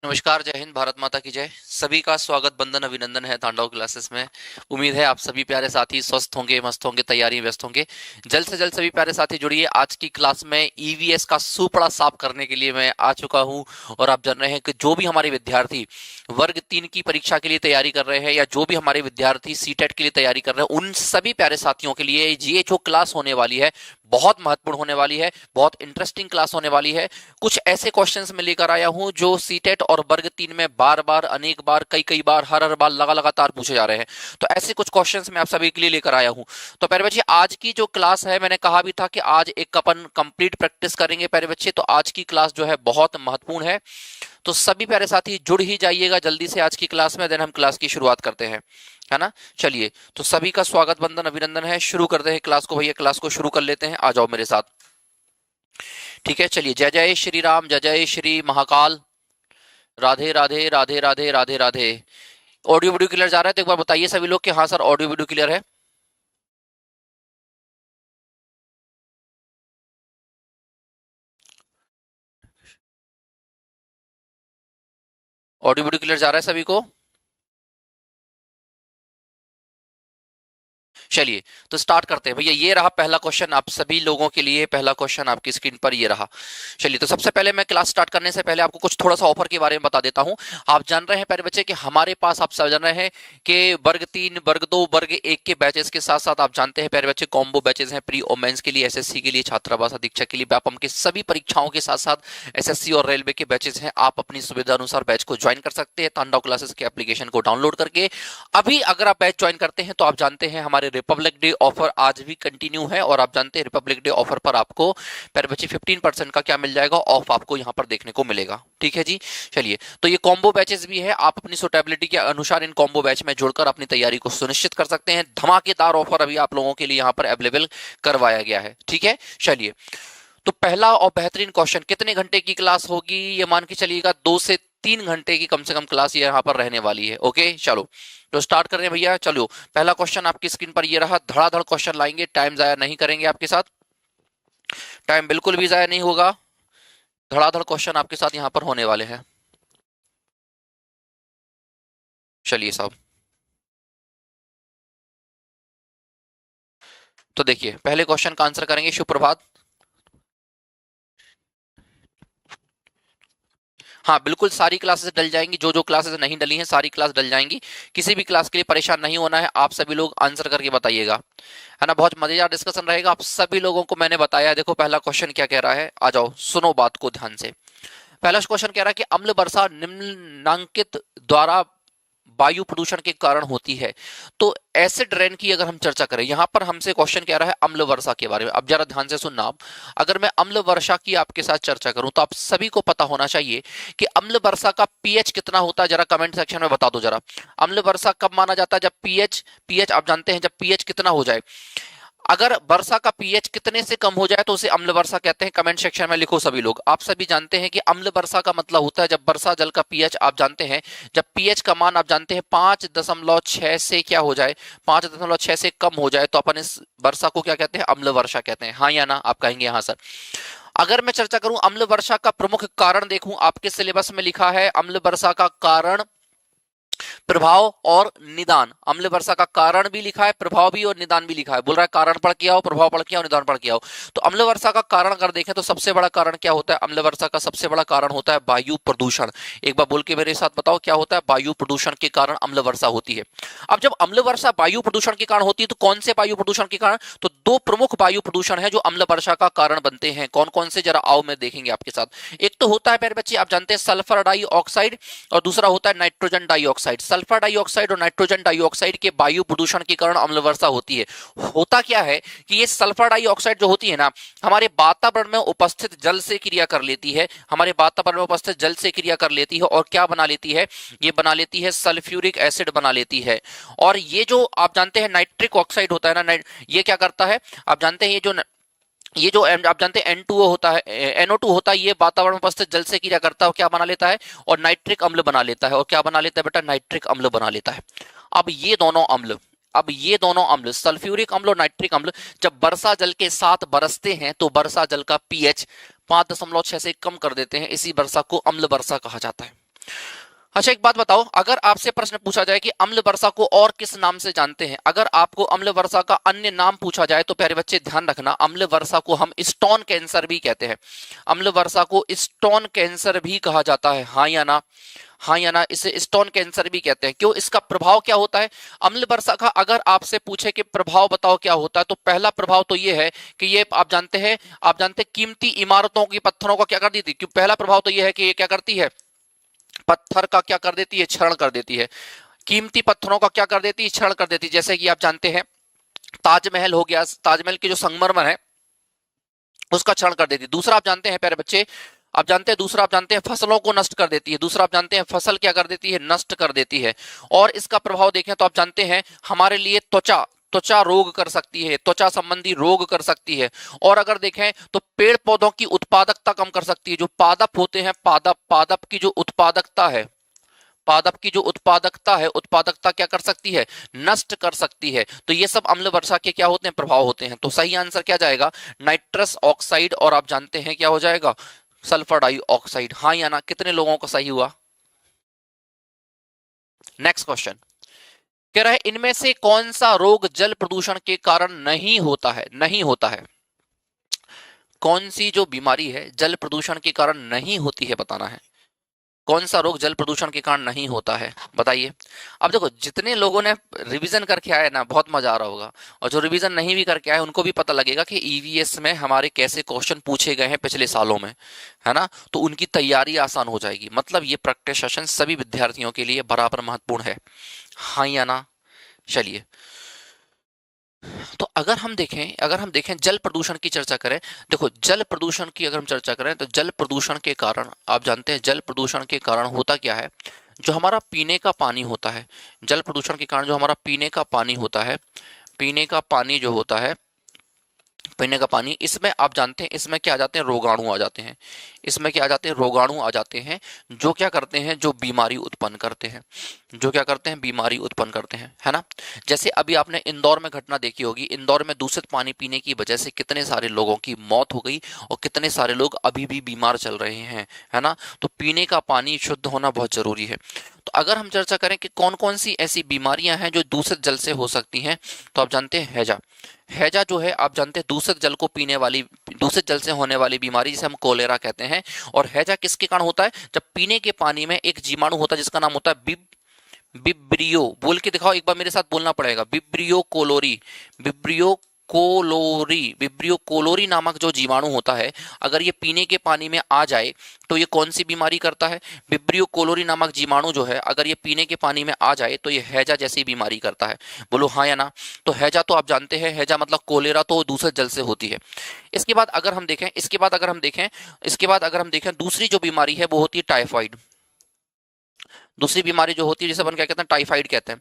नमस्कार, जय हिंद, भारत माता की जय। सभी का स्वागत, बंदन, अभिनंदन है तांडव क्लासेस में। उम्मीद है आप सभी प्यारे साथी स्वस्थ होंगे, मस्त होंगे, तैयारी में व्यस्त होंगे। जल्द से जल्द सभी प्यारे साथी जुड़िए। आज की क्लास में ईवीएस का सुपड़ा साफ करने के लिए मैं आ चुका हूं। और आप जान रहे हैं कि जो भी हमारे विद्यार्थी वर्ग 3 की परीक्षा के लिए तैयारी कर रहे हैं या जो भी हमारे विद्यार्थी सीटेट के लिए तैयारी कर रहे हैं, उन सभी प्यारे साथियों के लिए ये जो क्लास होने वाली है बहुत महत्वपूर्ण होने वाली है, बहुत इंटरेस्टिंग क्लास होने वाली है। कुछ ऐसे क्वेश्चंस मैं लेकर आया हूं जो सीटेट और वर्ग 3 में बार बार, अनेक बार, कई कई बार, हर बार लगातार पूछे जा रहे हैं। तो ऐसे कुछ क्वेश्चंस मैं आप सभी के लिए लेकर आया हूं। तो प्यारे बच्चे, आज की जो क्लास है, मैंने कहा भी था कि आज एक अपन कंप्लीट प्रैक्टिस करेंगे प्यारे बच्चे। तो आज की क्लास जो है बहुत महत्वपूर्ण है। तो सभी प्यारे साथी जुड़ ही जाइएगा जल्दी से आज की क्लास में, देन हम क्लास की शुरुआत करते हैं, है ना। चलिए, तो सभी का स्वागत, वंदन, अभिनंदन है। शुरू करते हैं क्लास को भैया, क्लास को शुरू कर लेते हैं। आ जाओ मेरे साथ, ठीक है। चलिए, जय जय श्री राम, जय जय Shri Mahakal. Radhe Radhe Radhe Radhe Radhe Radhe. Audio video clear जा रहा है? तो एक बार बताइए सभी लोग कि हाँ सर, ऑडियो वीडियो क्लियर है। ऑडियो वीडियो क्लियर जा रहा है सभी को? चलिए, तो स्टार्ट करते हैं भैया। ये रहा पहला क्वेश्चन आप सभी लोगों के लिए। पहला क्वेश्चन आपकी स्क्रीन पर ये रहा। चलिए, तो सबसे पहले मैं क्लास स्टार्ट करने से पहले आपको कुछ थोड़ा सा ऑफर के बारे में बता देता हूं। आप जान रहे हैं प्यारे बच्चे कि हमारे पास, आप सब जान रहे हैं कि वर्ग 3, वर्ग 2, वर्ग 1 के बैचेस के साथ साथ आप जानते हैं प्यारे बच्चे कॉम्बो बैचेस हैं। प्री और मेंस के लिए, एसएससी के लिए, छात्रावास अधीक्षक के लिए, व्यापम के सभी परीक्षाओं के साथ साथ एसएससी और रेलवे के बैचेस हैं। आप अपनी सुविधा अनुसार बैच को ज्वाइन कर सकते हैं तांडव क्लासेस के एप्लीकेशन को डाउनलोड करके। अभी अगर आप बैच ज्वाइन करते हैं तो आप जानते हैं हमारे रिपब्लिक डे ऑफर आज भी कंटिन्यू है। और आप जानते हैं रिपब्लिक डे ऑफर पर आपको प्यारे बच्चे 15% का क्या मिल जाएगा, ऑफ आपको यहां पर देखने को मिलेगा। ठीक है जी। चलिए, तो ये कॉम्बो बैचेस भी है। आप अपनी सुटेबिलिटी के अनुसार इन कॉम्बो बैच में जुड़कर अपनी तैयारी को सुनिश्चित कर सकते हैं। धमाकेदार ऑफर अभी आप लोगों के लिए यहाँ पर अवेलेबल करवाया गया है। ठीक है, चलिए, तो पहला और बेहतरीन क्वेश्चन, कितने घंटे की क्लास होगी? ये मान के चलिएगा 2 से 3 घंटे की कम से कम क्लास ये यहाँ पर रहने वाली है। ओके, चलो, तो स्टार्ट कर रहे हैं भैया। चलो, पहला क्वेश्चन आपकी स्क्रीन पर ये रहा। धड़ाधड़ क्वेश्चन लाएंगे, टाइम जाया नहीं करेंगे आपके साथ, टाइम बिल्कुल भी जाया नहीं होगा। धड़ाधड़ क्वेश्चन आपके साथ यहाँ पर होने वाले हैं। चलिए साहब, तो देखिए, पहले क्वेश्चन का आंसर करेंगे। सुप्रभात। हाँ, बिल्कुल सारी क्लासेस डल जाएंगी। जो जो क्लासेस नहीं डली हैं सारी क्लास डल जाएंगी। किसी भी क्लास के लिए परेशान नहीं होना है। आप सभी लोग आंसर करके बताइएगा, है ना। बहुत मजेदार डिस्कशन रहेगा। आप सभी लोगों को मैंने बताया। देखो पहला क्वेश्चन क्या कह रहा है, आ जाओ सुनो बात को ध्यान से। पहला क्वेश्चन कह रहा है कि अम्ल वर्षा निम्नांकित द्वारा वायु प्रदूषण के कारण होती है। तो एसिड रेन की अगर हम चर्चा करें, यहां पर हमसे क्वेश्चन कह रहा है अम्ल वर्षा के बारे में। अब जरा ध्यान से सुनना आप। अगर मैं अम्ल वर्षा की आपके साथ चर्चा करूं तो आप सभी को पता होना चाहिए कि अम्ल वर्षा का पीएच कितना होता है। जरा कमेंट सेक्शन में बता दो जरा, अम्ल वर्षा कब माना जाता है? जब पीएच पीएच आप जानते हैं जब पीएच कितना हो जाए। अगर वर्षा का पीएच कितने से कम हो जाए तो उसे अम्ल वर्षा कहते हैं। कमेंट सेक्शन में लिखो सभी लोग। आप सभी जानते हैं कि अम्ल वर्षा का मतलब होता है जब वर्षा जल का पीएच आप जानते हैं, जब पीएच का मान आप जानते हैं 5.6 से क्या हो जाए, 5.6 से कम हो जाए, तो अपन इस वर्षा को क्या कहते हैं? अम्ल वर्षा कहते हैं। हाँ या ना? आप कहेंगे हाँ सर। अगर मैं चर्चा करूं अम्ल वर्षा का प्रमुख कारण, देखूं आपके सिलेबस में लिखा है अम्ल वर्षा का कारण, प्रभाव और निदान। अम्ल वर्षा का कारण भी लिखा है, प्रभाव भी और निदान भी लिखा है। बोल रहा है कारण पढ़ के आओ, प्रभाव पढ़ के आओ, निदान पढ़ के आओ। तो अम्ल वर्षा का कारण अगर देखें तो सबसे बड़ा कारण क्या होता है? अम्ल वर्षा का सबसे बड़ा कारण होता है वायु प्रदूषण। एक बार बोल के मेरे साथ बताओ, क्या होता है? वायु प्रदूषण के कारण अम्ल वर्षा होती है। अब जब अम्ल वर्षा वायु प्रदूषण के कारण होती है तो कौन से वायु प्रदूषण के कारण? तो दो प्रमुख वायु प्रदूषण है जो अम्ल वर्षा का कारण बनते हैं। कौन कौन से? जरा आओ मैं देखेंगे आपके साथ। एक तो होता है प्यारे बच्चे, आप जानते हैं सल्फर डाइऑक्साइड, और दूसरा होता है नाइट्रोजन डाइऑक्साइड। सल्फर डाइऑक्साइड और नाइट्रोजन डाइऑक्साइड के वायु प्रदूषण के कारण अम्ल वर्षा होती है। होता क्या है कि ये सल्फर डाइऑक्साइड जो होती है ना, हमारे वातावरण में उपस्थित जल से क्रिया कर लेती है। हमारे वातावरण में उपस्थित जल से क्रिया कर लेती है और क्या बना लेती है? ये बना लेती है सल्फ्यूरिक एसिड बना लेती है। और ये जो आप जानते हैं नाइट्रिक ऑक्साइड होता है ना, ये क्या करता है? आप जानते हैं ये जो आप जानते हैं N2O होता है, NO2 होता है, ये वातावरण में उपस्थित जल से क्रिया करता है और क्या बना लेता है? और नाइट्रिक अम्ल बना लेता है। और क्या बना लेता है बेटा? नाइट्रिक अम्ल बना लेता है। अब ये दोनों अम्ल सल्फ्यूरिक अम्ल और नाइट्रिक अम्ल जब वर्षा जल के साथ बरसते हैं तो वर्षा जल का पीएच 5.6 से कम कर देते हैं। इसी वर्षा को अम्ल वर्षा कहा जाता है। अच्छा एक बात बताओ, अगर आपसे प्रश्न पूछा जाए कि अम्ल वर्षा को और किस नाम से जानते हैं, अगर आपको अम्ल वर्षा का अन्य नाम पूछा जाए तो प्यारे बच्चे ध्यान रखना, अम्ल वर्षा को हम स्टोन कैंसर भी कहते हैं। अम्ल वर्षा को स्टोन कैंसर भी कहा जाता है, हाँ या ना? हाँ या ना? इसे स्टोन कैंसर भी कहते हैं। क्यों? इसका प्रभाव क्या होता है अम्ल वर्षा का? अगर आपसे पूछे कि प्रभाव बताओ क्या होता है, तो पहला प्रभाव तो ये है कि ये आप जानते हैं, कीमती इमारतों की पत्थरों का क्या कर देती है? पहला प्रभाव तो ये है कि ये क्या करती है, पत्थर का क्या कर देती है, क्षरण कर देती है। कीमती पत्थरों का क्या कर देती है, क्षरण कर देती है। जैसे कि आप जानते हैं ताजमहल हो गया, ताजमहल की जो संगमरमर है उसका क्षरण कर देती है। दूसरा आप जानते हैं प्यारे बच्चे, दूसरा आप जानते हैं फसलों को नष्ट कर देती है। दूसरा आप जानते हैं फसल क्या कर देती है, नष्ट कर देती है। और इसका प्रभाव देखें तो आप जानते हैं हमारे लिए त्वचा त्वचा रोग कर सकती है, त्वचा संबंधी रोग कर सकती है। और अगर देखें तो पेड़ पौधों की उत्पादकता कम कर सकती है। जो पादप होते हैं, पादप की जो उत्पादकता है, उत्पादकता क्या कर सकती है, नष्ट कर सकती है। तो ये सब अम्ल वर्षा के क्या होते हैं, प्रभाव होते हैं। तो सही आंसर क्या जाएगा, नाइट्रस ऑक्साइड, और आप जानते हैं क्या हो जाएगा, सल्फर डाइऑक्साइड। हाँ या ना? कितने लोगों का सही हुआ? नेक्स्ट क्वेश्चन कह रहा है इनमें से कौन सा रोग जल प्रदूषण के कारण नहीं होता है? नहीं होता है। कौन सी जो बीमारी है जल प्रदूषण के कारण नहीं होती है, बताना है। कौन सा रोग जल प्रदूषण के कारण नहीं होता है, बताइए। अब देखो जितने लोगों ने रिवीजन करके आए ना, बहुत मजा आ रहा होगा, और जो रिवीजन नहीं भी करके आए उनको भी पता लगेगा कि ईवीएस में हमारे कैसे क्वेश्चन पूछे गए हैं पिछले सालों में, है ना। तो उनकी तैयारी आसान हो जाएगी। मतलब ये प्रैक्टिस सेशन सभी विद्यार्थियों के लिए बराबर महत्वपूर्ण है, हाँ या ना? चलिए, तो अगर हम देखें जल प्रदूषण की चर्चा करें, देखो जल प्रदूषण की अगर हम चर्चा करें तो जल प्रदूषण के कारण आप जानते हैं, जल प्रदूषण के कारण होता क्या है, जो हमारा पीने का पानी होता है, जल प्रदूषण के कारण जो हमारा पीने का पानी होता है, पीने का पानी जो होता है, पीने का पानी, इसमें आप जानते हैं इसमें क्या आ जाते हैं, रोगाणु आ जाते हैं। इसमें क्या आ जाते हैं, रोगाणु आ जाते हैं, जो क्या करते हैं, जो बीमारी उत्पन्न करते हैं, जो क्या करते हैं, बीमारी उत्पन्न करते हैं, है ना। जैसे अभी आपने इंदौर में घटना देखी होगी, इंदौर में दूषित पानी पीने की वजह से कितने सारे लोगों की मौत हो गई और कितने सारे लोग अभी भी बीमार चल रहे हैं, है ना। तो पीने का पानी शुद्ध होना बहुत जरूरी है। तो अगर हम चर्चा करें कि कौन कौन सी ऐसी बीमारियां हैं जो दूषित जल से हो सकती हैं, तो आप जानते हैं हैजा। हैजा जो है आप जानते हैं दूषित जल को पीने वाली, दूषित जल से होने वाली बीमारी जिसे हम कोलेरा कहते हैं। और हैजा किसके कारण होता है, जब पीने के पानी में एक जीवाणु होता है जिसका नाम होता है बिब्रियो, बोल के दिखाओ एक बार, मेरे साथ बोलना पड़ेगा, बिब्रियो कोलोरी, विब्रियो कोलोरी नामक जो जीवाणु होता है, अगर ये पीने के पानी में आ जाए तो ये कौन सी बीमारी करता है, विब्रियो कोलोरी नामक जीवाणु जो है अगर ये पीने के पानी में आ जाए तो ये हैजा जैसी बीमारी करता है। बोलो हाँ या ना? तो हैजा तो आप जानते हैं, हैजा मतलब कोलेरा तो दूसरे जल से होती है। इसके बाद अगर हम देखें, दूसरी जो बीमारी है वो होती है टाइफाइड। दूसरी बीमारी जो होती है जिसे अपन क्या कहते हैं, टाइफाइड कहते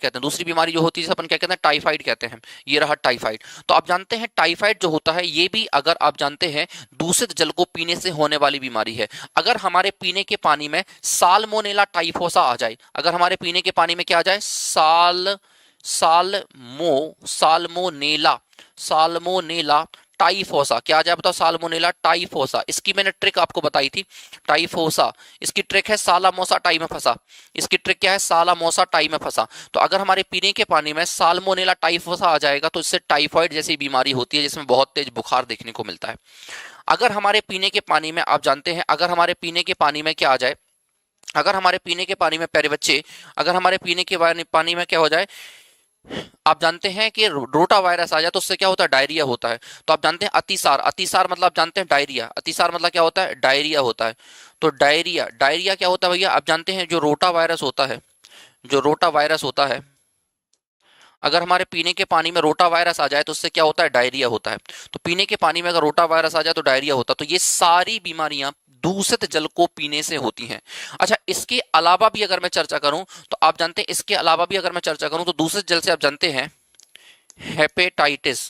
हैं, दूसरी बीमारी जो होती है जिसे अपन क्या कहते हैं, टाइफाइड कहते हैं। ये रहा टाइफाइड। तो आप जानते हैं टाइफाइड जो होता है ये भी, अगर आप जानते हैं, दूषित जल को पीने से होने वाली बीमारी है। अगर हमारे पीने के पानी में साल्मोनेला टाइफोसा आ जाए, अगर हमारे पीने के पानी में क्या आ जाए, साल्मोनेला टाइफोसा, क्या आ जाए बताओ, साल्मोनेला टाइफोसा। इसकी मैंने ट्रिक आपको बताई थी, टाइफोसा, इसकी ट्रिक है सालामोसा टाई में फंसा। इसकी ट्रिक क्या है, सालामोसा टाई में फंसा। तो अगर हमारे पीने के पानी में साल्मोनेला टाइफोसा आ जाएगा तो इससे टाइफाइड जैसी बीमारी होती है जिसमें बहुत तेज बुखार देखने को मिलता है। अगर हमारे पीने के पानी में आप जानते हैं, अगर हमारे पीने के पानी में क्या आ जाए, अगर हमारे पीने के पानी में, प्यारे बच्चे, अगर हमारे पीने के पानी में क्या हो जाए, आप जानते हैं कि रोटा वायरस आ जाए तो उससे क्या होता है, डायरिया होता है। तो आप जानते हैं अतिसार, अतिसार मतलब आप जानते हैं डायरिया, अतिसार मतलब क्या होता है, डायरिया होता है। तो डायरिया, डायरिया क्या होता है भैया, आप जानते हैं जो रोटा वायरस होता है, जो रोटा वायरस होता है, अगर हमारे पीने के पानी में रोटा वायरस आ जाए तो उससे क्या होता है, डायरिया होता है। तो पीने के पानी में अगर रोटा वायरस आ जाए तो डायरिया होता है। तो ये सारी बीमारियां दूषित जल को पीने से होती हैं। अच्छा, इसके अलावा भी अगर मैं चर्चा करूं तो आप जानते हैं, इसके अलावा भी अगर मैं चर्चा करूं तो दूषित जल से आप जानते हैं हेपेटाइटिस,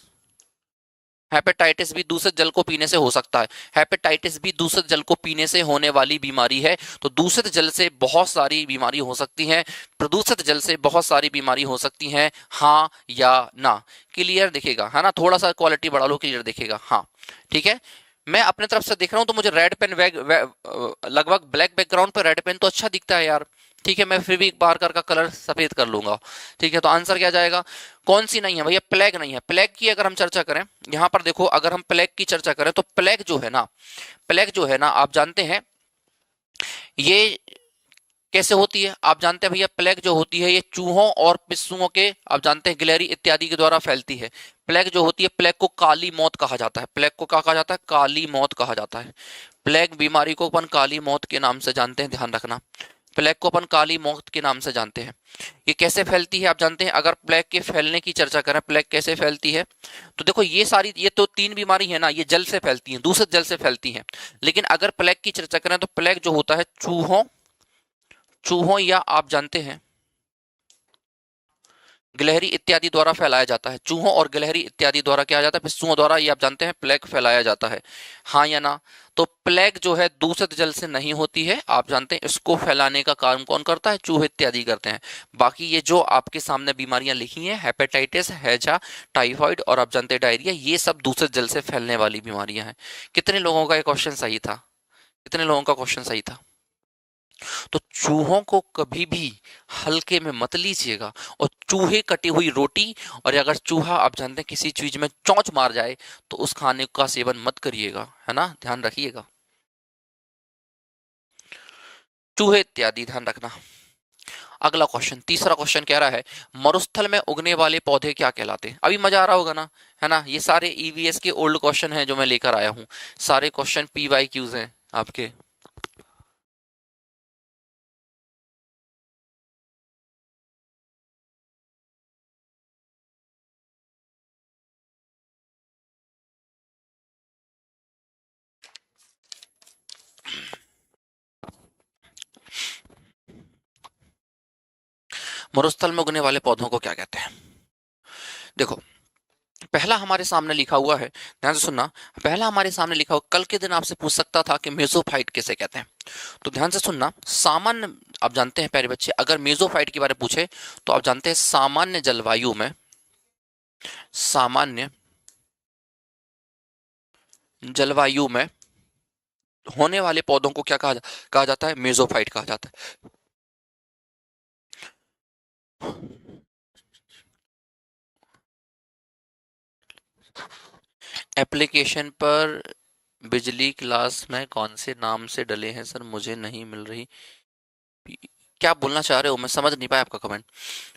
हेपेटाइटिस भी दूषित जल को पीने से हो सकता है। हेपेटाइटिस भी दूषित जल को पीने से होने वाली बीमारी है। तो दूषित जल से बहुत सारी बीमारी हो सकती हैं, प्रदूषित जल से बहुत सारी बीमारी हो सकती हैं, हाँ या ना? क्लियर दिखेगा, है ना? थोड़ा सा क्वालिटी बढ़ा लो, क्लियर दिखेगा, हाँ ठीक है। मैं अपने तरफ से देख रहा हूं तो मुझे रेड पेन लगभग ब्लैक बैकग्राउंड पे रेड पेन तो अच्छा दिखता है यार। ठीक है, मैं फिर भी एक बार का कलर सफेद कर लूंगा। ठीक है, तो आंसर क्या जाएगा? कौन सी नहीं है भैया? प्लेग नहीं है। प्लेग की अगर हम चर्चा करें, यहां पर देखो, अगर हम प्लेग की चर्चा करें तो प्लेग जो है ना, प्लेग जो है ना, आप जानते हैं ये कैसे होती है? आप जानते हैं भैया, प्लेग जो होती है ये चूहों और पिस्सुओं के, आप जानते हैं, गिलहरी इत्यादि के द्वारा फैलती है। प्लेग जो होती है, प्लेग को काली मौत कहा जाता है। प्लेग को क्या कहा जाता है? काली मौत कहा जाता है। प्लेग बीमारी को अपन काली मौत के नाम से जानते हैं, ध्यान रखना। प्लेग को अपन काली मौत के नाम से जानते हैं। ये कैसे फैलती है आप जानते हैं? अगर प्लेग के फैलने की चर्चा करें, प्लेग कैसे फैलती है, तो देखो ये तो तीन बीमारी है ना, ये जल से फैलती है, दूषित जल से फैलती है। लेकिन अगर प्लेग की चर्चा करें तो प्लेग जो होता है चूहों चूहों या आप जानते हैं गिलहरी इत्यादि द्वारा फैलाया जाता है। चूहों और गिलहरी इत्यादि द्वारा क्या जाता है? पिस्सुओं द्वारा, ये आप जानते हैं, प्लेग फैलाया जाता है। हाँ या ना? तो प्लेग जो है दूषित जल से नहीं होती है, आप जानते हैं, इसको फैलाने का काम कौन करता है? चूहे इत्यादि करते हैं। बाकी ये जो आपके सामने बीमारियां लिखी हैं, हेपेटाइटिस, हैजा, टाइफाइड और आप जानते हैं डायरिया, ये सब दूषित जल से फैलने वाली बीमारियां हैं। कितने लोगों का ये क्वेश्चन सही था? कितने लोगों का क्वेश्चन सही था? तो चूहों को कभी भी हल्के में मत लीजिएगा। और चूहे कटी हुई रोटी, और अगर चूहा आप जानते हैं किसी चीज में चोंच मार जाए तो उस खाने का सेवन मत करिएगा, है ना, ध्यान रखिएगा। चूहे इत्यादि ध्यान रखना। अगला क्वेश्चन, तीसरा क्वेश्चन कह रहा है, मरुस्थल में उगने वाले पौधे क्या कहलाते हैं? अभी मजा आ रहा होगा ना, है ना? ये सारे ईवीएस के ओल्ड क्वेश्चन हैं जो मैं लेकर आया हूँ। सारे क्वेश्चन पीवाईक्यूज हैं आपके। मरुस्थल में उगने वाले पौधों को क्या कहते हैं? देखो, पहला हमारे सामने लिखा हुआ है, ध्यान से सुनना। पहला हमारे सामने लिखा हुआ, कल के दिन आपसे पूछ सकता था कि मेसोफाइट किसे कहते हैं। तो ध्यान से सुनना। सामान्य, आप जानते हैं प्यारे बच्चे, अगर मेसोफाइट के बारे में पूछे तो आप जानते हैं सामान्य जलवायु में होने वाले पौधों को क्या कहा जाता है? मेसोफाइट कहा जाता है। एप्लीकेशन पर बिजली क्लास में कौन से नाम से डले हैं सर? मुझे नहीं मिल रही। क्या बोलना चाह रहे हो? मैं समझ नहीं पाया आपका कमेंट,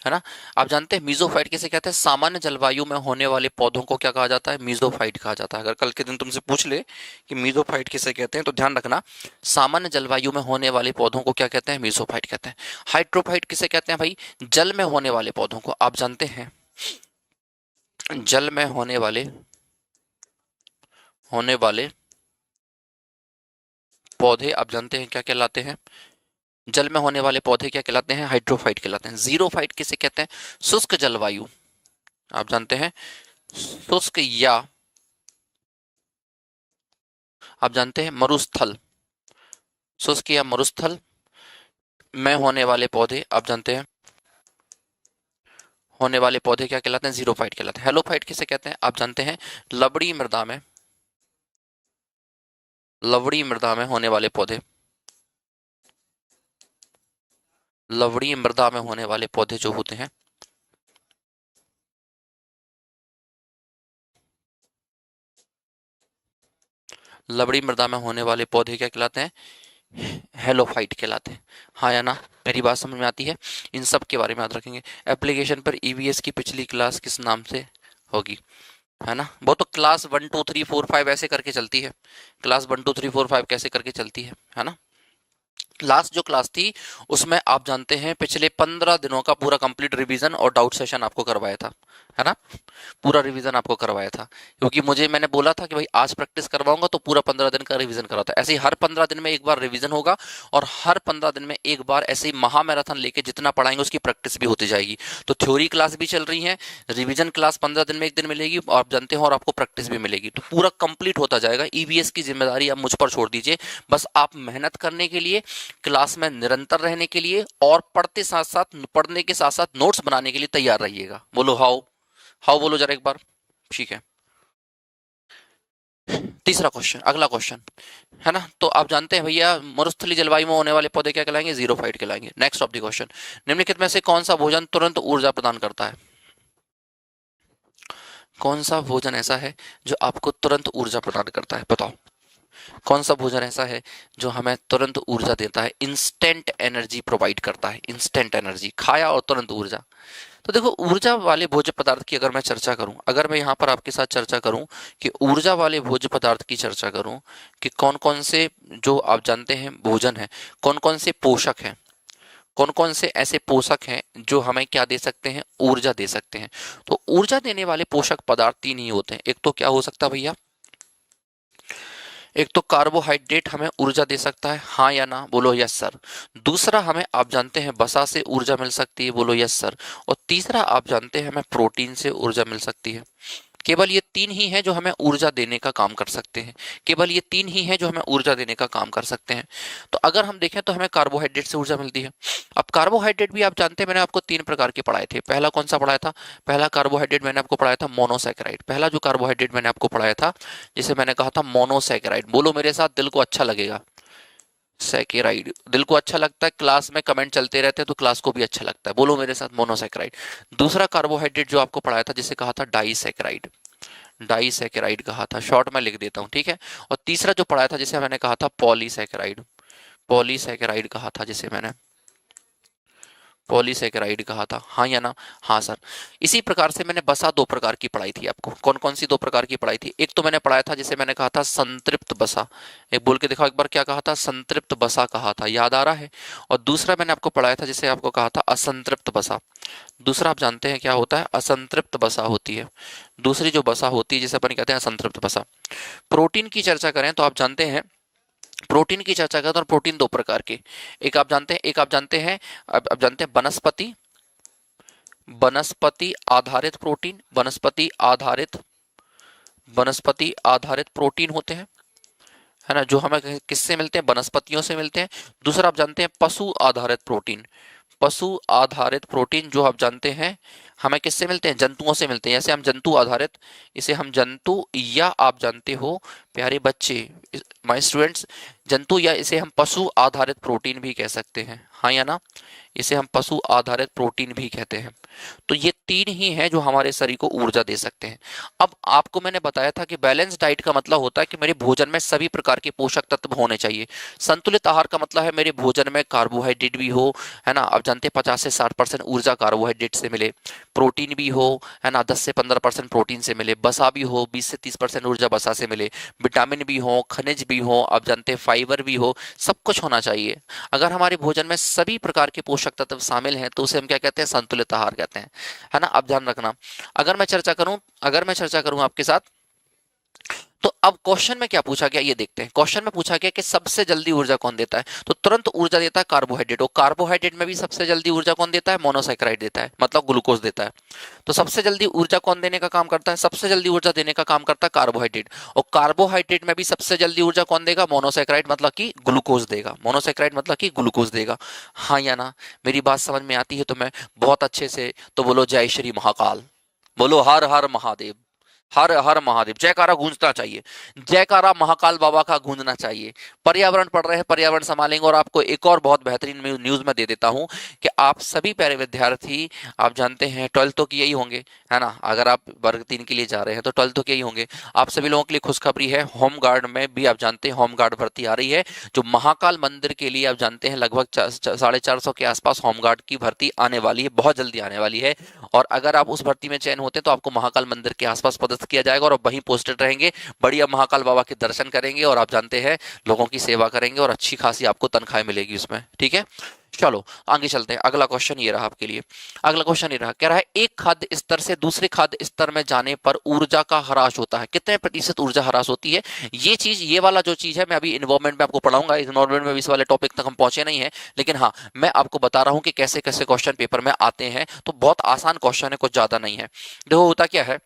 है ना? आप जानते हैं मीजोफाइट किसे कहते हैं? सामान्य जलवायु में होने वाले पौधों को क्या कहा जाता है? मीजोफाइट कहा जाता है। अगर कल के दिन तुमसे पूछ ले कि मीजोफाइट किसे कहते हैं, तो ध्यान रखना, सामान्य जलवायु में होने वाले पौधों को क्या कहते हैं? मीजोफाइट कहते हैं। हाइड्रोफाइट किसे कहते हैं भाई? जल में होने वाले पौधों को। आप जानते हैं जल में होने वाले पौधे आप जानते हैं क्या कहलाते हैं? जल में होने वाले पौधे क्या कहलाते हैं? हाइड्रोफाइट कहलाते हैं। जीरोफाइट किसे कहते हैं? शुष्क जलवायु, आप जानते हैं, शुष्क या आप जानते हैं मरुस्थल, शुष्क या मरुस्थल में होने वाले पौधे आप जानते हैं, होने वाले पौधे क्या कहलाते हैं? जीरोफाइट कहलाते हैं। हेलोफाइट किसे कहते हैं? आप जानते हैं, लवड़ी मृदा में होने वाले पौधे, लवड़ी मृदा में होने वाले पौधे जो होते हैं, लवड़ी मृदा में होने वाले पौधे क्या कहलाते हैं? हेलोफाइट कहलाते हैं। हाँ या ना? मेरी बात समझ में आती है? इन सब के बारे में याद रखेंगे। एप्लीकेशन पर ईवीएस की पिछली क्लास किस नाम से होगी, है ना? वो तो क्लास 1 2 3 4 5 ऐसे करके चलती है। क्लास 1 2 3 4 5 कैसे करके चलती है ना? लास्ट जो क्लास थी उसमें आप जानते हैं पिछले 15 दिनों का पूरा कंप्लीट रिवीजन और डाउट सेशन आपको करवाया था, है ना? पूरा रिवीजन आपको करवाया था, क्योंकि मैंने बोला था कि भाई आज प्रैक्टिस करवाऊंगा तो पूरा 15 दिन का रिवीजन करवाता। ऐसे ही हर 15 दिन में एक बार रिवीजन होगा और हर 15 दिन में एक बार ऐसे ही महामैराथन लेके जितना पढ़ाएंगे उसकी प्रैक्टिस भी होती जाएगी। तो थ्योरी क्लास भी चल रही है, रिवीजन क्लास 15 दिन में एक दिन मिलेगी, आप जानते हैं, और आपको प्रैक्टिस भी मिलेगी। तो पूरा कंप्लीट होता जाएगा। ईवीएस की जिम्मेदारी आप मुझ पर छोड़ दीजिए। बस आप मेहनत करने के लिए, क्लास में निरंतर रहने के लिए और पढ़ने के साथ साथ नोट्स बनाने के लिए तैयार रहिएगा। बोलो हाउ, हाउ बोलो जरा एक बार। ठीक है, तीसरा क्वेश्चन, अगला क्वेश्चन है ना। तो आप जानते हैं भैया मरुस्थलीय जलवायु में होने वाले पौधे क्या कहलाएंगे, जीरोफाइट कहलाएंगे। नेक्स्ट ऑफ द क्वेश्चन, निम्नलिखित में से कौन सा भोजन तुरंत ऊर्जा प्रदान करता है? कौन सा भोजन ऐसा है जो आपको तुरंत ऊर्जा प्रदान करता है, बताओ। कौन सा भोजन ऐसा है जो हमें तुरंत ऊर्जा देता है, इंस्टेंट एनर्जी प्रोवाइड करता है, इंस्टेंट एनर्जी, खाया और तुरंत ऊर्जा। तो देखो ऊर्जा वाले भोज्य पदार्थ की अगर मैं चर्चा करूं, अगर मैं यहाँ पर आपके साथ चर्चा करूं कि ऊर्जा वाले भोज्य पदार्थ की चर्चा करूं कि कौन कौन से जो आप जानते हैं भोजन है, कौन कौन से पोषक हैं, कौन कौन से ऐसे पोषक हैं जो हमें क्या दे सकते हैं, ऊर्जा दे सकते हैं। तो ऊर्जा देने वाले पोषक पदार्थ तीन ही होते हैं। एक तो क्या हो सकता है भैया, एक तो कार्बोहाइड्रेट हमें ऊर्जा दे सकता है, हाँ या ना, बोलो यस सर। दूसरा हमें आप जानते हैं वसा से ऊर्जा मिल सकती है, बोलो यस सर। और तीसरा आप जानते हैं हमें प्रोटीन से ऊर्जा मिल सकती है। केवल ये तीन ही हैं जो हमें ऊर्जा देने का काम कर सकते हैं, केवल ये तीन ही हैं जो हमें ऊर्जा देने का काम कर सकते हैं। तो अगर हम देखें तो हमें कार्बोहाइड्रेट से ऊर्जा मिलती है। अब कार्बोहाइड्रेट भी आप जानते हैं मैंने आपको तीन प्रकार के पढ़ाए थे। पहला कौन सा पढ़ाया था, पहला कार्बोहाइड्रेट मैंने आपको पढ़ाया था मोनोसैकेराइड। पहला जो कार्बोहाइड्रेट मैंने आपको पढ़ाया था जिसे मैंने कहा था मोनोसैकेराइड, बोलो मेरे साथ, दिल को अच्छा लगेगा। सैकेराइड, दिल को अच्छा लगता है, क्लास में कमेंट चलते रहते हैं तो क्लास को भी अच्छा लगता है, बोलो मेरे साथ मोनोसैकेराइड। दूसरा कार्बोहाइड्रेट जो आपको पढ़ाया था जिसे कहा था डाइसैकेराइड, डाइसैकेराइड कहा था, शॉर्ट में लिख देता हूं, ठीक है। और तीसरा जो पढ़ाया था जिसे मैंने कहा था पॉलीसैकेराइड, पॉलीसैकेराइड कहा था जिसे मैंने पॉलीसैकेराइड कहा था, हाँ या ना, हाँ सर। इसी प्रकार से मैंने बसा दो प्रकार की पढ़ाई थी आपको। कौन कौन सी दो प्रकार की पढ़ाई थी, एक तो मैंने पढ़ाया था जिसे मैंने कहा था संतृप्त बसा, एक बोल के दिखाओ एक बार, क्या कहा था, संतृप्त बसा कहा था, याद आ रहा है। और दूसरा मैंने आपको पढ़ाया था जिसे आपको कहा था असंतृप्त बसा। दूसरा आप जानते हैं क्या होता है, असंतृप्त बसा होती है। दूसरी जो बसा होती है जिसे अपन कहते हैं असंतृप्त बसा। प्रोटीन की चर्चा करें तो आप जानते हैं, प्रोटीन की चर्चा करें तो प्रोटीन दो प्रकार के, एक आप जानते हैं, एक आप जानते हैं, आप जानते हैं वनस्पति, वनस्पति आधारित प्रोटीन, वनस्पति आधारित, वनस्पति आधारित प्रोटीन होते हैं, है ना, जो हमें किससे मिलते हैं, वनस्पतियों से मिलते हैं। दूसरा आप जानते हैं पशु आधारित प्रोटीन, पशु आधारित प्रोटीन जो आप जानते हैं हमें किससे मिलते हैं, जंतुओं से मिलते हैं। जैसे हम जंतु आधारित, इसे हम जंतु या आप जानते हो प्यारे बच्चे, माय स्टूडेंट्स, जंतु या इसे हम पशु आधारित प्रोटीन भी कह सकते हैं, हाँ या ना, इसे हम पशु आधारित प्रोटीन भी कहते हैं। तो ये तीन ही हैं जो हमारे शरीर को ऊर्जा दे सकते हैं। अब आपको मैंने बताया था कि बैलेंस डाइट का मतलब होता है कि मेरे भोजन में सभी प्रकार के पोषक तत्व होने चाहिए। संतुलित आहार का मतलब है मेरे भोजन में कार्बोहाइड्रेट भी हो, है ना, आप जानते हैं 50 से 60% ऊर्जा कार्बोहाइड्रेट से मिले, प्रोटीन भी हो, है ना, 10 से 15% प्रोटीन से मिले, बसा भी हो, 20 से 30% ऊर्जा बसा से मिले, विटामिन भी हो, खनिज भी हो, आप जानते हैं फाइबर भी हो, सब कुछ होना चाहिए। अगर हमारे भोजन में सभी प्रकार के पोषक तत्व शामिल हैं तो उसे हम क्या कहते हैं, संतुलित आहार कहते हैं, है ना, आप ध्यान रखना। अगर मैं चर्चा करूं आपके साथ, तो अब क्वेश्चन में क्या पूछा गया ये देखते हैं। क्वेश्चन में पूछा गया कि सबसे जल्दी ऊर्जा कौन देता है, तो तुरंत ऊर्जा देता है कार्बोहाइड्रेट, और कार्बोहाइड्रेट में भी सबसे जल्दी ऊर्जा कौन देता है, मोनोसैकेराइड देता है, मतलब ग्लूकोज देता है। तो सबसे जल्दी ऊर्जा कौन देने का काम करता है, सबसे जल्दी ऊर्जा देने का काम करता है कार्बोहाइड्रेट, और कार्बोहाइड्रेट में भी सबसे जल्दी ऊर्जा कौन देगा, मोनोसैकेराइड मतलब कि ग्लूकोज देगा, मोनोसैकेराइड मतलब कि ग्लूकोज देगा, हाँ या ना। मेरी बात समझ में आती है तो मैं बहुत अच्छे से तो बोलो जय श्री महाकाल, बोलो हर हर महादेव, हर हर महादेव, जयकारा गूंजना चाहिए, जयकारा महाकाल बाबा का गूंजना चाहिए। पर्यावरण पढ़ रहे हैं, पर्यावरण संभालेंगे। और आपको एक और बहुत बेहतरीन न्यूज में दे देता हूं कि आप सभी प्यारे विद्यार्थी, आप जानते हैं 12th की यही होंगे, है ना, अगर आप वर्ग 3 के लिए जा रहे हैं तो 12th के यही होंगे। आप सभी लोगों के लिए खुशखबरी है, होम गार्ड में भी आप जानते हैं होम गार्ड भर्ती आ रही है, जो महाकाल मंदिर के लिए आप जानते हैं लगभग 450 के आसपास होम गार्ड की भर्ती आने वाली है, बहुत जल्दी आने वाली है। और अगर आप उस भर्ती में चयन होते हैं तो आपको महाकाल मंदिर के आसपास पदस्थ किया जाएगा और आप वहीं पोस्टेड रहेंगे, बढ़िया महाकाल बाबा के दर्शन करेंगे और आप जानते हैं लोगों की सेवा करेंगे और अच्छी खासी आपको तनख्वाह मिलेगी उसमें, ठीक है। चलो आगे चलते हैं। अगला क्वेश्चन ये रहा आपके लिए, अगला क्वेश्चन ये रहा, कह रहा है एक खाद्य स्तर से दूसरे खाद्य स्तर में जाने पर ऊर्जा का ह्रास होता है, कितने प्रतिशत ऊर्जा ह्रास होती है। ये चीज, ये वाला जो चीज है मैं अभी इन्वायरमेंट में आपको पढ़ाऊंगा, इन्वायरमेंट में इस वाले टॉपिक तक हम पहुंचे नहीं है, लेकिन हाँ मैं आपको बता रहा हूं कि कैसे कैसे क्वेश्चन पेपर में आते हैं। तो बहुत आसान क्वेश्चन है, कुछ ज्यादा नहीं है। देखो होता क्या है,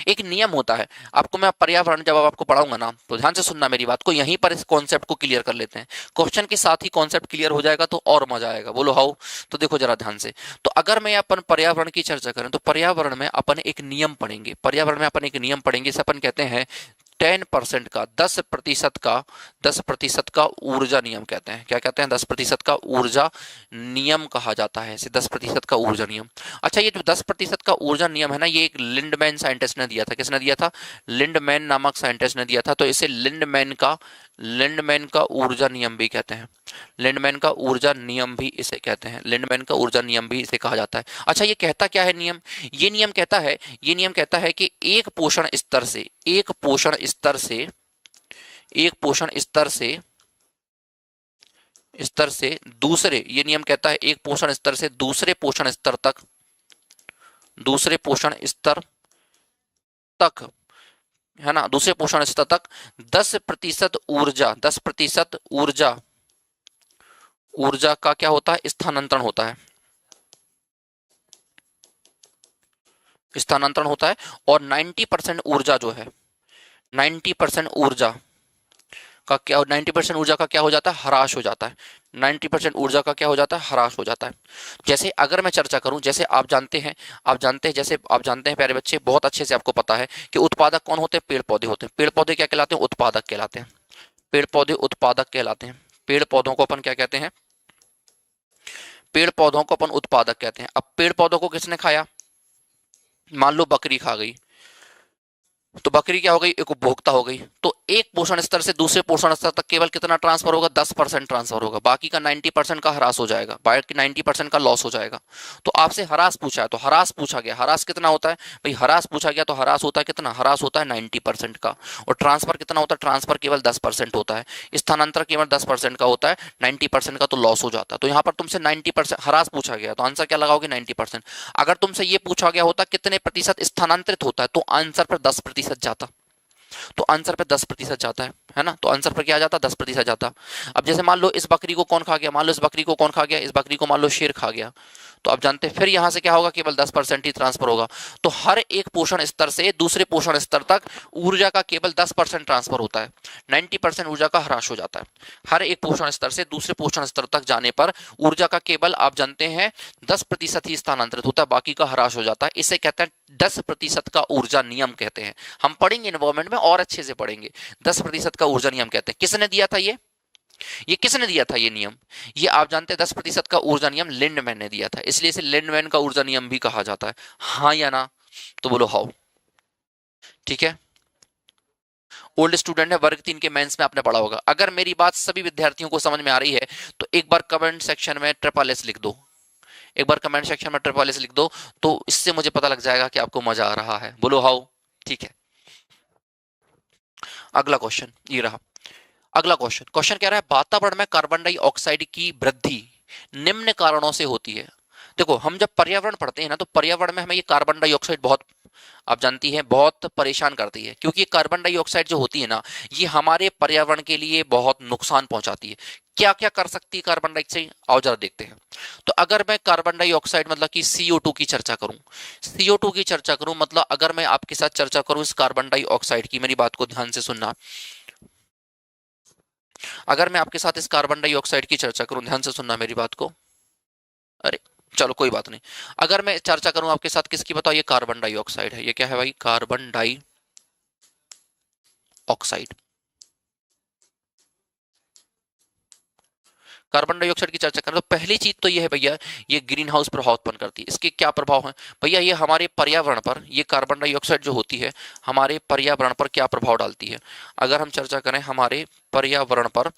एक नियम होता है, आपको मैं पर्यावरण जब आपको पढ़ाऊंगा ना तो ध्यान से सुनना मेरी बात को, यहीं पर इस कॉन्सेप्ट को क्लियर कर लेते हैं। क्वेश्चन के साथ ही कॉन्सेप्ट क्लियर हो जाएगा तो और मजा आएगा, बोलो हाउ। तो देखो जरा ध्यान से, तो अगर मैं अपन पर्यावरण की चर्चा करें तो पर्यावरण में अपन एक नियम पढ़ेंगे, पर्यावरण में अपन एक नियम पढ़ेंगे, इसे अपन कहते हैं 10% का 10% का ऊर्जा नियम कहते हैं। क्या कहते हैं? 10% का ऊर्जा नियम कहा जाता है इसे, 10% का ऊर्जा नियम। अच्छा, ये जो 10% का ऊर्जा नियम है ना, ये एक लिंडमैन साइंटिस्ट ने दिया था। किसने दिया था? लिंडमैन नामक साइंटिस्ट ने दिया था। तो इसे लिंडमैन का ऊर्जा नियम भी कहते हैं। लिंडमैन का ऊर्जा नियम भी इसे कहते हैं। लिंडमैन का ऊर्जा नियम भी इसे कहा जाता है। अच्छा, ये कहता क्या है नियम? ये नियम कहता है कि एक पोषण स्तर से दूसरे, ये नियम कहता है एक पोषण स्तर से दूसरे पोषण स्तर तक, है ना, दूसरे पोषण स्तर तक 10% ऊर्जा का क्या होता है? स्थानांतरण होता है। और 90% ऊर्जा जो है, 90% ऊर्जा का क्या हो जाता है? ह्रास हो जाता है। 90% ऊर्जा का क्या हो जाता है? ह्रास हो जाता है। जैसे अगर मैं चर्चा करूं, जैसे आप जानते हैं प्यारे बच्चे, बहुत अच्छे से आपको पता है कि उत्पादक कौन होते हैं? पेड़ पौधे होते हैं। पेड़ पौधे क्या कहलाते हैं? उत्पादक कहलाते हैं। पेड़ पौधे उत्पादक कहलाते हैं। पेड़ पौधों को अपन क्या कहते हैं? पेड़ पौधों को अपन उत्पादक कहते हैं। अब पेड़ पौधों को किसने खाया? मान लो बकरी खा गई, तो बकरी क्या हो गई? एक उपभोक्ता हो गई। तो एक पोषण स्तर से दूसरे पोषण स्तर तक केवल कितना ट्रांसफर होगा? 10% ट्रांसफर होगा। बाकी का 90% का ह्रास हो जाएगा, बाकी 90% का लॉस हो जाएगा। तो आपसे ह्रास पूछा है, तो ह्रास पूछा गया, ह्रास कितना होता है भाई? ह्रास पूछा गया तो ह्रास होता है कितना? ह्रास होता है 90% का। और ट्रांसफर कितना होता है? ट्रांसफर केवल 10% होता है। स्थानांतरण केवल 10% का होता है, 90% का तो लॉस हो जाता है। तो यहाँ पर तुमसे 90% ह्रास पूछा गया, तो आंसर क्या लगाओगे? 90%। अगर तुमसे ये पूछा गया होता कितने प्रतिशत स्थानांतरित होता है, तो आंसर पर 10% जाता। तो आंसर पे 10% जाता है ना? तो आंसर पर क्या आ जाता? 10% जाता। अब जैसे मान लो इस बकरी को कौन खा गया? मान लो इस बकरी को कौन खा गया? इस बकरी को मान लो शेर खा गया। तो आप जानते हैं फिर यहां से क्या होगा? केवल 10% ही ट्रांसफर होगा। तो हर एक पोषण स्तर से दूसरे पोषण स्तर तक ऊर्जा का केवल 10% ट्रांसफर होता है, 90% ऊर्जा का ह्रास हो जाता है। हर एक पोषण स्तर से दूसरे पोषण स्तर तक जाने पर ऊर्जा का केवल, आप जानते हैं, 10% ही स्थानांतरित होता है, बाकी का ह्रास हो जाता है। इसे कहते हैं 10% का ऊर्जा नियम कहते हैं। हम पढ़ेंगे एनवायरमेंट में और अच्छे से पढ़ेंगे। 10% का ऊर्जा नियम कहते हैं। किसने दिया था ये किसने दिया था ये नियम? ये आप जानते हैं 10% का ऊर्जा नियम लिंडमैन ने दिया था, इसलिए इसे लिंडमैन का ऊर्जा नियम भी कहा जाता है। हाँ या ना? तो बोलो हाउ। ठीक है, ओल्ड स्टूडेंट है, वर्ग 3 के मेंस में आपने पढ़ा होगा। अगर मेरी बात सभी विद्यार्थियों को समझ में आ रही है तो एक बार कमेंट सेक्शन में SSS लिख दो। एक बार कमेंट सेक्शन में SSS लिख दो, तो इससे मुझे पता लग जाएगा कि आपको मजा आ रहा है। बोलो हाउ। ठीक है, अगला क्वेश्चन ये रहा। अगला क्वेश्चन कह रहा है वातावरण में कार्बन डाइऑक्साइड की वृद्धि निम्न कारणों से होती है। देखो, हम जब पर्यावरण पढ़ते हैं ना, तो पर्यावरण में हमें ये कार्बन डाइऑक्साइड बहुत, आप जानती हैं, बहुत परेशान करती है। क्योंकि ये कार्बन डाइऑक्साइड जो होती है ना, ये हमारे पर्यावरण के लिए बहुत नुकसान पहुंचाती है। क्या क्या कर सकती है कार्बन डाइऑक्साइड? आओ जरा देखते हैं। तो अगर मैं कार्बन डाइऑक्साइड मतलब कि CO2 की चर्चा करूं, मतलब अगर मैं आपके साथ चर्चा करूं इस कार्बन डाइऑक्साइड की, मेरी बात को ध्यान से सुनना। अगर मैं आपके साथ इस कार्बन डाइऑक्साइड की चर्चा करूं, ध्यान से सुनना मेरी बात को। अरे चलो कोई बात नहीं। अगर मैं चर्चा करूं आपके साथ किसकी, बताओ? ये कार्बन डाइऑक्साइड है। ये क्या है भाई? Carbon dioxide. कार्बन डाइऑक्साइड की चर्चा करें तो पहली चीज तो ये है भैया, ये ग्रीन हाउस प्रभाव उत्पन्न करती है। इसके क्या प्रभाव हैं भैया? ये हमारे पर्यावरण पर, ये कार्बन डाइऑक्साइड जो होती है हमारे पर्यावरण पर क्या प्रभाव डालती है? अगर हम चर्चा करें हमारे पर्यावरण पर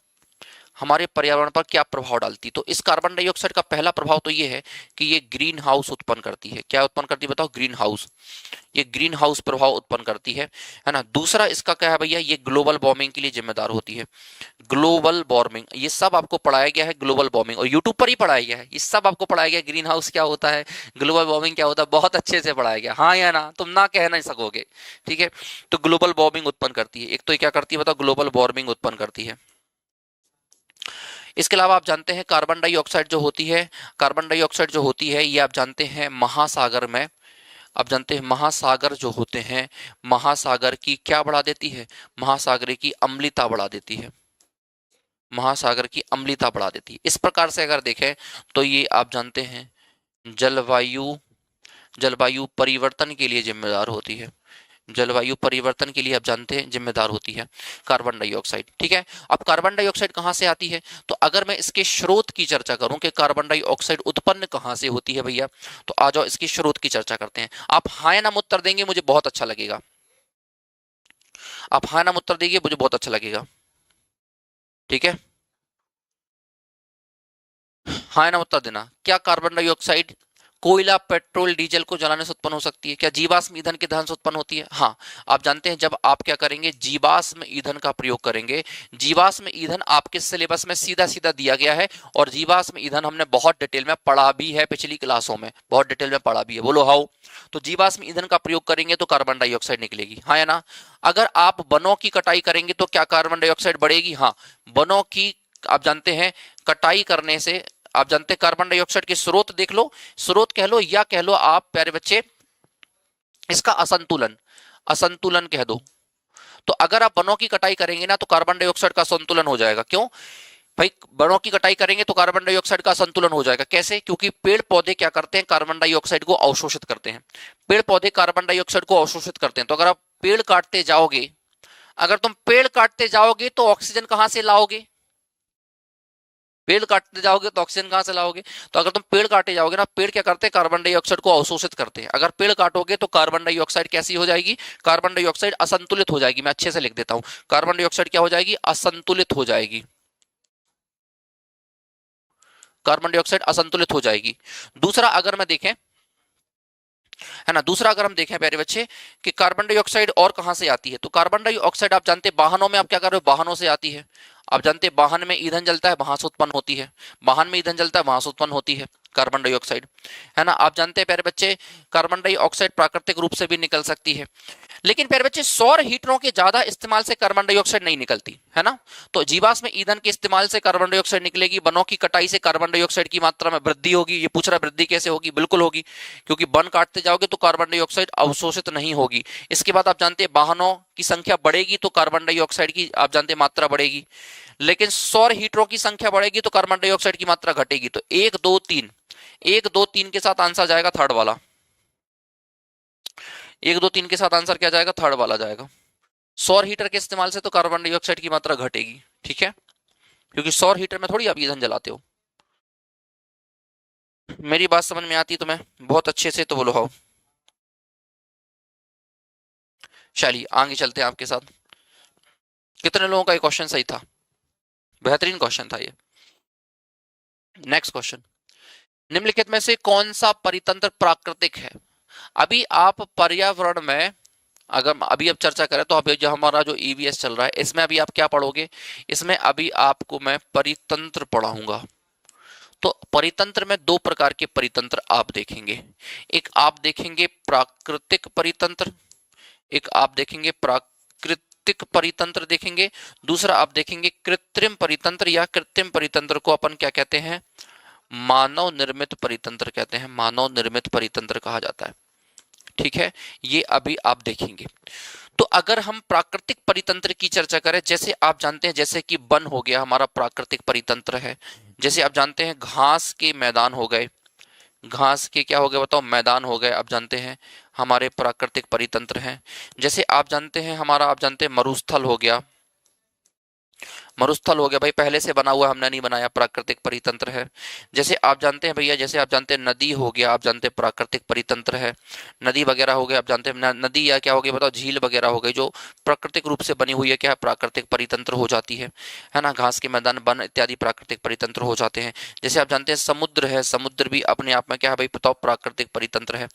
क्या प्रभाव डालती है, तो इस कार्बन डाइऑक्साइड का पहला प्रभाव तो ये है कि ये ग्रीन हाउस उत्पन्न करती है। क्या उत्पन्न करती है बताओ? Green house. ये ग्रीन हाउस प्रभाव उत्पन्न करती है ना। दूसरा इसका क्या है भैया? ये ग्लोबल वार्मिंग के लिए जिम्मेदार होती है। ग्लोबल वार्मिंग, ये सब आपको पढ़ाया गया है। ग्लोबल वार्मिंग और यूट्यूब पर ही पढ़ाया गया है, ये सब आपको पढ़ाया गया। ग्रीन हाउस क्या होता है, ग्लोबल वार्मिंग क्या होता है, बहुत अच्छे से पढ़ाया गया। हाँ या ना? तुम ना कह नहीं सकोगे। ठीक है, तो ग्लोबल वार्मिंग उत्पन्न करती है। एक तो ये क्या करती है बताओ? ग्लोबल वार्मिंग उत्पन्न करती है। इसके अलावा आप जानते हैं कार्बन डाइऑक्साइड जो होती है ये आप जानते हैं महासागर में, आप जानते हैं महासागर जो होते हैं, महासागर की क्या बढ़ा देती है? महासागर की अम्लता बढ़ा देती है। महासागर की अम्लता बढ़ा देती है। इस प्रकार से अगर देखें तो ये आप जानते हैं जलवायु परिवर्तन के लिए जिम्मेदार होती है। जलवायु परिवर्तन के लिए आप जानते हैं जिम्मेदार होती है कार्बन डाइऑक्साइड। ठीक है, अब कार्बन डाइऑक्साइड कहाँ से आती है, तो अगर मैं इसके स्रोत की चर्चा करूं कि कार्बन डाइऑक्साइड उत्पन्न कहाँ से होती है भैया, तो आ जाओ इसकी स्रोत की चर्चा करते हैं। आप हाँ या नाम उत्तर देंगे मुझे बहुत अच्छा लगेगा, आप हाँ नाम उत्तर देंगे मुझे बहुत अच्छा लगेगा। ठीक है, हाँ ना उत्तर देना। क्या कार्बन डाइऑक्साइड कोयला पेट्रोल डीजल को जलाने से उत्पन्न हो सकती है? क्या जीवाश्म ईंधन के दहन से उत्पन्न होती है? हाँ, आप जानते हैं जब आप क्या करेंगे, जीवाश्म ईंधन का प्रयोग करेंगे। जीवाश्म ईंधन आपके सिलेबस में सीधा सीधा दिया गया है, और जीवाश्म ईंधन हमने बहुत डिटेल में पढ़ा भी है, पिछली क्लासों में बहुत डिटेल में पढ़ा भी है। बोलो हाउ। तो जीवाश्म ईंधन का प्रयोग करेंगे तो कार्बन डाइऑक्साइड निकलेगी, हाँ या ना। अगर आप वनों की कटाई करेंगे तो क्या कार्बन डाइऑक्साइड बढ़ेगी? हाँ, वनों की आप जानते हैं कटाई करने से आप जानते हैं कार्बन डाइऑक्साइड के स्रोत देख लो, स्रोत कह लो या कह लो आप प्यारे बच्चे इसका असंतुलन, असंतुलन कह दो। तो अगर आप वनों की कटाई करेंगे ना तो कार्बन डाइऑक्साइड का संतुलन हो जाएगा। क्यों भाई? वनों की कटाई करेंगे तो कार्बन डाइऑक्साइड का संतुलन हो जाएगा। कैसे? क्योंकि पेड़ पौधे क्या करते हैं, कार्बन डाइऑक्साइड को अवशोषित करते हैं। पेड़ पौधे कार्बन डाइऑक्साइड को अवशोषित करते हैं। तो अगर आप पेड़ काटते जाओगे, अगर तुम पेड़ काटते जाओगे तो ऑक्सीजन कहां से लाओगे? पेड़ काटते जाओगे तो ऑक्सीजन कहां से लाओगे? तो अगर तुम पेड़ काटे जाओगे ना, पेड़ क्या करते हैं, कार्बन डाइऑक्साइड को अवशोषित करते हैं। अगर पेड़ काटोगे तो कार्बन डाइऑक्साइड कैसी हो जाएगी? कार्बन डाइऑक्साइड असंतुलित हो जाएगी। मैं अच्छे से लिख देता हूं, कार्बन डाइऑक्साइड क्या हो जाएगी? असंतुलित हो जाएगी। कार्बन डाइऑक्साइड असंतुलित हो जाएगी। दूसरा अगर मैं देखें, है ना, दूसरा अगर हम देखें प्यारे बच्चे कि कार्बन डाइऑक्साइड और कहां से आती है, तो कार्बन डाइऑक्साइड आप जानते हैं वाहनों में आप क्या कर रहे हो, वाहनों से आती है। आप जानते हैं वाहन में ईंधन जलता है, वहां से उत्पन्न होती है। वाहन में ईंधन जलता है, वहां से उत्पन्न होती है कार्बन डाइऑक्साइड, है ना। आप जानते हैं प्यारे बच्चे कार्बन डाइऑक्साइड प्राकृतिक रूप से भी निकल सकती है। लेकिन प्यारे बच्चे सौर हीटरों के ज्यादा इस्तेमाल से कार्बन डाइऑक्साइड नहीं निकलती, है ना। तो जीवाश्म ईंधन के इस्तेमाल से कार्बन डाइऑक्साइड निकलेगी। वनों की कटाई से कार्बन डाइऑक्साइड की मात्रा में वृद्धि होगी। ये पूछ रहा वृद्धि कैसे होगी? बिल्कुल होगी, क्योंकि वन काटते जाओगे तो कार्बन डाइऑक्साइड अवशोषित नहीं होगी। इसके बाद आप जानते हैं वाहनों की संख्या बढ़ेगी तो कार्बन डाइऑक्साइड की आप जानते हैं मात्रा बढ़ेगी। लेकिन सौर हीटरों की संख्या बढ़ेगी तो कार्बन डाइऑक्साइड की मात्रा घटेगी। तो एक दो तीन, एक दो तीन के साथ आंसर जाएगा थर्ड वाला। एक दो तीन के साथ आंसर क्या जाएगा? थर्ड वाला जाएगा। सौर हीटर के इस्तेमाल से तो कार्बन डाइऑक्साइड की मात्रा घटेगी। ठीक है, क्योंकि सौर हीटर में थोड़ी आप ईंधन जलाते हो। मेरी बात समझ में आती है तुम्हें बहुत अच्छे से? तो बोलो हाँ। चलिए आगे चलते हैं आपके साथ। कितने लोगों का ये क्वेश्चन सही था? बेहतरीन क्वेश्चन था ये। नेक्स्ट क्वेश्चन, निम्नलिखित में से कौन सा परितंत्र प्राकृतिक है? अभी आप पर्यावरण में अगर अभी अब चर्चा करें तो अभी जो हमारा जो ईवीएस चल रहा है इसमें अभी आप क्या पढ़ोगे? इसमें अभी आपको मैं परितंत्र पढ़ाऊंगा। तो परितंत्र में दो प्रकार के परितंत्र आप देखेंगे। एक आप देखेंगे प्राकृतिक परितंत्र, एक आप देखेंगे प्राकृतिक परितंत्र देखेंगे। दूसरा आप देखेंगे कृत्रिम परितंत्र, या कृत्रिम परितंत्र को अपन क्या कहते हैं? मानव निर्मित परितंत्र कहते हैं। मानव निर्मित परितंत्र कहा जाता है। ठीक है, ये अभी आप देखेंगे। तो अगर हम प्राकृतिक परितंत्र की चर्चा करें, जैसे आप जानते हैं जैसे कि वन हो गया हमारा प्राकृतिक परितंत्र है। जैसे आप जानते हैं घास के मैदान हो गए, घास के क्या हो गए बताओ? मैदान हो गए। आप जानते हैं हमारे प्राकृतिक परितंत्र हैं। जैसे आप जानते हैं हमारा आप जानते हैं मरुस्थल हो गया, मरुस्थल हो गया भाई, पहले से बना हुआ, हमने नहीं बनाया, प्राकृतिक परितंत्र है। जैसे आप जानते हैं भैया, जैसे आप जानते हैं नदी हो गया, आप जानते हैं प्राकृतिक परितंत्र है। नदी वगैरह हो गया, आप जानते हैं नदी या क्या हो गया बताओ? झील वगैरह हो गई जो प्राकृतिक रूप से बनी हुई है, क्या है? प्राकृतिक परितंत्र हो जाती है ना। घास के मैदान, वन इत्यादि प्राकृतिक परितंत्र हो जाते हैं। जैसे आप जानते हैं समुद्र है, समुद्र भी अपने आप में क्या है भाई बताओ? प्राकृतिक परितंत्र है।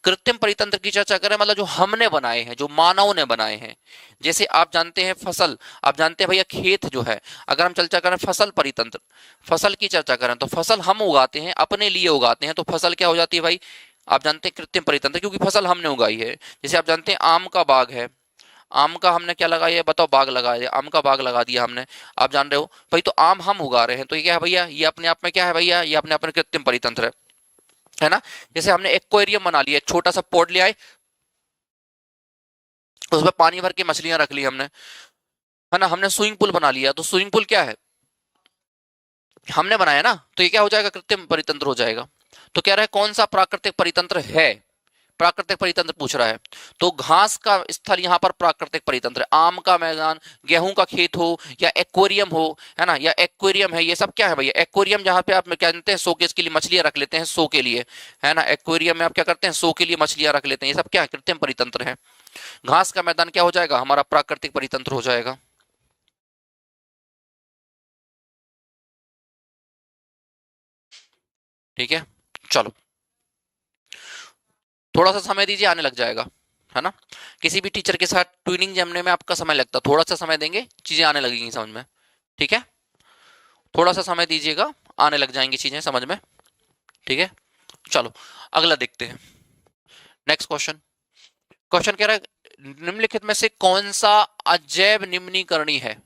कृत्रिम परितंत्र की चर्चा करें मतलब जो हमने बनाए हैं, जो मानव ने बनाए हैं। जैसे आप जानते हैं फसल, आप जानते हैं भैया खेत जो है, अगर हम चर्चा करें फसल परितंत्र, फसल की चर्चा करें तो फसल हम उगाते हैं, अपने लिए उगाते हैं, तो फसल क्या हो जाती है भाई? आप जानते हैं कृत्रिम परितंत्र, क्योंकि फसल हमने उगाई है। जैसे आप जानते हैं आम का बाग है, आम का हमने क्या लगाया है बताओ? बाग लगाया, आम का बाग लगा दिया हमने। आप जान रहे हो भाई, तो आम हम उगा रहे हैं, तो ये क्या है भैया? ये अपने आप में क्या है भैया? ये अपने अपने कृत्रिम परितंत्र है ना। जैसे हमने एक्वेरियम बना लिया, एक छोटा सा पॉट ले आए, उसमें पानी भर के मछलियां रख ली हमने, है ना। हमने स्विमिंग पूल बना लिया, तो स्विमिंग पूल क्या है? हमने बनाया ना, तो ये क्या हो जाएगा? कृत्रिम परितंत्र हो जाएगा। तो कह रहा है कौन सा प्राकृतिक परितंत्र है? प्राकृतिक परितंत्र पूछ रहा है, तो घास का स्थल यहाँ पर प्राकृतिक परितंत्र, आम का मैदान, गेहूं का खेत हो या एक्वेरियम हो, है ना, या एक्वेरियम है, ये सब क्या है भैया, एक्वेरियम जहाँ पे आप क्या जानते हैं शोकेस के लिए मछलियां रख लेते हैं, शो के लिए, है ना, एक्वेरियम में आप क्या करते हैं शो के लिए मछलियां रख लेते हैं, ये सब क्या है, कृत्रिम परितंत्र है। घास का मैदान क्या हो जाएगा, हमारा प्राकृतिक परितंत्र हो जाएगा। ठीक है, चलो थोड़ा सा समय दीजिए, आने लग जाएगा, है ना। किसी भी टीचर के साथ ट्यूनिंग जमने में आपका समय लगता, थोड़ा सा समय देंगे चीजें आने लगेंगी समझ में। ठीक है, थोड़ा सा समय दीजिएगा, आने लग जाएंगी चीजें समझ में। ठीक है, चलो अगला देखते हैं। नेक्स्ट क्वेश्चन, क्वेश्चन कह रहा है निम्नलिखित में से कौन सा अजैव निम्नीकरणीय है।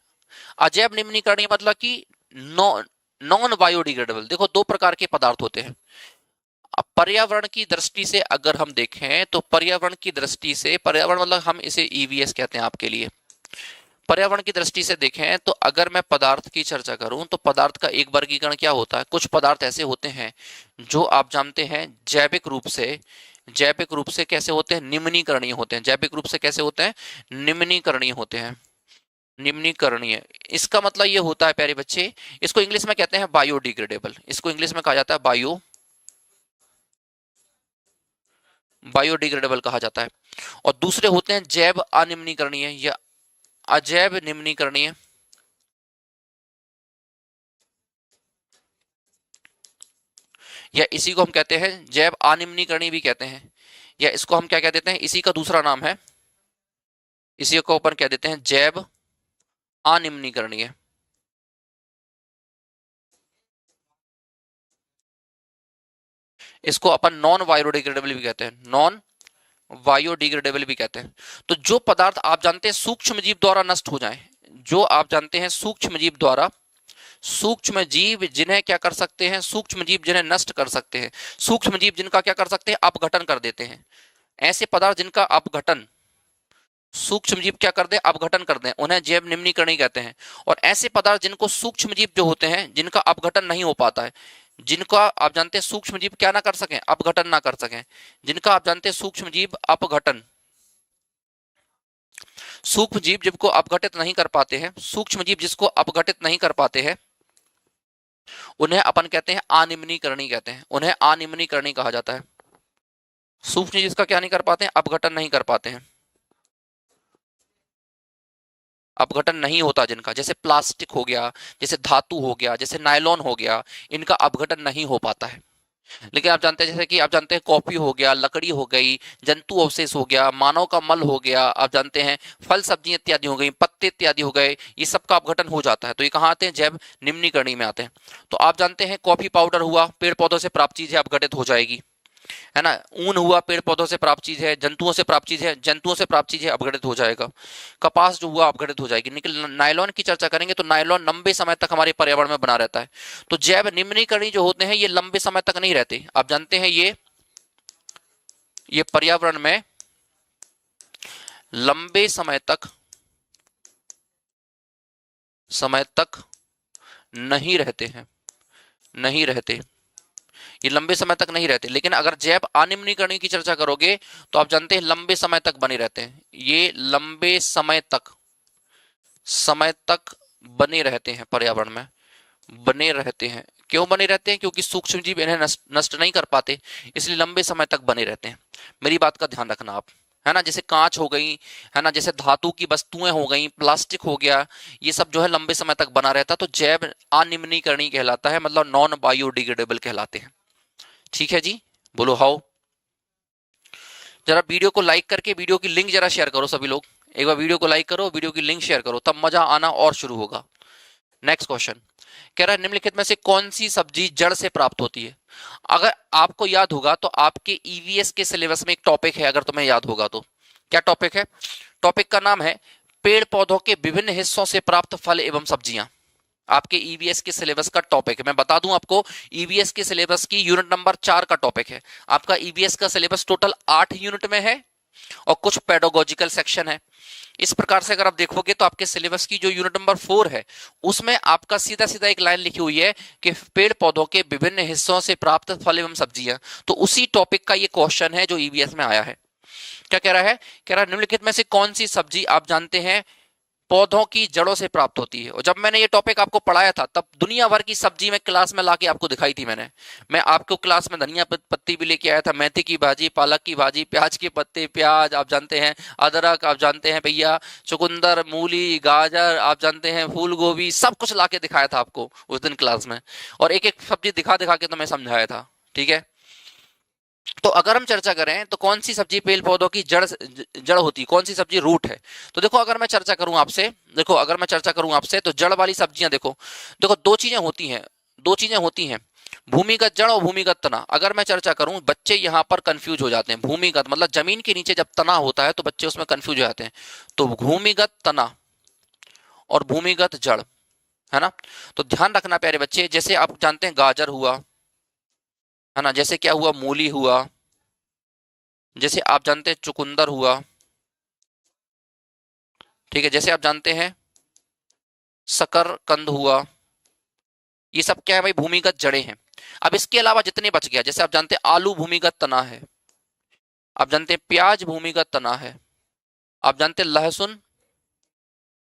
अजैव निम्नीकरणीय मतलब कि नॉन बायोडिग्रेडेबल। देखो दो प्रकार के पदार्थ होते हैं। अब पर्यावरण की दृष्टि से अगर हम देखें तो पर्यावरण की दृष्टि से, पर्यावरण मतलब हम इसे ईवीएस कहते हैं आपके लिए, पर्यावरण की दृष्टि से देखें तो अगर मैं पदार्थ की चर्चा करूं तो पदार्थ का एक वर्गीकरण क्या होता है, कुछ पदार्थ ऐसे होते हैं जो आप जानते हैं जैविक रूप से कैसे होते हैं, निम्नीकरणीय होते हैं। जैविक रूप से कैसे होते हैं, निम्नीकरणीय होते हैं, निम्नीकरणीय। इसका मतलब ये होता है प्यारे बच्चे, इसको इंग्लिश में कहते हैं बायोडिग्रेडेबल, इसको इंग्लिश में कहा जाता है बायोडिग्रेडेबल कहा जाता है। और दूसरे होते हैं जैव अनिम्नीकरणीय या अजैव निम्नीकरणीय, या इसी को हम कहते हैं जैव अनिम्नीकरणीय भी कहते हैं, या इसको हम क्या कह देते हैं, इसी का दूसरा नाम है, इसी को अपन कह देते हैं जैव अनिम्नीकरणीय। इसको अपन नॉन बायोडिग्रेडेबल भी कहते हैं, नॉन बायोडिग्रेडेबल भी कहते हैं। तो जो पदार्थ आप जानते हैं सूक्ष्म जीव द्वारा नष्ट हो जाएं, जो आप जानते हैं सूक्ष्म जीव द्वारा, सूक्ष्म जीव जिन्हें क्या कर सकते हैं, सूक्ष्म जीव जिन्हें नष्ट कर सकते हैं, सूक्ष्म जीव जिनका क्या कर सकते हैं, अपघटन कर देते हैं, ऐसे पदार्थ जिनका अपघटन, सूक्ष्म जीव क्या कर दे, अपघटन कर दें, उन्हें जैव निम्नीकरणीय कहते हैं। और ऐसे पदार्थ जिनको सूक्ष्म जीव जो होते हैं जिनका अपघटन नहीं हो पाता है, जिनका आप जानते हैं सूक्ष्म जीव क्या ना कर सकें, अपघटन ना कर सकें, जिनका आप जानते हैं सूक्ष्म जीव अपघटन, सूक्ष्म जीव जिसको अपघटित नहीं कर पाते हैं, सूक्ष्म जीव जिसको अपघटित नहीं कर पाते हैं, उन्हें अपन कहते हैं अनिम्नीकरणीय कहते हैं, उन्हें अनिम्नीकरणीय कहा जाता है। सूक्ष्म जीव इसका क्या नहीं कर पाते हैं, अपघटन नहीं कर पाते हैं, अपघटन नहीं होता जिनका, जैसे प्लास्टिक हो गया, जैसे धातु हो गया, जैसे नायलॉन हो गया, इनका अपघटन नहीं हो पाता है। लेकिन आप जानते हैं जैसे कि आप जानते हैं कॉफी हो गया, लकड़ी हो गई, जंतु अवशेष हो गया, मानव का मल हो गया, आप जानते हैं फल सब्जियां इत्यादि हो गई, पत्ते इत्यादि हो गए, ये सब का अपघटन हो जाता है। तो ये कहाँ आते हैं, जैव निम्नीकरणीय में आते हैं। तो आप जानते हैं कॉफी पाउडर हुआ, पेड़ पौधों से प्राप्त चीज है, अपघटित हो जाएगी, है ना। ऊन हुआ, पेड़ पौधों से प्राप्त चीज है, जंतुओं से प्राप्त चीज है, जंतुओं से प्राप्त चीज है, अपघटित हो जाएगा। कपास जो हुआ अपघटित हो जाएगी। निकल नायलॉन की चर्चा करेंगे तो नायलॉन लंबे समय तक हमारे पर्यावरण में बना रहता है। तो जैव निम्नीकरणीय जो होते हैं ये लंबे समय तक नहीं रहते, आप जानते हैं ये पर्यावरण में लंबे समय तक नहीं रहते हैं, नहीं रहते, ये लंबे समय तक नहीं रहते। लेकिन अगर जैव अनिम्नीकरणीय की चर्चा करोगे तो आप जानते हैं लंबे समय तक बने रहते हैं, ये लंबे समय तक बने रहते हैं, पर्यावरण में बने रहते हैं। क्यों बने रहते हैं, क्योंकि सूक्ष्म जीव इन्हें नष्ट नहीं कर पाते, इसलिए लंबे समय तक बने रहते हैं। मेरी बात का ध्यान रखना आप, है ना। जैसे कांच हो गई, है ना, जैसे धातु की वस्तुएं हो गई, प्लास्टिक हो गया, ये सब जो है लंबे समय तक बना रहता है, तो जैव अनिम्नीकरणीय कहलाता है, मतलब नॉन बायोडिग्रेडेबल कहलाते हैं। ठीक है जी, बोलो हाउ। जरा वीडियो को लाइक करके वीडियो की लिंक जरा शेयर करो सभी लोग, एक बार वीडियो को लाइक करो, वीडियो की लिंक शेयर करो, तब मजा आना और शुरू होगा। नेक्स्ट क्वेश्चन कह रहा है निम्नलिखित में से कौन सी सब्जी जड़ से प्राप्त होती है। अगर आपको याद होगा तो आपके ईवीएस के सिलेबस में एक टॉपिक है, अगर तुम्हें याद होगा तो क्या टॉपिक है, टॉपिक का नाम है पेड़ पौधों के विभिन्न हिस्सों से प्राप्त फल एवं सब्जियां। आपके ईवीएस के सिलेबस का टॉपिक है, मैं बता दूं आपको, ईवीएस के सिलेबस की यूनिट नंबर 4 का टॉपिक है। आपका ईवीएस का सिलेबस टोटल 8 यूनिट में है, और कुछ पेडागोजिकल सेक्शन है। इस प्रकार से अगर आप देखोगे तो आपके सिलेबस की जो यूनिट नंबर 4 है उसमें आपका सीधा सीधा एक लाइन लिखी हुई है कि पेड़ पौधों के विभिन्न हिस्सों से प्राप्त फल एवं सब्जियां। तो उसी टॉपिक का ये क्वेश्चन है जो ईवीएस में आया है। क्या कह रहा है? कह रहा है निम्नलिखित में से कौन सी सब्जी आप जानते हैं पौधों की जड़ों से प्राप्त होती है। और जब मैंने ये टॉपिक आपको पढ़ाया था तब दुनिया भर की सब्जी में क्लास में लाके आपको दिखाई थी मैंने। मैं आपको क्लास में धनिया पत्ती भी लेके आया था, मेथी की भाजी, पालक की भाजी, प्याज के पत्ते, प्याज आप जानते हैं, अदरक आप जानते हैं भैया, चुकंदर, मूली, गाजर आप जानते हैं, फूल गोभी, सब कुछ लाके दिखाया था आपको उस दिन क्लास में। और एक एक सब्जी दिखा दिखा के तो मैं समझाया था। ठीक है, तो अगर हम चर्चा करें तो कौन सी सब्जी पेड़ पौधों की जड़ होती है, कौन सी सब्जी रूट है। तो देखो अगर मैं चर्चा करूं आपसे, देखो अगर मैं चर्चा करूं आपसे तो जड़ वाली सब्जियां देखो, देखो दो चीजें होती हैं, दो चीजें होती हैं, भूमिगत जड़ और भूमिगत तना। अगर मैं चर्चा करूं, बच्चे यहां पर कंफ्यूज हो जाते हैं। भूमिगत मतलब जमीन के नीचे जब तना होता है तो बच्चे उसमें कंफ्यूज हो जाते हैं। तो भूमिगत तना और भूमिगत जड़, है ना। तो ध्यान रखना प्यारे बच्चे, जैसे आप जानते हैं गाजर हुआ, है ना, जैसे क्या हुआ, मूली हुआ, जैसे आप जानते हैं चुकंदर हुआ, ठीक है, जैसे आप जानते हैं शकरकंद हुआ, ये सब क्या है भाई, भूमिगत जड़ें हैं। अब इसके अलावा जितने बच गया, जैसे आप जानते हैं आलू भूमिगत तना है, आप जानते हैं प्याज भूमिगत तना है, आप जानते हैं लहसुन,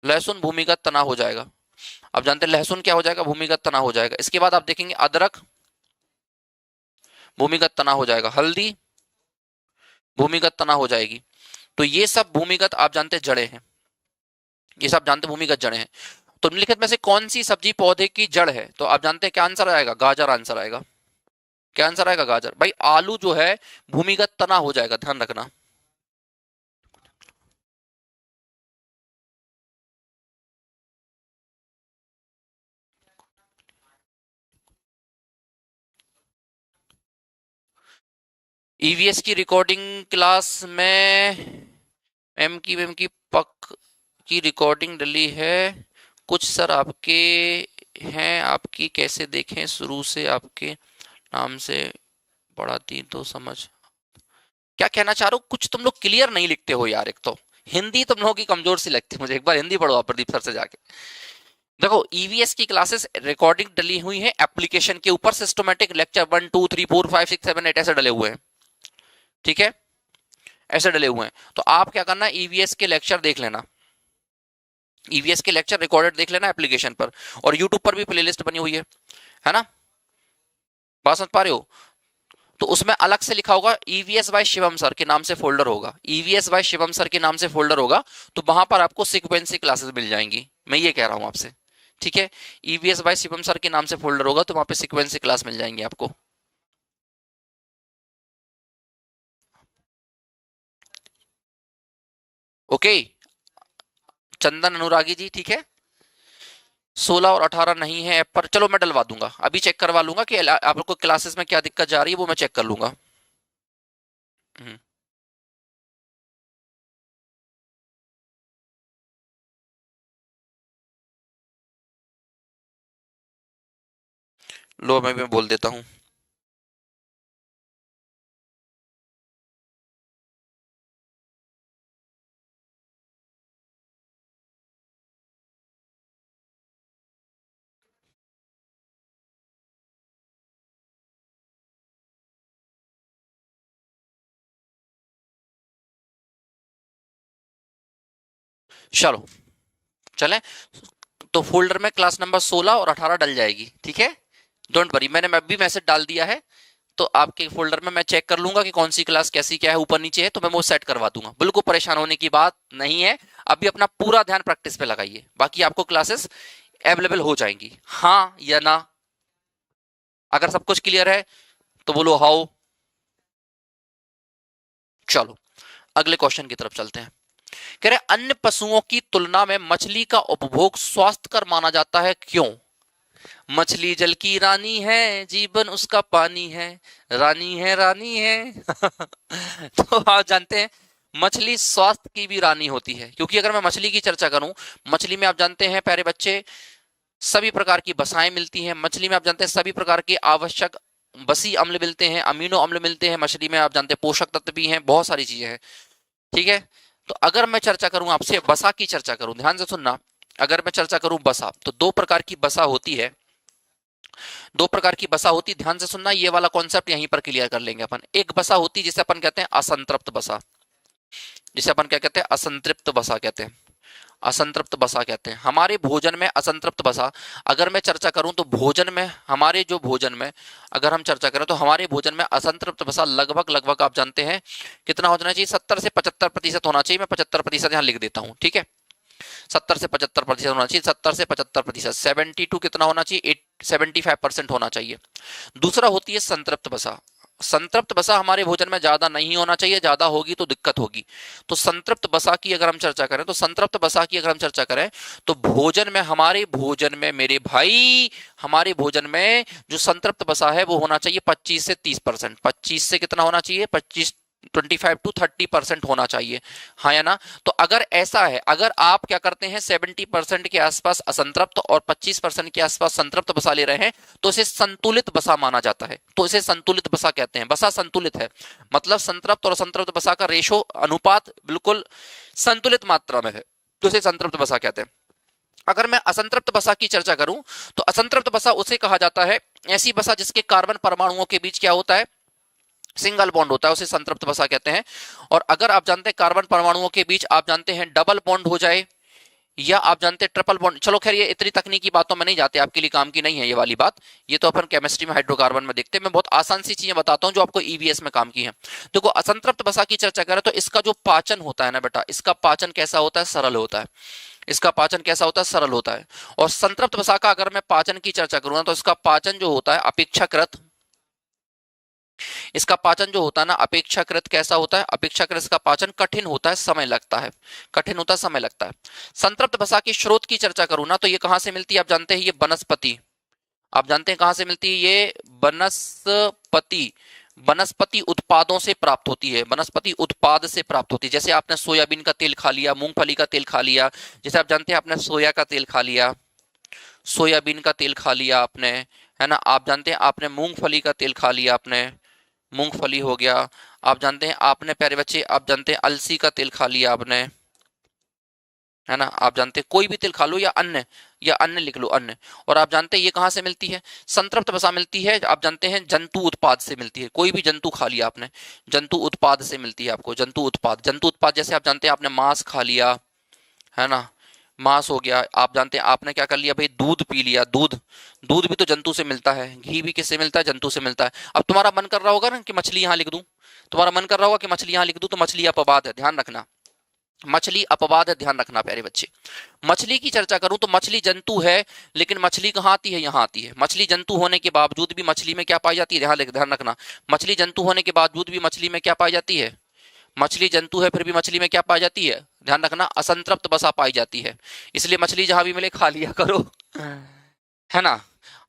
लहसुन भूमिगत तना हो जाएगा, आप जानते हैं लहसुन क्या हो जाएगा, भूमिगत तना हो जाएगा। इसके बाद आप देखेंगे अदरक भूमिगत तना हो जाएगा, हल्दी भूमिगत तना हो जाएगी। तो ये सब भूमिगत आप जानते हैं जड़ें हैं, ये सब जानते हैं भूमिगत जड़ें हैं। तो निम्नलिखित में से कौन सी सब्जी पौधे की जड़ है। तो आप जानते हैं क्या आंसर आएगा, गाजर आंसर आएगा। क्या आंसर आएगा, गाजर। भाई आलू जो है भूमिगत तना हो जाएगा, ध्यान रखना। ईवीएस की रिकॉर्डिंग क्लास में एम की पक की रिकॉर्डिंग डली है कुछ सर आपके हैं, आपकी कैसे देखें, शुरू से आपके नाम से पढ़ाती तो समझ। क्या कहना चाह रहे हो, कुछ तुम लोग क्लियर नहीं लिखते हो यार। एक तो हिंदी तुम लोगों की कमजोर सी लगती है मुझे, एक बार हिंदी पढ़ो आप प्रदीप सर से जाके। देखो ईवीएस की क्लासेस रिकॉर्डिंग डली हुई है एप्लीकेशन के ऊपर, सिस्टमेटिक लेक्चर 1 2 3 4 5 6 7 8 ऐसे डले हुए हैं। ठीक है, ऐसे डले हुए हैं। तो आप क्या करना, ईवीएस के लेक्चर देख लेना, ईवीएस के लेक्चर रिकॉर्डेड देख लेना एप्लीकेशन पर, और यूट्यूब पर भी प्लेलिस्ट बनी हुई है ना, बात समझ पा रहे हो। तो उसमें अलग से लिखा होगा ईवीएस बाय शिवम सर के नाम से फोल्डर होगा, ईवीएस बाय शिवम सर के नाम से फोल्डर होगा। तो वहां पर आपको सीक्वेंसी क्लासेस मिल जाएंगी, मैं ये कह रहा हूं आपसे। ठीक है, ईवीएस बाय शिवम सर के नाम से फोल्डर होगा तो वहां पे सीक्वेंसी क्लास मिल जाएंगी आपको। ओके, चंदन अनुरागी जी, ठीक है। 16 और 18 नहीं है ऐप पर, चलो मैं डलवा दूंगा, अभी चेक करवा लूंगा कि आपको क्लासेस में क्या दिक्कत जा रही है, वो मैं चेक कर लूंगा। हम्म, लो मैं बोल देता हूँ। चलो चलें, तो फोल्डर में क्लास नंबर 16 और 18 डल जाएगी, ठीक है। डोंट वरी, मैंने मैं भी मैसेज डाल दिया है, तो आपके फोल्डर में मैं चेक कर लूंगा कि कौन सी क्लास कैसी क्या है, ऊपर नीचे है तो मैं वो सेट करवा दूंगा। बिल्कुल परेशान होने की बात नहीं है, अभी अपना पूरा ध्यान प्रैक्टिस पे लगाइए, बाकी आपको क्लासेस अवेलेबल हो जाएंगी, हाँ या ना। अगर सब कुछ क्लियर है तो बोलो हाउ। चलो अगले क्वेश्चन की तरफ चलते हैं। कह रहे अन्य पशुओं की तुलना में मछली का उपभोग स्वास्थ्यकर माना जाता है, क्यों। मछली जल की रानी है, जीवन उसका पानी है, रानी है रानी है। तो आप जानते हैं मछली स्वास्थ्य की भी रानी होती है, क्योंकि अगर मैं मछली की चर्चा करूं, मछली में आप जानते हैं प्यारे बच्चे सभी प्रकार की वसाएं मिलती हैं, मछली में आप जानते हैं सभी प्रकार के आवश्यक वसी अम्ल मिलते हैं, अमीनो अम्ल मिलते हैं, मछली में आप जानते हैं पोषक तत्व भी हैं, बहुत सारी चीजें हैं। ठीक है। तो अगर मैं चर्चा करूं आपसे बसा की चर्चा करूं, ध्यान से सुनना, अगर मैं चर्चा करूं बसा, तो दो प्रकार की बसा होती है, दो प्रकार की बसा होती, ध्यान से सुनना, ये वाला कॉन्सेप्ट यहीं पर क्लियर कर लेंगे अपन। एक बसा होती जिसे अपन कहते हैं असंतृप्त बसा, जिसे अपन क्या कहते हैं, असंतृप्त बसा कहते हैं, असंतृप्त बसा कहते हैं। हमारे भोजन में असंतृप्त बसा, अगर मैं चर्चा करूं तो भोजन में, हमारे जो भोजन में अगर हम चर्चा करें तो हमारे भोजन में असंतृप्त बसा लगभग लगभग आप जानते हैं कितना होना चाहिए, 70 से 75% होना चाहिए। मैं 75% यहां लिख देता हूं, ठीक है। 70 से 75% होना चाहिए, 70 से 75%, 72 कितना होना चाहिए, 75% होना चाहिए। दूसरा होती है संतृप्त बसा। संतृप्त बसा हमारे भोजन में ज्यादा नहीं होना चाहिए, ज्यादा होगी तो दिक्कत होगी। तो संतृप्त बसा की अगर हम चर्चा करें, तो संतृप्त बसा की अगर हम चर्चा करें तो भोजन में, हमारे भोजन में मेरे भाई, हमारे भोजन में जो संतृप्त बसा है वो होना चाहिए 25 से 30%। 25 से कितना होना चाहिए, 25 to 30% होना चाहिए, हाँ या ना। तो अगर ऐसा है, अगर आप क्या करते हैं 70% के आसपास असंतृप्त और 25% के आसपास संतृप्त बसा ले रहे हैं, तो इसे संतुलित बसा माना जाता है। तो इसे संतुलित बसा कहते हैं। बसा संतुलित है, मतलब संतृप्त और असंतृप्त बसा का रेशो, अनुपात बिल्कुल संतुलित मात्रा में है, तो इसे संतृप्त बसा कहते हैं। अगर मैं असंतृप्त बसा की चर्चा करूं तो असंतृप्त बसा उसे कहा जाता है, ऐसी बसा जिसके कार्बन परमाणुओं के बीच क्या होता है, सिंगल बॉन्ड होता है, उसे संतृप्त बसा कहते हैं। और अगर आप जानते हैं कार्बन परमाणुओं के बीच आप जानते हैं डबल बॉन्ड हो जाए, या आप जानते हैं ट्रिपल बॉन्ड, चलो खैर ये इतनी तकनीकी बातों में नहीं जाते, आपके लिए काम की नहीं है ये वाली बात, ये तो अपन केमिस्ट्री में हाइड्रोकार्बन में देखते हैं। मैं बहुत आसान सी चीजें बताता हूं जो आपको ईवीएस में काम की है। देखो असंतृप्त बसा की चर्चा करें तो इसका जो पाचन होता है ना बेटा, इसका पाचन कैसा होता है, सरल होता है। इसका पाचन कैसा होता है, सरल होता है। और संतृप्त बसा का अगर मैं पाचन की चर्चा करूंगा तो इसका पाचन जो होता है अपेक्षाकृत, इसका पाचन जो होता है ना अपेक्षाकृत कैसा होता है, अपेक्षाकृत इसका पाचन कठिन होता है, समय लगता है, कठिन होता है, समय लगता है। संतृप्त वसा के स्रोत की चर्चा करूं ना तो ये कहां से मिलती है, आप जानते हैं ये वनस्पति, आप जानते हैं कहां से मिलती है, ये वनस्पति, वनस्पति उत्पादों से प्राप्त होती है, वनस्पति उत्पाद से प्राप्त होती है। जैसे आपने सोयाबीन का तेल खा लिया, मूंगफली का तेल खा लिया, जैसे आप जानते हैं आपने सोया का तेल खा लिया, सोयाबीन का तेल खा लिया आपने, है ना। आप जानते हैं आपने मूंगफली का तेल खा लिया आपने, मूंगफली हो गया। आप जानते हैं आपने प्यारे बच्चे, आप जानते हैं अलसी का तेल खा लिया आपने, है ना। आप जानते हैं कोई भी तेल खा लो, या अन्य लिख लो, अन्य। और आप जानते हैं ये कहां से मिलती है, संतृप्त वसा मिलती है, आप जानते हैं जंतु उत्पाद से मिलती है। कोई भी जंतु खा लिया आपने, जंतु उत्पाद से मिलती है आपको, जंतु उत्पाद, जंतु उत्पाद जैसे आप जानते हैं आपने मांस खा लिया, है ना, मांस हो गया। आप जानते हैं आपने क्या कर लिया भाई, दूध पी लिया, दूध, दूध भी तो जंतु से मिलता है, घी भी किससे मिलता है, जंतु से मिलता है। अब तुम्हारा मन कर रहा होगा ना कि मछली यहां लिख दूं, तुम्हारा मन कर रहा होगा कि मछली यहां लिख दूं, तो मछली अपवाद है, ध्यान रखना, मछली अपवाद है, ध्यान रखना प्यारे बच्चे। मछली की चर्चा करूं तो मछली जंतु है, लेकिन मछली कहां आती है, यहां आती है। मछली जंतु होने के बावजूद भी मछली में क्या पाई जाती है, ध्यान रखना, मछली जंतु होने के बावजूद भी मछली में क्या पाई जाती है, मछली जंतु है फिर भी मछली में क्या पाई जाती है, ध्यान रखना, असंतृप्त वसा पाई जाती है। इसलिए मछली जहां भी मिले खा लिया करो, है ना।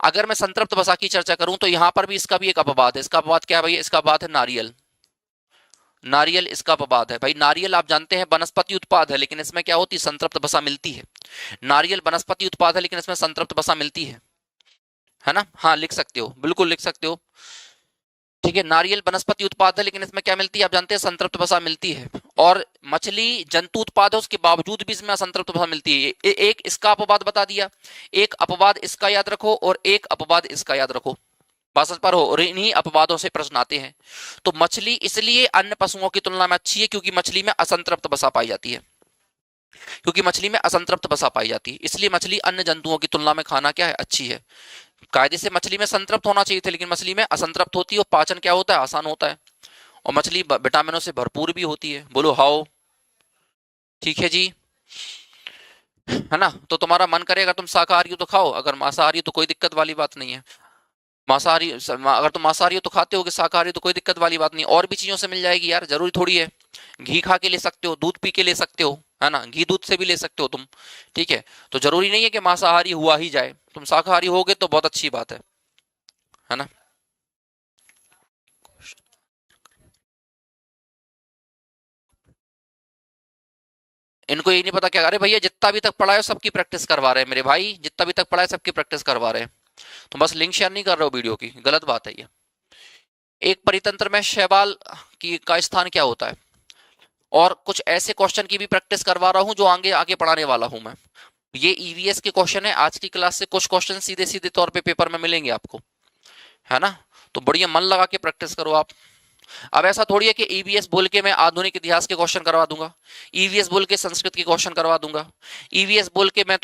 अगर मैं संतृप्त वसा की चर्चा करूं तो यहां पर भी इसका भी एक अपवाद है। इसका अपवाद क्या है भाई, इसका अपवाद है नारियल, नारियल इसका अपवाद है भाई। नारियल आप जानते हैं वनस्पति उत्पाद है, लेकिन इसमें क्या होती है, संतृप्त वसा मिलती है। नारियल वनस्पति उत्पाद है लेकिन इसमें संतृप्त वसा मिलती है ना। हाँ लिख सकते हो, बिल्कुल लिख सकते हो, ठीक है। नारियल वनस्पति उत्पाद है लेकिन इसमें क्या मिलती है, आप जानते हैं संतृप्त वसा मिलती है। और मछली जंतु उत्पाद है, उसके बावजूद भी इसमें असंतृप्त वसा मिलती है। एक इसका अपवाद बता दिया, एक अपवाद इसका याद रखो और एक अपवाद इसका याद रखो, बात समझ पा रहे हो। और इन्हीं अपवादों से प्रश्न आते हैं। तो मछली इसलिए अन्य पशुओं की तुलना में अच्छी है क्योंकि मछली में असंतृप्त वसा पाई जाती है, क्योंकि मछली में असंतृप्त वसा पाई जाती है, इसलिए मछली अन्य जंतुओं की तुलना में खाना क्या है, अच्छी है। कायदे से मछली में संतृप्त होना चाहिए थे, लेकिन मछली में असंतृप्त होती है, और पाचन क्या होता है, आसान होता है। और मछली विटामिनों से भरपूर भी होती है, बोलो हाओ, ठीक है जी, है ना। तो तुम्हारा मन करेगा तुम शाकाहारी हो तो खाओ, अगर मांसाहारी हो तो कोई दिक्कत वाली बात नहीं है। मांसाहारी, अगर तुम मांसाहारी हो तो खाते हो, शाकाहारी तो कोई दिक्कत वाली बात नहीं, और भी चीजों से मिल जाएगी यार, जरूरी थोड़ी है। घी खा के ले सकते हो, दूध पी के ले सकते हो, है ना, घी दूध से भी ले सकते हो तुम, ठीक है। तो जरूरी नहीं है कि मांसाहारी हुआ ही जाए, तुम शाकाहारी होगे तो बहुत अच्छी बात है ना। इनको ये नहीं पता क्या, अरे भैया जितना भी तक पढ़ा है सबकी प्रैक्टिस करवा रहे हैं मेरे भाई, जितना भी तक पढ़ा है सबकी प्रैक्टिस करवा रहे हैं। तो बस लिंक शेयर नहीं कर रहे हो वीडियो की, गलत बात है ये। एक परितंत्र में शैवाल की का स्थान क्या होता है, और कुछ ऐसे क्वेश्चन की भी प्रैक्टिस करवा रहा हूं जो आगे आगे पढ़ाने वाला हूं मैं। ये ईवीएस के क्वेश्चन है, आज की क्लास से कुछ क्वेश्चन सीधे सीधे तौर पे पेपर में मिलेंगे आपको, है ना। तो बढ़िया मन लगा के प्रैक्टिस करो आप। अब ऐसा थोड़ी है कि ईवीएस बोल के मैं आधुनिक इतिहास के क्वेश्चन करवा दूंगा, ईवीएस बोल के संस्कृत के क्वेश्चन करवा दूंगा, ईवीएस बोल के मैं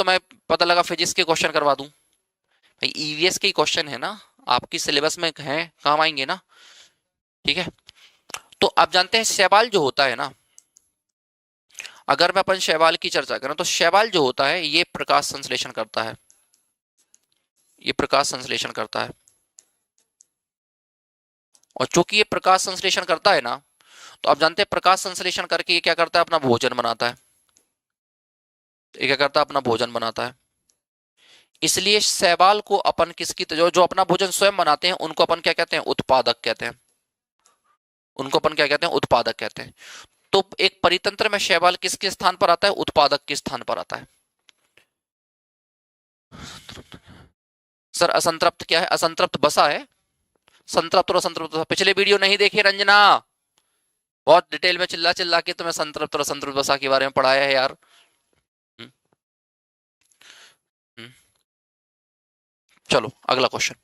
पता लगा फिजिक्स के क्वेश्चन करवा दूं। भाई ईवीएस के क्वेश्चन है ना, आपकी सिलेबस में है, काम आएंगे ना। ठीक है, तो आप जानते हैं शैवाल जो होता है ना, अगर मैं अपन शैवाल की चर्चा करूं तो शैवाल जो होता है ये प्रकाश संश्लेषण करता है, ये प्रकाश संश्लेषण करता है। और चूंकि ये प्रकाश संश्लेषण करता है ना, तो आप जानते हैं प्रकाश संश्लेषण करके ये क्या करता है, अपना भोजन बनाता है। ये क्या करता है, अपना भोजन बनाता है। इसलिए शैवाल को अपन किसकी जो अपना भोजन स्वयं बनाते हैं उनको अपन क्या कहते हैं, उत्पादक कहते हैं। उनको अपन क्या कहते हैं, उत्पादक कहते हैं। तो एक परितंत्र में शैवाल किसके स्थान पर आता है, उत्पादक के स्थान पर आता है। सर असंतृप्त क्या है, असंतृप्त बसा है। संतृप्त और असंतृप्त, पिछले वीडियो नहीं देखी रंजना, बहुत डिटेल में चिल्ला चिल्ला के तुम्हें संतृप्त और असंतृप्त बसा के बारे में पढ़ाया है यार। हम्म, हम्म। चलो अगला क्वेश्चन,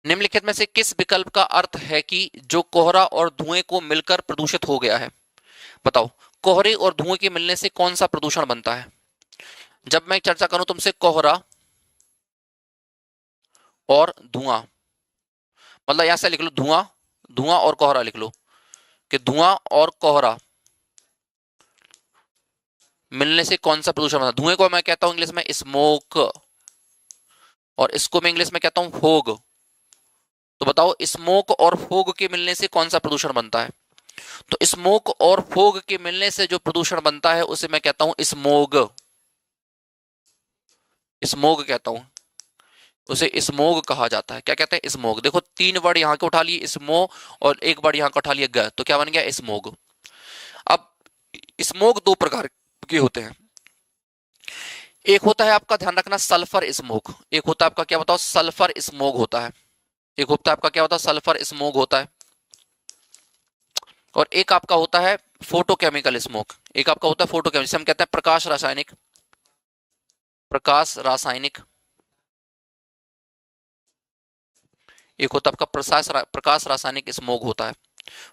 निम्नलिखित में से किस विकल्प का अर्थ है कि जो कोहरा और धुएं को मिलकर प्रदूषित हो गया है। बताओ, कोहरे और धुएं के मिलने से कौन सा प्रदूषण बनता है। जब मैं चर्चा करूं तुमसे कोहरा और धुआं, मतलब यहां से लिख लो धुआं, धुआं और कोहरा लिख लो कि धुआं और कोहरा मिलने से कौन सा प्रदूषण बनता है। धुएं को मैं कहता हूं इंग्लिश में स्मोक, और इसको मैं इंग्लिश में कहता हूं फोग। तो बताओ स्मोक और फोग के मिलने से कौन सा प्रदूषण बनता है। तो स्मोक और फोग के मिलने से जो प्रदूषण बनता है उसे मैं कहता हूं स्मोग, स्मोग कहता हूं, उसे स्मोग कहा जाता है। क्या कहते हैं, स्मोग। देखो तीन वर्ड यहाँ के उठा लिए स्मो, और एक वर्ड यहाँ का उठा लिया ग, तो क्या बन गया, स्मोग। अब स्मोग दो प्रकार के होते हैं, एक होता है आपका ध्यान रखना सल्फर स्मोग, एक होता है आपका क्या बताओ, सल्फर स्मोग होता है। एक होता है आपका क्या होता है, सल्फर स्मोग होता है। और एक आपका होता है फोटोकेमिकल स्मोक, एक आपका होता है फोटोकेमिकल, जिसे हम कहते हैं प्रकाश रासायनिक, प्रकाश रासायनिक। एक होता है आपका प्रकाश रासायनिक स्मोक होता है,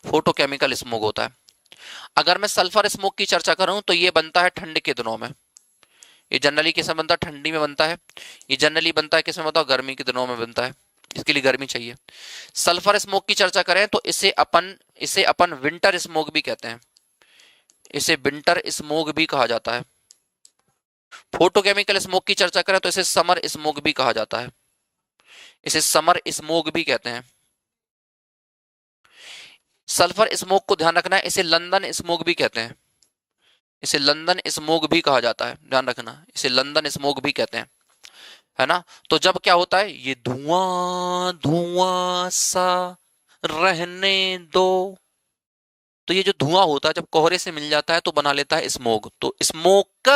फोटोकेमिकल स्मोक होता है। अगर मैं सल्फर स्मोक की चर्चा करूं तो ये बनता है ठंड के दिनों में, ये जनरली किसमें बनता है, ठंडी में बनता है। ये जनरली बनता है किसमें बताओ, गर्मी के दिनों में बनता है, इसके लिए गर्मी चाहिए। सल्फर स्मोक की चर्चा करें तो इसे अपन विंटर स्मोक भी कहते हैं, इसे विंटर स्मोक भी कहा जाता है। फोटोकेमिकल स्मोक की चर्चा करें तो इसे समर स्मोक भी कहा जाता है, इसे समर स्मोक भी कहते हैं। सल्फर स्मोक को ध्यान रखना है, इसे लंदन स्मोक भी कहते हैं, इसे लंदन स्मोक भी कहा जाता है, ध्यान रखना इसे लंदन स्मोक भी कहते हैं, है ना। तो जब क्या होता है, ये धुआं धुआं सा रहने दो, तो ये जो धुआं होता है जब कोहरे से मिल जाता है तो बना लेता है स्मोग। तो स्मोक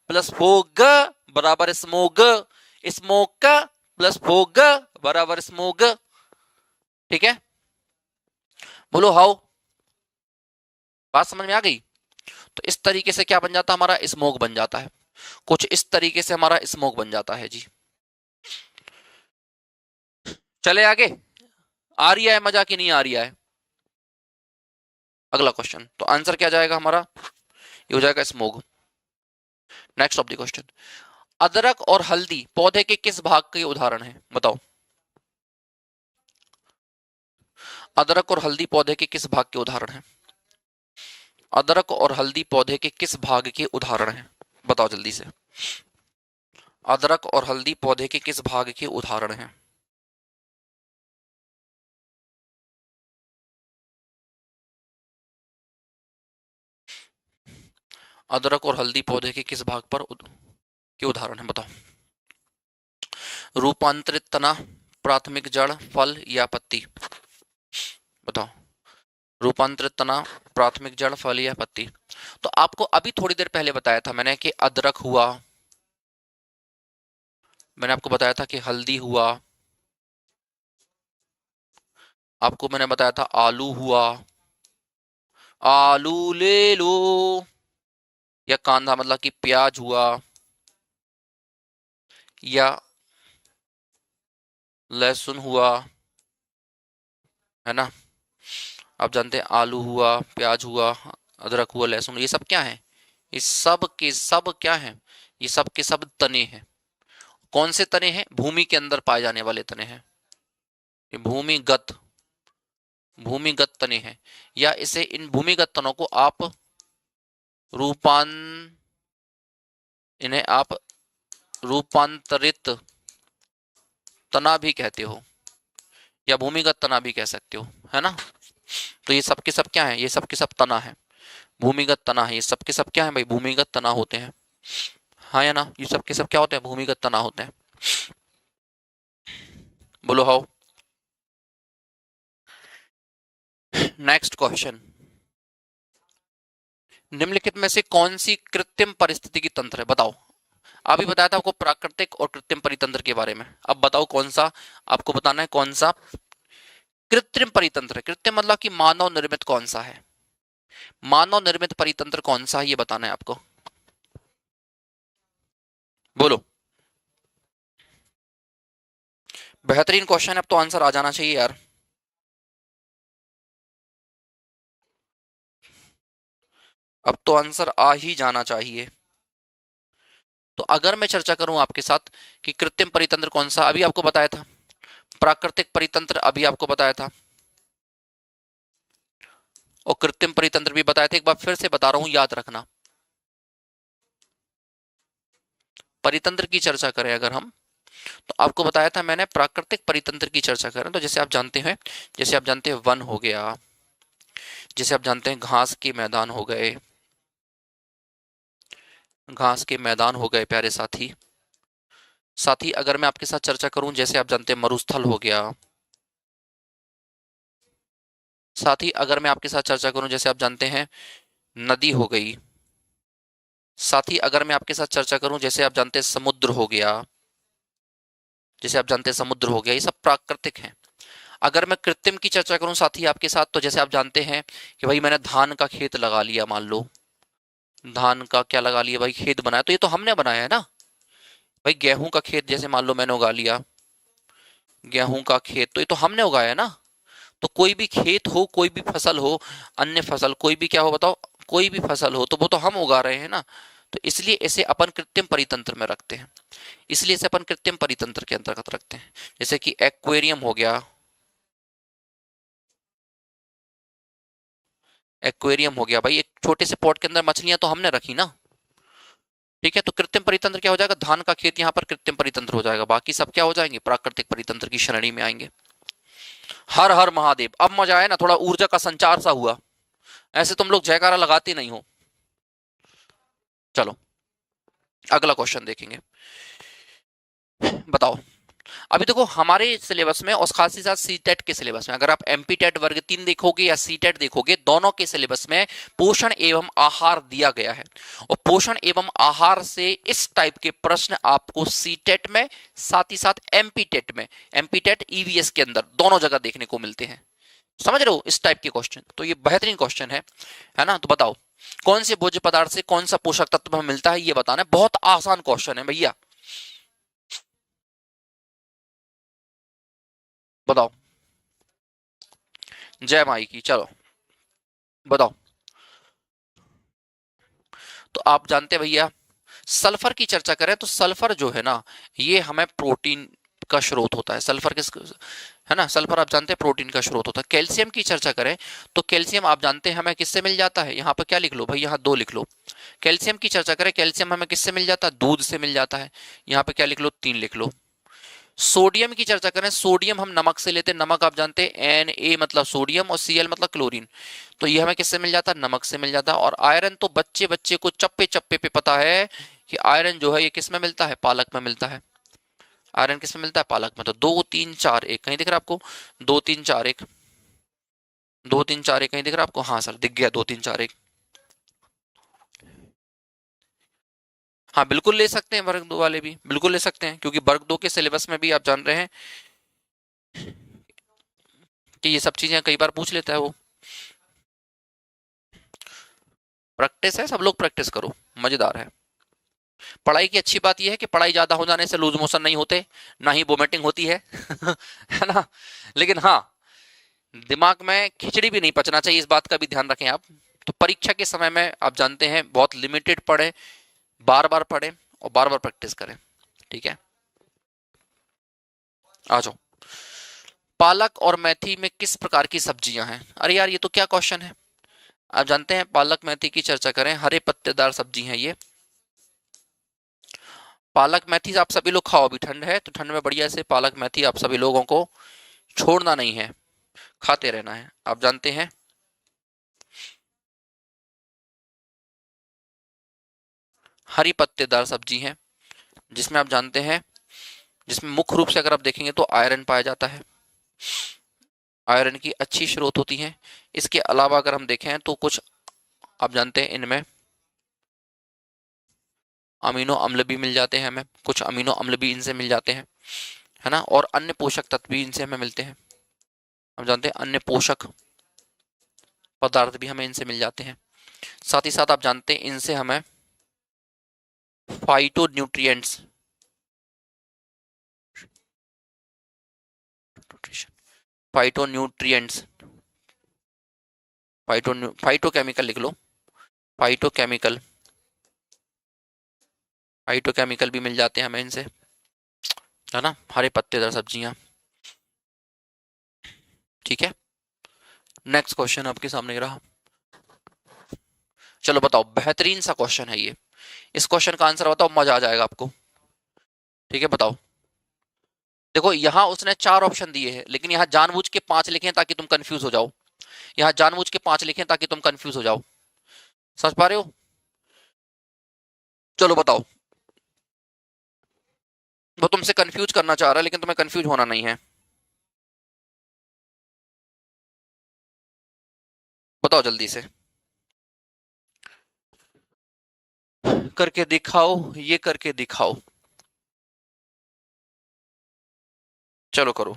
प्लस फोग बराबर स्मोग, स्मोक प्लस फोग बराबर स्मोग। ठीक है, बोलो हाउ, बात समझ में आ गई। तो इस तरीके से क्या बन जाता है, हमारा स्मोक बन जाता है, कुछ इस तरीके से हमारा स्मोक बन जाता है जी। चले आगे, आ रही है मजा की नहीं आ रही है। अगला क्वेश्चन, तो आंसर क्या जाएगा हमारा, ये हो जाएगा smoke. Next of the question, अदरक और हल्दी पौधे के किस भाग के उदाहरण हैं, बताओ। अदरक और हल्दी पौधे के किस भाग के उदाहरण हैं, अदरक और हल्दी पौधे के किस भाग के उदाहरण हैं, बताओ जल्दी से। अदरक और हल्दी पौधे के किस भाग के उदाहरण हैं। अदरक और हल्दी पौधे के किस भाग पर के उदाहरण हैं, बताओ। रूपांतरित तना, प्राथमिक जड़, फल या पत्ती, बताओ। रूपांतरित तना, प्राथमिक जड़, फल या पत्ती। तो आपको अभी थोड़ी देर पहले बताया था मैंने कि अदरक हुआ, मैंने आपको बताया था कि हल्दी हुआ, आपको मैंने बताया था आलू हुआ, आलू ले लो, या कांदा मतलब कि प्याज हुआ, या लहसुन हुआ, है ना। आप जानते हैं आलू हुआ, प्याज हुआ, अदरक हुआ, लहसुन, ये सब क्या है? ये सब के सब क्या है? ये सब के सब तने हैं। कौन से तने हैं? भूमि के अंदर पाए जाने वाले तने हैं। ये भूमिगत तने हैं। या इसे, इन भूमिगत तनों को आप रूपान इन्हें आप रूपांतरित तना भी कहते हो, या भूमिगत तना भी कह सकते हो, है ना। तो ये सब के सब क्या है? ये सब के सब तना है, भूमिगत तना है। ये सब के सब क्या है भाई? भूमिगत तना होते हैं, हाँ या ना। ये सब के सब क्या होते हैं? भूमिगत तना होते हैं। बोलो हाउ। नेक्स्ट क्वेश्चन, निम्नलिखित में से कौन सी कृत्रिम पारिस्थितिकी तंत्र है? बताओ। अभी बताया था आपको प्राकृतिक और कृत्रिम परितंत्र के बारे में, अब बताओ कौन सा आपको बताना है, कौन सा कृत्रिम परितंत्र है। कृत्रिम मतलब कि मानव निर्मित कौन सा है, मानव निर्मित परितंत्र कौन सा है, ये बताना है आपको। बोलो। बेहतरीन क्वेश्चन है, अब तो आंसर आ जाना चाहिए यार। अब तो आंसर आ ही जाना चाहिए। तो अगर मैं चर्चा करूं आपके साथ कि कृत्रिम परितंत्र कौन सा, अभी आपको बताया था। प्राकृतिक परितंत्र अभी आपको बताया था, और कृत्रिम परितंत्र भी बताया था। एक बार फिर से बता रहा हूं, याद रखना। परितंत्र की चर्चा करें अगर हम, तो आपको बताया था मैंने, प्राकृतिक परितंत्र की चर्चा करें तो जैसे आप जानते हैं, जैसे आप जानते हैं वन हो गया, जैसे आप जानते हैं घास के मैदान हो गए, घास के मैदान हो गए प्यारे साथी। साथ ही अगर मैं आपके साथ चर्चा करूं, जैसे आप जानते हैं मरुस्थल हो गया। साथ ही अगर मैं आपके साथ चर्चा करूं, जैसे आप जानते हैं नदी हो गई। साथ ही अगर मैं आपके साथ चर्चा करूं, जैसे आप जानते हैं समुद्र हो गया, जैसे आप जानते हैं समुद्र हो गया, ये सब प्राकृतिक हैं। अगर मैं कृत्रिम की चर्चा करूं साथी आपके साथ, तो जैसे आप जानते हैं कि भाई मैंने धान का खेत लगा लिया, मान लो धान का क्या लगा लिया भाई, खेत बनाया, तो ये तो हमने बनाया है ना। भाई गेहूं का खेत जैसे मान लो मैंने उगा लिया, गेहूं का खेत, तो ये तो हमने उगाया है ना। तो कोई भी खेत हो, कोई भी फसल हो, अन्य फसल कोई भी क्या हो बताओ, कोई भी फसल हो, तो वो तो हम उगा रहे हैं ना। तो इसलिए इसे अपन कृत्रिम परितंत्र में रखते हैं, इसलिए इसे अपन कृत्रिम परितंत्र के अंतर्गत रखते हैं। जैसे कि एक्वेरियम हो गया, एक्वेरियम हो गया भाई, एक छोटे से पॉट के अंदर मछलियां तो हमने रखी ना। ठीक है, तो कृत्रिम परितंत्र क्या हो जाएगा? धान का खेत यहाँ पर कृत्रिम परितंत्र हो जाएगा, बाकी सब क्या हो जाएंगे? प्राकृतिक परितंत्र की श्रेणी में आएंगे। हर हर महादेव, अब मजा आया ना, थोड़ा ऊर्जा का संचार सा हुआ। ऐसे तुम लोग जयकारा लगाते नहीं हो। चलो अगला क्वेश्चन देखेंगे। बताओ। अभी देखो हमारे सिलेबस में, और खास ही साथ सी टेट के सिलेबस में, अगर आप एमपी टेट वर्ग 3 देखोगे या सी टेट देखोगे, दोनों के सिलेबस में पोषण एवं आहार दिया गया है। और पोषण एवं आहार से इस टाइप के प्रश्न आपको सी टेट में, साथ ही साथ एमपी टेट में, एमपी टेट ईवीएस के अंदर दोनों जगह देखने को मिलते हैं। समझ रहे हो इस टाइप के क्वेश्चन? तो ये बेहतरीन क्वेश्चन है ना। तो बताओ, कौन से भोज्य पदार्थ से कौन सा पोषक तत्व हमें मिलता है, ये बताना है। बहुत आसान क्वेश्चन है भैया। बताओ। जय माई की, चलो बताओ। तो आप जानते हैं भैया, सल्फर की चर्चा करें तो सल्फर जो है ना, ये हमें प्रोटीन का स्रोत होता है। सल्फर किस, है ना, सल्फर आप जानते हैं प्रोटीन का स्रोत होता है। कैल्शियम की चर्चा करें तो कैल्शियम आप जानते हैं हमें किससे मिल जाता है, यहाँ पर क्या लिख लो भाई, यहाँ दो लिख लो। कैल्शियम की चर्चा करें, कैल्शियम हमें किससे मिल जाता है? दूध से मिल जाता है। यहाँ पे क्या लिख लो? 3 लिख लो। सोडियम की चर्चा करें, सोडियम हम नमक से लेते हैं, नमक आप जानते हैं Na मतलब सोडियम और Cl मतलब क्लोरीन, तो ये हमें किससे मिल जाता है? नमक से मिल जाता है। और आयरन तो बच्चे बच्चे को चप्पे चप्पे पे पता है कि आयरन जो है ये किस में मिलता है? पालक में मिलता है। आयरन किस में मिलता है? पालक में। तो 2 3 4 1 कहीं दिख रहा है आपको? 2 3 4 1, 2 3 4 1 कहीं दिख रहा है आपको? हाँ सर दिख गया, 2 3 4 1। हाँ बिल्कुल ले सकते हैं, वर्ग 2 वाले भी बिल्कुल ले सकते हैं, क्योंकि वर्ग 2 के सिलेबस में भी आप जान रहे हैं कि ये सब चीजें कई बार पूछ लेता है वो। प्रैक्टिस है, सब लोग प्रैक्टिस करो, मजेदार है। पढ़ाई की अच्छी बात यह है कि पढ़ाई ज्यादा हो जाने से लूज मोशन नहीं होते, ना ही वोमिटिंग होती है है ना। लेकिन हाँ, दिमाग में खिचड़ी भी नहीं पचना चाहिए, इस बात का भी ध्यान रखें आप। तो परीक्षा के समय में आप जानते हैं बहुत लिमिटेड पढ़ें, बार बार पढ़ें और बार बार प्रैक्टिस करें, ठीक है। आ जाओ, पालक और मेथी में किस प्रकार की सब्जियां हैं? अरे यार, ये तो क्या क्वेश्चन है। आप जानते हैं पालक मेथी की चर्चा करें, हरे पत्तेदार सब्जी है ये। पालक मेथी आप सभी लोग खाओ, अभी ठंड है तो ठंड में बढ़िया से पालक मेथी आप सभी लोगों को छोड़ना नहीं है, खाते रहना है। आप जानते हैं हरी पत्तेदार सब्जी है, जिसमें आप जानते हैं, जिसमें मुख्य रूप से अगर आप देखेंगे तो आयरन पाया जाता है, आयरन की अच्छी स्रोत होती है। इसके अलावा अगर हम देखें तो कुछ आप जानते हैं इनमें अमीनो अम्ल भी मिल जाते हैं हमें, कुछ अमीनो अम्ल भी इनसे मिल जाते हैं, है ना। और अन्य पोषक तत्व भी इनसे हमें मिलते हैं। हम जानते हैं अन्य पोषक पदार्थ भी हमें इनसे मिल जाते हैं। साथ ही साथ आप जानते हैं इनसे हमें phyto nutrients, phyto nutrients, phyto chemical लिख लो, फाइटो केमिकल, फाइटो केमिकल भी मिल जाते हैं हमें इनसे, है ना। हरे पत्तेदार सब्जियां, ठीक है। नेक्स्ट क्वेश्चन आपके सामने रहा। चलो बताओ, बेहतरीन सा क्वेश्चन है ये, इस क्वेश्चन का आंसर बताओ, मजा आ जाएगा आपको, ठीक है। बताओ, देखो यहां उसने 4 ऑप्शन दिए हैं, लेकिन यहां जानबूझ के 5 लिखे हैं ताकि तुम कंफ्यूज हो जाओ। यहां जानबूझ के 5 लिखे हैं ताकि तुम कंफ्यूज हो जाओ, समझ पा रहे हो? चलो बताओ, वो तुमसे कंफ्यूज करना चाह रहा है लेकिन तुम्हें कंफ्यूज होना नहीं है। बताओ जल्दी से, करके दिखाओ, ये करके दिखाओ, चलो करो।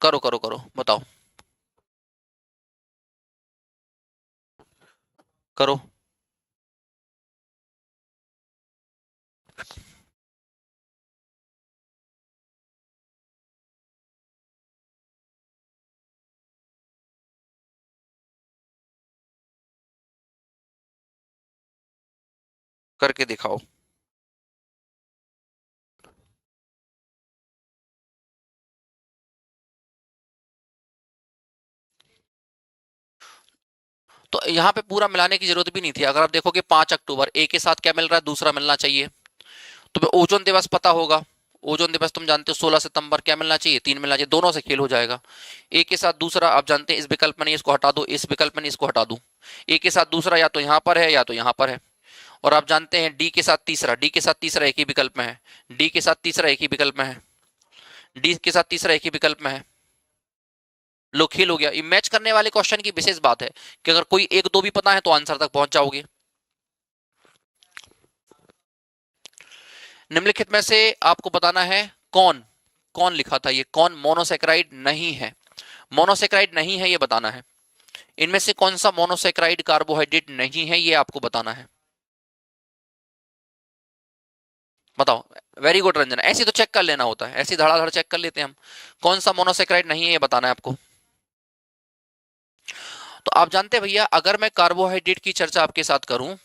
करो करो करो, बताओ, करो। करके दिखाओ। तो यहाँ पे पूरा मिलाने की जरूरत भी नहीं थी। अगर आप देखोगे 5 अक्टूबर, ए के साथ क्या मिल रहा है, दूसरा मिलना चाहिए। तुम्हें ओजोन दिवस पता होगा, ओजोन दिवस तुम जानते हो 16 सितंबर, क्या मिलना चाहिए, 3 मिलना चाहिए, दोनों से खेल हो जाएगा। ए के साथ दूसरा आप जानते हैं, इस विकल्प में नहीं, इसको हटा दो, इस विकल्प में नहीं, इसको हटा दो। ए के साथ दूसरा या तो यहाँ पर है या तो यहाँ पर है। और आप जानते हैं डी के साथ तीसरा, डी के साथ तीसरा एक ही विकल्प में है, डी के साथ तीसरा एक ही विकल्प में है, डी के साथ तीसरा एक ही विकल्प में है। लो खेल हो गया। ये मैच करने वाले क्वेश्चन की विशेष बात है कि अगर कोई एक दो भी पता है तो आंसर तक पहुंच जाओगे। निम्नलिखित में से आपको बताना है कौन, कौन लिखा था ये, कौन मोनोसेक्राइड नहीं है, मोनोसेक्राइड नहीं है ये बताना है। इनमें से कौन सा मोनोसेक्राइड कार्बोहाइड्रेट नहीं है ये आपको बताना है, बताओ। वेरी गुड रंजना, ऐसे तो चेक कर लेना होता है, ऐसी धड़ाधड़ चेक कर लेते हैं हम। कौन सा मोनोसेक्राइड नहीं है ये बताना है आपको। तो आप जानते हैं भैया, अगर मैं कार्बोहाइड्रेट की चर्चा आपके साथ करूं,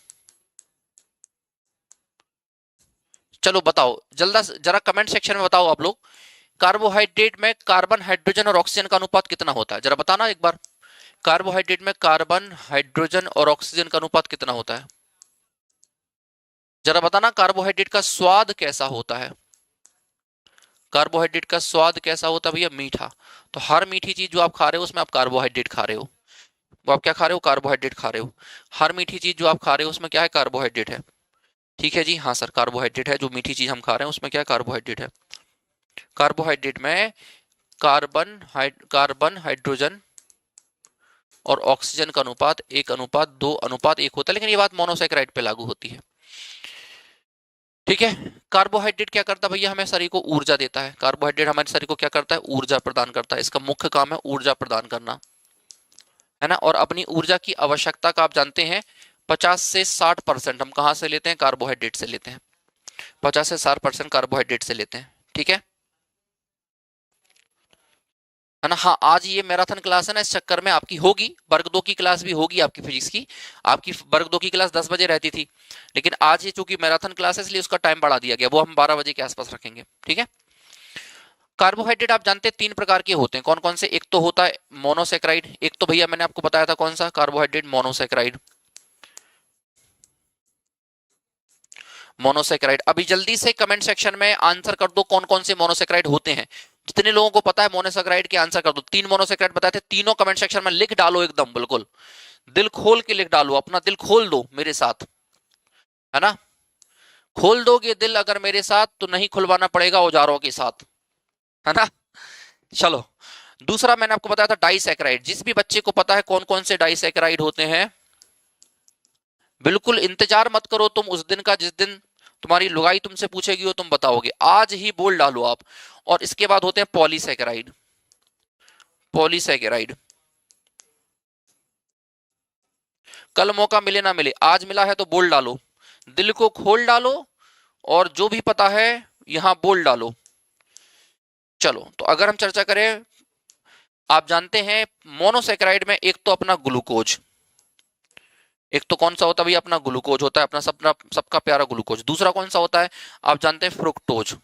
चलो बताओ जल्दा जरा कमेंट सेक्शन में बताओ आप लोग, कार्बोहाइड्रेट में कार्बन हाइड्रोजन और ऑक्सीजन का अनुपात कितना होता है, जरा बताना एक बार। कार्बोहाइड्रेट में कार्बन हाइड्रोजन और ऑक्सीजन का अनुपात कितना होता है, जरा बताना। कार्बोहाइड्रेट का स्वाद कैसा होता है, कार्बोहाइड्रेट का स्वाद कैसा होता है भैया, मीठा। तो हर मीठी चीज जो आप खा रहे हो उसमें आप कार्बोहाइड्रेट खा रहे हो, वो आप क्या खा रहे हो, कार्बोहाइड्रेट खा रहे हो। हर मीठी चीज जो आप खा रहे हो उसमें क्या है, कार्बोहाइड्रेट है, ठीक है जी, हाँ सर कार्बोहाइड्रेट है। जो मीठी चीज हम खा रहे हैं उसमें क्या है, कार्बोहाइड्रेट है। कार्बोहाइड्रेट में कार्बन हाइड्रोजन और ऑक्सीजन का अनुपात 1:2:1 होता है, लेकिन ये बात मोनोसेक्राइड पे लागू होती है, ठीक ठीक है। कार्बोहाइड्रेट क्या करता है भैया, हमें शरीर को ऊर्जा देता है। कार्बोहाइड्रेट हमारे शरीर को क्या करता है, ऊर्जा प्रदान करता है। इसका मुख्य काम है ऊर्जा प्रदान करना, है ना। और अपनी ऊर्जा की आवश्यकता का आप जानते हैं 50 से 60% हम कहाँ से लेते हैं, कार्बोहाइड्रेट से लेते हैं। 50 से 60% कार्बोहाइड्रेट से लेते हैं, ठीक है ना। हाँ, आज ये मैराथन क्लास है ना, इस चक्कर में आपकी होगी वर्ग 2 की क्लास भी होगी आपकी फिजिक्स की। आपकी वर्ग 2 की क्लास 10 बजे रहती थी, लेकिन आज ये चूंकि मैराथन क्लास है इसलिए उसका टाइम बढ़ा दिया गया, वो हम 12 बजे के आसपास रखेंगे, ठीक है। कार्बोहाइड्रेट आप जानते हैं 3 प्रकार के होते हैं, कौन कौन से। एक तो होता है मोनोसेक्राइड, एक तो भैया मैंने आपको बताया था कौन सा, कार्बोहाइड्रेट मोनोसेक्राइड। मोनोसेक्राइड, अभी जल्दी से कमेंट सेक्शन में आंसर कर दो कौन कौन से मोनोसेक्राइड होते हैं। जितने लोगों को पता है मोनोसेक्राइड के आंसर कर दो। 3 मोनोसेक्राइड बताए थे, तीनों कमेंट सेक्शन में लिख डालो, एकदम बिल्कुल दिल खोल के लिख डालो, अपना दिल खोल दो मेरे साथ, है ना। खोल दोगे दिल अगर मेरे साथ तो नहीं खुलवाना पड़ेगा औजारों के साथ, है ना। चलो, दूसरा मैंने आपको बताया था डाइसैकेराइड। जिस भी बच्चे को पता है कौन कौन से डाइसैकेराइड होते हैं, बिल्कुल इंतजार मत करो तुम उस दिन का जिस दिन तुम्हारी लुगाई तुमसे पूछेगी वो तुम बताओगे, आज ही बोल डालो आप। और इसके बाद होते हैं पॉलीसैकेराइड। पॉलीसैकेराइड, कल मौका मिले ना मिले, आज मिला है तो बोल डालो, दिल को खोल डालो और जो भी पता है यहां बोल डालो। चलो, तो अगर हम चर्चा करें, आप जानते हैं मोनोसेक्राइड में एक तो अपना ग्लूकोज, एक तो कौन सा होता है भैया, अपना ग्लूकोज होता है, अपना सबका सबका प्यारा ग्लूकोज। दूसरा कौन सा होता है, आप जानते हैं फ्रुक्टोज।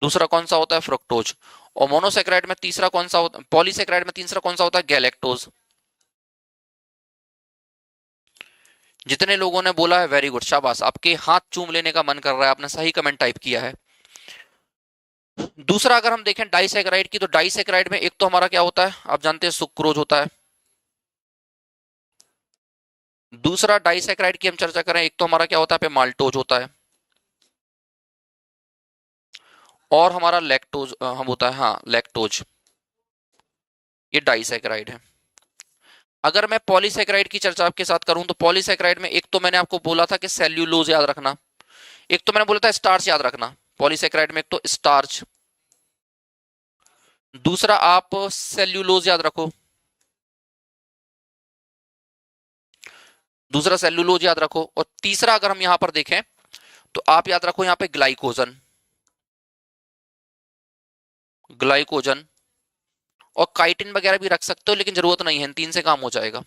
दूसरा कौन सा होता है, फ्रुक्टोज। और मोनोसेक्राइड में तीसरा कौन सा होता है, पॉलीसेक्राइड में तीसरा कौन सा होता है, गैलेक्टोज। जितने लोगों ने बोला है वेरी गुड, शाबाश, आपके हाथ चूम लेने का मन कर रहा है, आपने सही कमेंट टाइप किया है। दूसरा अगर हम देखें डाइसैकेराइड की, तो डाइसैकेराइड में एक तो हमारा क्या होता है, आप जानते हैं सुक्रोज होता है। दूसरा डाइसैकेराइड की हम चर्चा करें, एक तो हमारा क्या होता है पे माल्टोज होता है, और हमारा लैक्टोज हम होता है, हाँ लैक्टोज। ये डाइसैकेराइड है। अगर मैं पॉलीसैकेराइड की चर्चा आपके साथ करूं, तो पॉलीसैकेराइड में एक तो मैंने आपको बोला था कि सेल्यूलोज याद रखना, एक तो मैंने बोला था स्टार्च याद रखना। पॉलीसैकेराइड में एक तो स्टार्च, दूसरा आप सेल्यूलोज याद रखो, दूसरा सेल्यूलोज याद रखो, और तीसरा अगर हम यहां पर देखें तो आप याद रखो यहां पे ग्लाइकोजन, ग्लाइकोजन। और काइटिन वगैरह भी रख सकते हो लेकिन जरूरत नहीं है, इन 3 से काम हो जाएगा,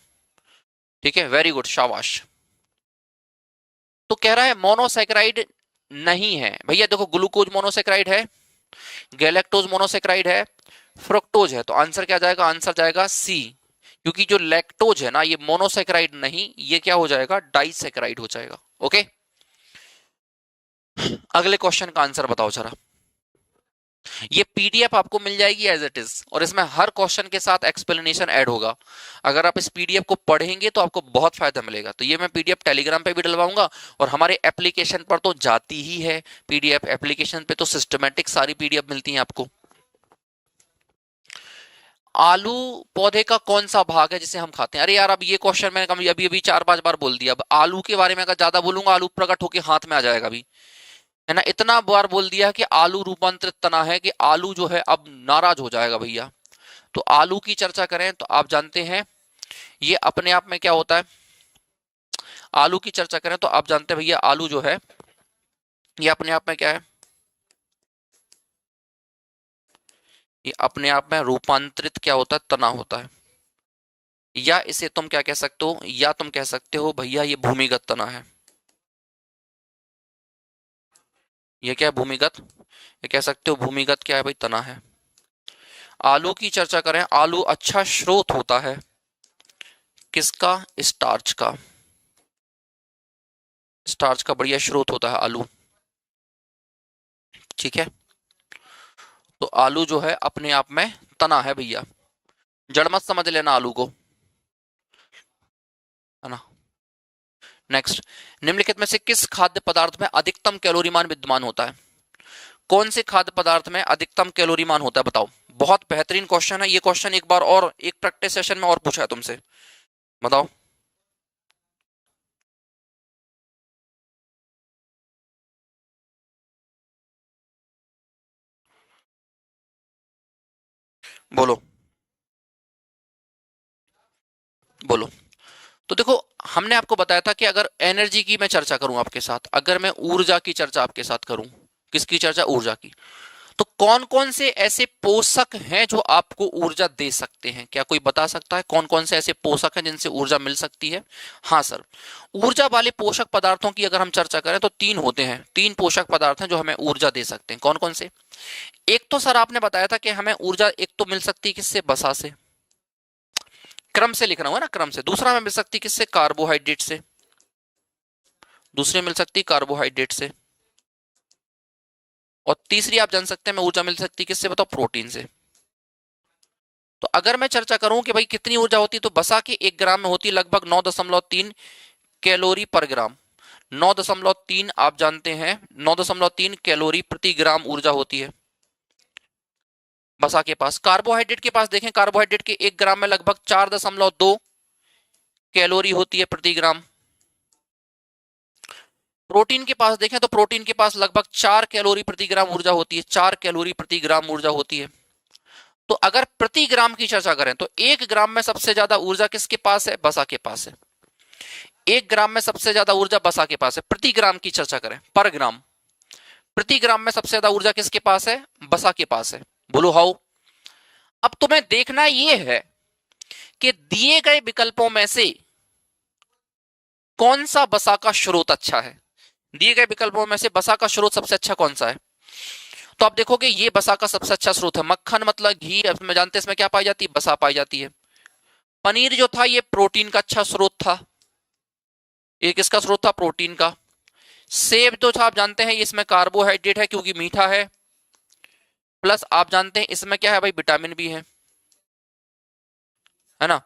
ठीक है। वेरी गुड, शाबाश। तो कह रहा है मोनोसेक्राइड नहीं है भैया, देखो ग्लूकोज मोनोसेक्राइड है, गैलेक्टोज मोनोसेक्राइड है, फ्रुक्टोज है, तो आंसर क्या जाएगा, आंसर जाएगा सी। क्योंकि जो लैक्टोज है ना, ये मोनोसेक्राइड नहीं, ये क्या हो जाएगा, डाइसेक्राइड हो जाएगा। ओके, अगले क्वेश्चन का आंसर बताओ जरा। ये पीडीएफ आपको मिल जाएगी एज इट इज, और इसमें हर क्वेश्चन के साथ एक्सप्लेनेशन ऐड होगा। अगर आप इस पीडीएफ को पढ़ेंगे तो आपको बहुत फायदा मिलेगा। तो ये मैं पीडीएफ टेलीग्राम पे भी डलवाऊंगा, और हमारे एप्लीकेशन पर तो जाती ही है पीडीएफ। एप्लीकेशन पे तो सिस्टमेटिक सारी पीडीएफ मिलती है आपको। आलू पौधे का कौन सा भाग है जिसे हम खाते हैं। अरे यार, अब ये क्वेश्चन मैंने कभी अभी अभी 4-5 बार बोल दिया। अब आलू के बारे में अगर ज्यादा बोलूंगा आलू प्रकट होकर हाथ में आ जाएगा अभी, है ना। इतना बार बोल दिया कि आलू रूपांतरित तना है कि आलू जो है अब नाराज हो जाएगा भैया। तो आलू की चर्चा करें तो आप जानते हैं ये अपने आप में क्या होता है। आलू की चर्चा करें तो आप जानते हैं भैया, आलू जो है ये अपने आप में क्या है, ये अपने आप में रूपांतरित क्या होता है, तना होता है। या इसे तुम क्या कह सकते हो, या तुम कह सकते हो भैया ये भूमिगत तना है। ये क्या है, भूमिगत। ये कह सकते हो भूमिगत क्या है भाई, तना है। आलू की चर्चा करें, आलू अच्छा स्रोत होता है किसका, स्टार्च का। स्टार्च का बढ़िया स्रोत होता है आलू, ठीक है। तो आलू जो है अपने आप में तना है भैया, जड़ मत समझ लेना आलू को, है ना। नेक्स्ट, निम्नलिखित में से किस खाद्य पदार्थ में अधिकतम कैलोरी मान विद्यमान होता है। कौन से खाद्य पदार्थ में अधिकतम कैलोरी मान होता है बताओ। बहुत बेहतरीन क्वेश्चन है ये क्वेश्चन, एक बार और एक प्रैक्टिस सेशन में और पूछा है तुमसे, बताओ। बोलो बोलो। तो देखो, हमने आपको बताया था कि अगर एनर्जी की मैं चर्चा करूं आपके साथ, अगर मैं ऊर्जा की चर्चा आपके साथ करूं, किसकी चर्चा? ऊर्जा की। तो कौन कौन से ऐसे पोषक हैं जो आपको ऊर्जा दे सकते हैं? क्या कोई बता सकता है कौन कौन से ऐसे पोषक हैं जिनसे ऊर्जा मिल सकती है? हाँ सर, ऊर्जा वाले पोषक पदार्थों की अगर हम चर्चा करें तो तीन होते हैं, तीन पोषक पदार्थ हैं जो हमें ऊर्जा दे सकते हैं। कौन कौन से? एक तो सर आपने बताया था कि हमें ऊर्जा एक तो मिल सकती है किससे? वसा से। क्रम से लिखना हुआ ना, क्रम से। दूसरा हमें मिल सकती है किससे? कार्बोहाइड्रेट से। दूसरी मिल सकती है कार्बोहाइड्रेट से। और तीसरी आप जान सकते हैं हमें ऊर्जा मिल सकती है किससे? बताओ, प्रोटीन से। तो अगर मैं चर्चा करूं कि भाई कितनी ऊर्जा होती है, तो वसा के 1 ग्राम में होती है लगभग 9.3 कैलोरी पर ग्राम। 9.3 आप जानते हैं, 9.3 कैलोरी प्रति ग्राम ऊर्जा होती है वसा के पास। कार्बोहाइड्रेट के पास देखें, कार्बोहाइड्रेट के 1 ग्राम में लगभग 4.2 कैलोरी होती है प्रति ग्राम। प्रोटीन के पास देखें तो प्रोटीन के पास लगभग 4 कैलोरी प्रति ग्राम ऊर्जा होती है, 4 कैलोरी प्रति ग्राम ऊर्जा होती है। तो अगर प्रति ग्राम की चर्चा करें तो 1 ग्राम में सबसे ज्यादा ऊर्जा किसके पास है? वसा के पास है। 1 ग्राम में सबसे ज्यादा ऊर्जा वसा के पास है। प्रति ग्राम की चर्चा करें, पर ग्राम, प्रति ग्राम में सबसे ज्यादा ऊर्जा किसके पास है? वसा के पास है। बोलो हाउ। अब तुम्हें देखना यह है कि दिए गए विकल्पों में से कौन सा वसा का स्रोत अच्छा है। दिए गए विकल्पों में से वसा का स्रोत सबसे अच्छा कौन सा है? तो आप देखोगे ये वसा का सबसे अच्छा स्रोत है। मक्खन मतलब घी, अब में जानते हैं इसमें क्या पाई जाती है? वसा पाई जाती है। पनीर जो था ये प्रोटीन का अच्छा स्रोत था। ये किसका स्रोत था? प्रोटीन का। सेब जो था आप जानते हैं इसमें कार्बोहाइड्रेट है क्योंकि मीठा है, प्लस आप जानते हैं इसमें क्या है भाई? विटामिन भी है ना।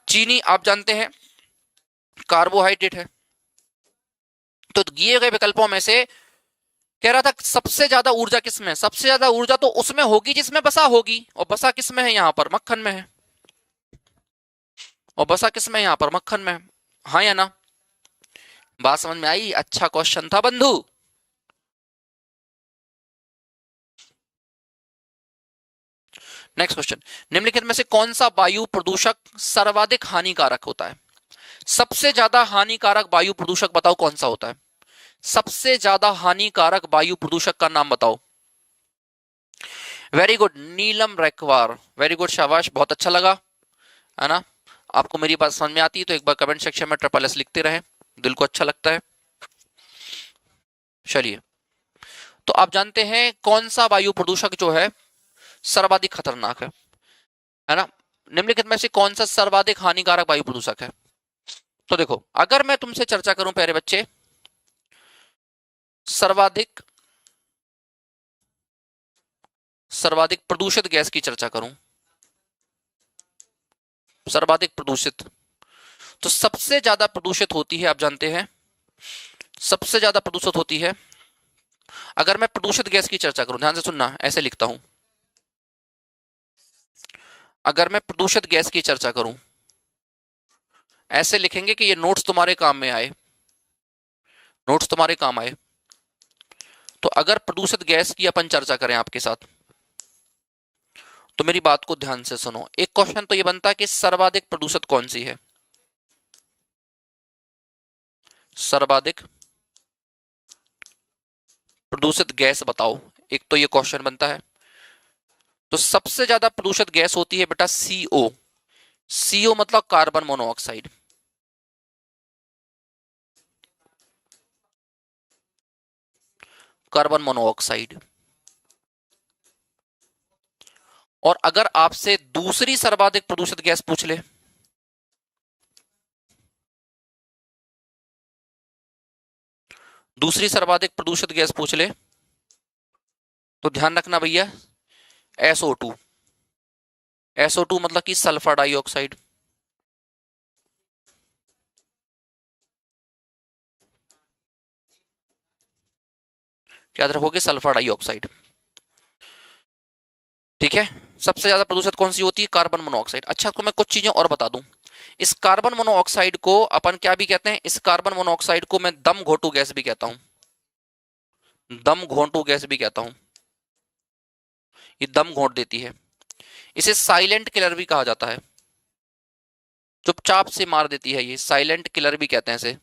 चीनी आप जानते हैं कार्बोहाइड्रेट है। तो दिए गए विकल्पों में से कह रहा था सबसे ज्यादा ऊर्जा किसमें? सबसे ज्यादा ऊर्जा तो उसमें होगी जिसमें वसा होगी, और वसा किसमें है? यहां पर मक्खन में है। और वसा किसमें है? यहां पर मक्खन में है। हाँ या ना? बात समझ में आई? अच्छा क्वेश्चन था बंधु। नेक्स्ट क्वेश्चन, निम्नलिखित में से कौन सा वायु प्रदूषक सर्वाधिक हानिकारक होता है? सबसे ज्यादा हानिकारक वायु प्रदूषक बताओ कौन सा होता है? सबसे ज्यादा हानिकारक वायु प्रदूषक का नाम बताओ। वेरी गुड, नीलम रेकवार। वेरी गुड, शाबाश, बहुत अच्छा लगा, है ना। आपको मेरी बात समझ में आती है तो एक बार कमेंट सेक्शन में ट्रिपल एस लिखते रहे, दिल को अच्छा लगता है। चलिए, तो आप जानते हैं कौन सा वायु प्रदूषक जो है सर्वाधिक खतरनाक है ना। निम्नलिखित में से कौन सा सर्वाधिक हानिकारक वायु प्रदूषक है? तो देखो, अगर मैं तुमसे चर्चा करूं प्यारे बच्चे, सर्वाधिक सर्वाधिक प्रदूषित गैस की चर्चा करूं, सर्वाधिक प्रदूषित, तो सबसे ज्यादा प्रदूषित होती है, आप जानते हैं सबसे ज्यादा प्रदूषित होती है। अगर मैं प्रदूषित गैस की चर्चा करूं, ध्यान से सुनना, ऐसे लिखता हूं, अगर मैं प्रदूषित गैस की चर्चा करूं, ऐसे लिखेंगे कि ये नोट्स तुम्हारे काम में आए, नोट्स तुम्हारे काम आए। तो अगर प्रदूषित गैस की अपन चर्चा करें आपके साथ, तो मेरी बात को ध्यान से सुनो। एक क्वेश्चन तो ये बनता है कि सर्वाधिक प्रदूषित कौन सी है? सर्वाधिक प्रदूषित गैस बताओ, एक तो ये क्वेश्चन बनता है। तो सबसे ज्यादा प्रदूषित गैस होती है बेटा सीओ। सीओ मतलब कार्बन मोनोऑक्साइड। Carbon monoxide. और अगर आपसे दूसरी सर्वाधिक प्रदूषित गैस पूछ ले, दूसरी सर्वाधिक प्रदूषित गैस पूछ ले, तो ध्यान रखना भैया, SO2। SO2 मतलब कि सल्फर डाइऑक्साइड। याद रखोगे, सल्फर डाइऑक्साइड, ठीक है। सबसे ज्यादा प्रदूषित कौन सी होती है? Carbon monoxide. अच्छा, आपको मैं कुछ चीजें और बता दूं। इस कार्बन मोनोऑक्साइड को अपन क्या भी कहते हैं? इस कार्बन मोनोऑक्साइड को मैं दम घोटू गैस भी कहता हूं। दम घोटू गैस भी कहता हूं, ये दम घोट देती है। इसे साइलेंट किलर भी कहा जाता है, चुपचाप से मार देती है, ये साइलेंट किलर भी कहते हैं इसे,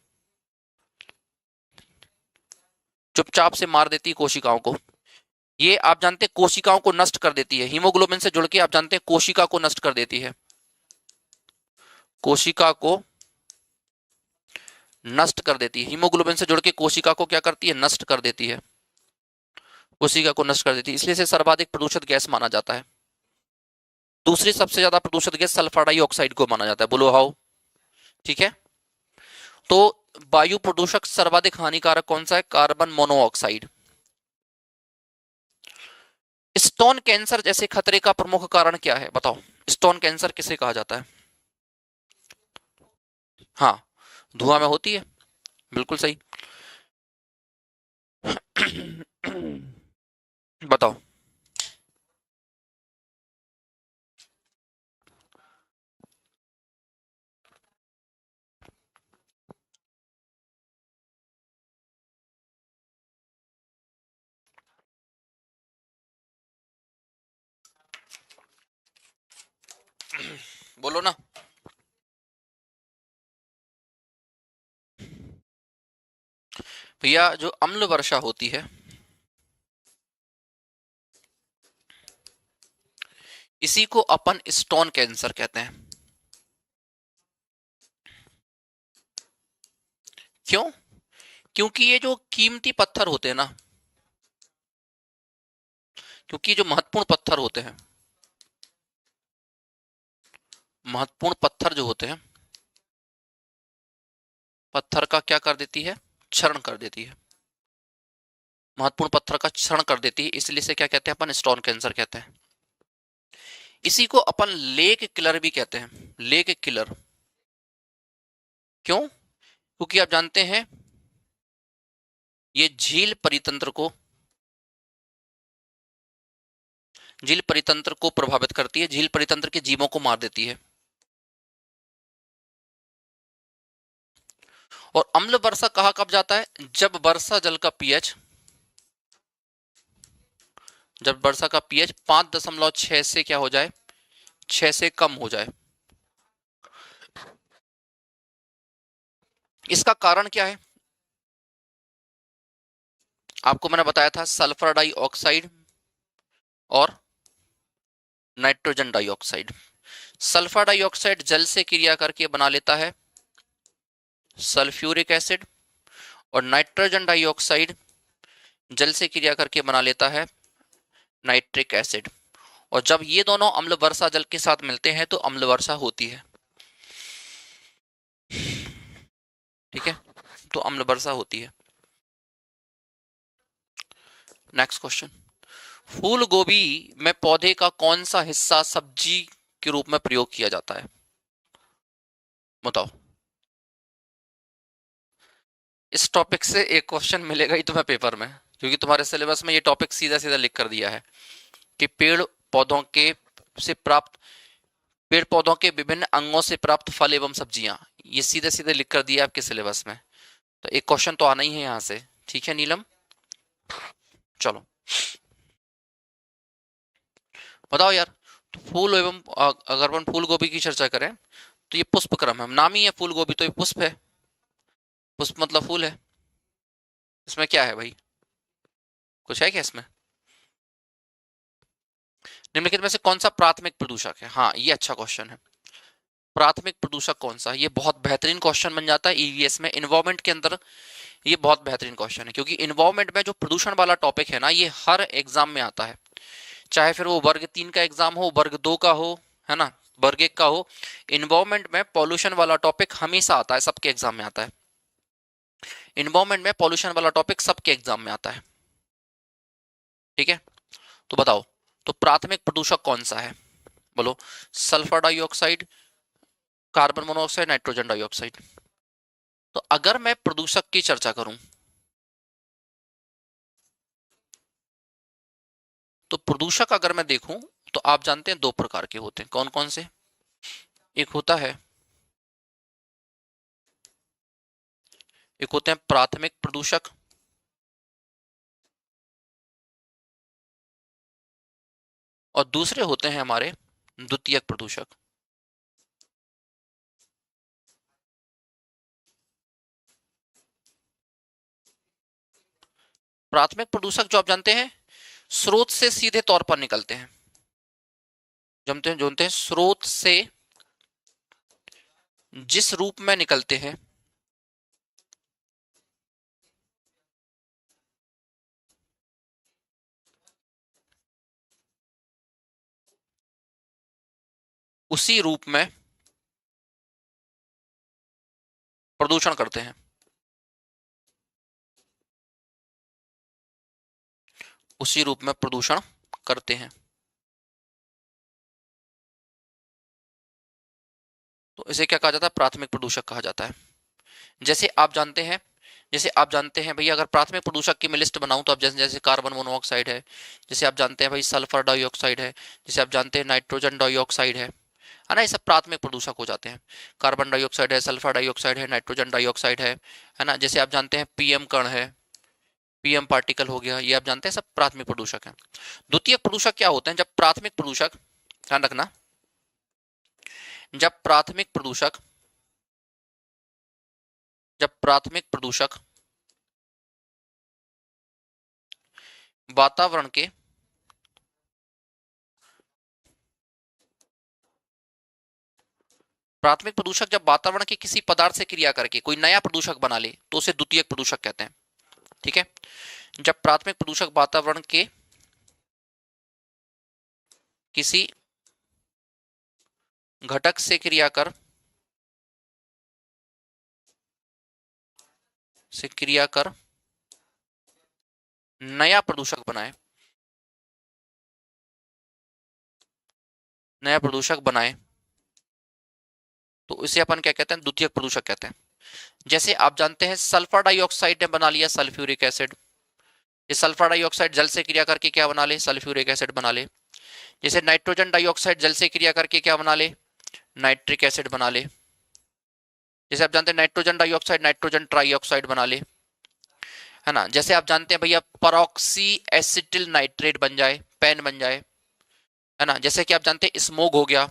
चुपचाप से मार देती है कोशिकाओं को। ये आप जानते हैं कोशिकाओं को नष्ट कर देती है, हीमोग्लोबिन से जुड़ के आप जानते हैं कोशिका को नष्ट कर देती है, कोशिका को नष्ट कर देती है, हीमोग्लोबिन से जुड़ के कोशिका को क्या करती है, नष्ट कर देती है, कोशिका को नष्ट कर देती है, इसलिए इसे सर्वाधिक प्रदूषित गैस माना जाता है। दूसरी सबसे ज्यादा प्रदूषित गैस सल्फर डाइऑक्साइड को माना जाता है, बोलो हाउ। ठीक है, तो वायु प्रदूषक सर्वाधिक हानिकारक कौन सा है, कार्बन मोनोऑक्साइड। स्टोन कैंसर जैसे खतरे का प्रमुख कारण क्या है, बताओ, स्टोन कैंसर किसे कहा जाता है। हाँ, धुआं में होती है, बिल्कुल सही। बताओ। बोलो ना। भैया जो अम्ल वर्षा होती है, इसी को अपन स्टोन कैंसर कहते हैं। क्यों? क्योंकि ये जो कीमती पत्थर होते हैं ना, क्योंकि जो महत्वपूर्ण पत्थर होते हैं, महत्वपूर्ण पत्थर जो होते हैं, पत्थर का क्या कर देती है, क्षरण कर देती है, महत्वपूर्ण पत्थर का क्षरण कर देती है, इसलिए से क्या कहते हैं अपन, स्टोन कैंसर कहते हैं। इसी को अपन लेक किलर भी कहते हैं, लेक किलर। क्यों? क्योंकि आप जानते हैं ये झील परितंत्र को, झील परितंत्र को प्रभावित करती है, झील परितंत्र के जीवों को मार देती है। और अम्ल वर्षा कहा कब जाता है, जब वर्षा जल का पीएच, जब वर्षा का पीएच 5.6 से क्या हो जाए, 6 से कम हो जाए। इसका कारण क्या है, आपको मैंने बताया था सल्फर डाइऑक्साइड और नाइट्रोजन डाइऑक्साइड। सल्फर डाइऑक्साइड जल से क्रिया करके बना लेता है सल्फ्यूरिक एसिड, और नाइट्रोजन डाइऑक्साइड जल से क्रिया करके बना लेता है नाइट्रिक एसिड। और जब ये दोनों अम्ल वर्षा जल के साथ मिलते हैं तो अम्ल वर्षा होती है। ठीक है, तो अम्ल वर्षा होती है। नेक्स्ट क्वेश्चन, फूल गोभी में पौधे का कौन सा हिस्सा सब्जी के रूप में प्रयोग किया जाता है, बताओ। इस टॉपिक से एक क्वेश्चन मिलेगा ही तुम्हें पेपर में, क्योंकि तुम्हारे सिलेबस में ये टॉपिक सीधा सीधा लिख कर दिया है कि पेड़ पौधों के से प्राप्त, पेड़ पौधों के विभिन्न अंगों से प्राप्त फल एवं सब्जियां, ये सीधे सीधे लिख कर दिया आपके सिलेबस में, तो एक क्वेश्चन तो आना ही है यहां से। ठीक है नीलम, चलो बताओ यार। तो फूल एवं अगर अपन फूल गोभी की चर्चा करें तो ये पुष्प क्रम है, नाम ही है फूल गोभी, तो ये पुष्प है, पुष्प मतलब फूल है। इसमें क्या है भाई, कुछ है क्या इसमें। निम्नलिखित में से कौन सा प्राथमिक प्रदूषक है, हाँ ये अच्छा क्वेश्चन है। प्राथमिक प्रदूषक कौन सा, ये बहुत बेहतरीन क्वेश्चन बन जाता है ईवीएस में, इन्वायरमेंट के अंदर ये बहुत बेहतरीन क्वेश्चन है, क्योंकि इन्वायरमेंट में जो प्रदूषण वाला टॉपिक है ना, ये हर एग्जाम में आता है, चाहे फिर वो वर्ग 3 का एग्जाम हो, वर्ग 2 का हो, है ना, वर्ग 1 का हो। इन्वायरमेंट में पॉल्यूशन वाला टॉपिक हमेशा आता है, सबके एग्जाम में आता है। इन्वायरमेंट में पॉल्यूशन वाला टॉपिक सबके एग्जाम में आता है। ठीक है, तो बताओ, तो प्राथमिक प्रदूषक कौन सा है, बोलो। Sulphur dioxide, carbon monoxide, nitrogen dioxide. तो अगर मैं प्रदूषक की चर्चा करूं तो प्रदूषक अगर मैं देखूं तो आप जानते हैं 2 प्रकार के होते हैं, कौन कौन से। एक होता है, एक होते हैं प्राथमिक प्रदूषक, और दूसरे होते हैं हमारे द्वितीयक प्रदूषक। प्राथमिक प्रदूषक जो आप जानते हैं स्रोत से सीधे तौर पर निकलते हैं, जानते हैं स्रोत से जिस रूप में निकलते हैं उसी रूप में प्रदूषण करते हैं, उसी रूप में प्रदूषण करते हैं। तो इसे क्या कहा जाता है? प्राथमिक प्रदूषक कहा जाता है। जैसे आप जानते हैं, भैया अगर प्राथमिक प्रदूषक की मैं लिस्ट बनाऊं तो आप जैसे जैसे कार्बन मोनोऑक्साइड है, जैसे आप जानते हैं भाई सल्फर डाइऑक्साइड है, जैसे आप जानते हैं नाइट्रोजन डाइऑक्साइड है ना, ये सब प्राथमिक प्रदूषक हो जाते हैं। कार्बन डाइऑक्साइड है, सल्फर डाइऑक्साइड है, नाइट्रोजन डाइऑक्साइड है ना। जैसे आप जानते हैं पीएम कण है, पीएम पार्टिकल हो गया, ये आप जानते हैं सब प्राथमिक प्रदूषक है। द्वितीयक प्रदूषक क्या होते हैं? जब प्राथमिक प्रदूषक, ध्यान रखना, जब प्राथमिक प्रदूषक वातावरण के प्राथमिक प्रदूषक जब वातावरण के किसी पदार्थ से क्रिया करके कोई नया प्रदूषक बना ले तो उसे द्वितीयक प्रदूषक कहते हैं। ठीक है, जब प्राथमिक प्रदूषक वातावरण के किसी घटक से क्रिया कर नया प्रदूषक बनाए तो इसे अपन क्या कहते हैं? द्वितीयक प्रदूषक कहते हैं। जैसे आप जानते हैं सल्फर डाइऑक्साइड ने बना लिया सल्फ्यूरिक एसिड, ये सल्फर डाइऑक्साइड जल से क्रिया करके क्या बना ले? सल्फ्यूरिक एसिड बना ले। जैसे नाइट्रोजन डाइऑक्साइड जल से क्रिया करके क्या बना ले? नाइट्रिक एसिड बना ले। जैसे आप जानते हैं नाइट्रोजन डाइऑक्साइड नाइट्रोजन ट्राइऑक्साइड बना ले, है ना। जैसे आप जानते हैं भैया परऑक्सी एसिटिल नाइट्रेट बन जाए, पेन बन जाए, है ना। जैसे कि आप जानते हैं स्मोक हो गया,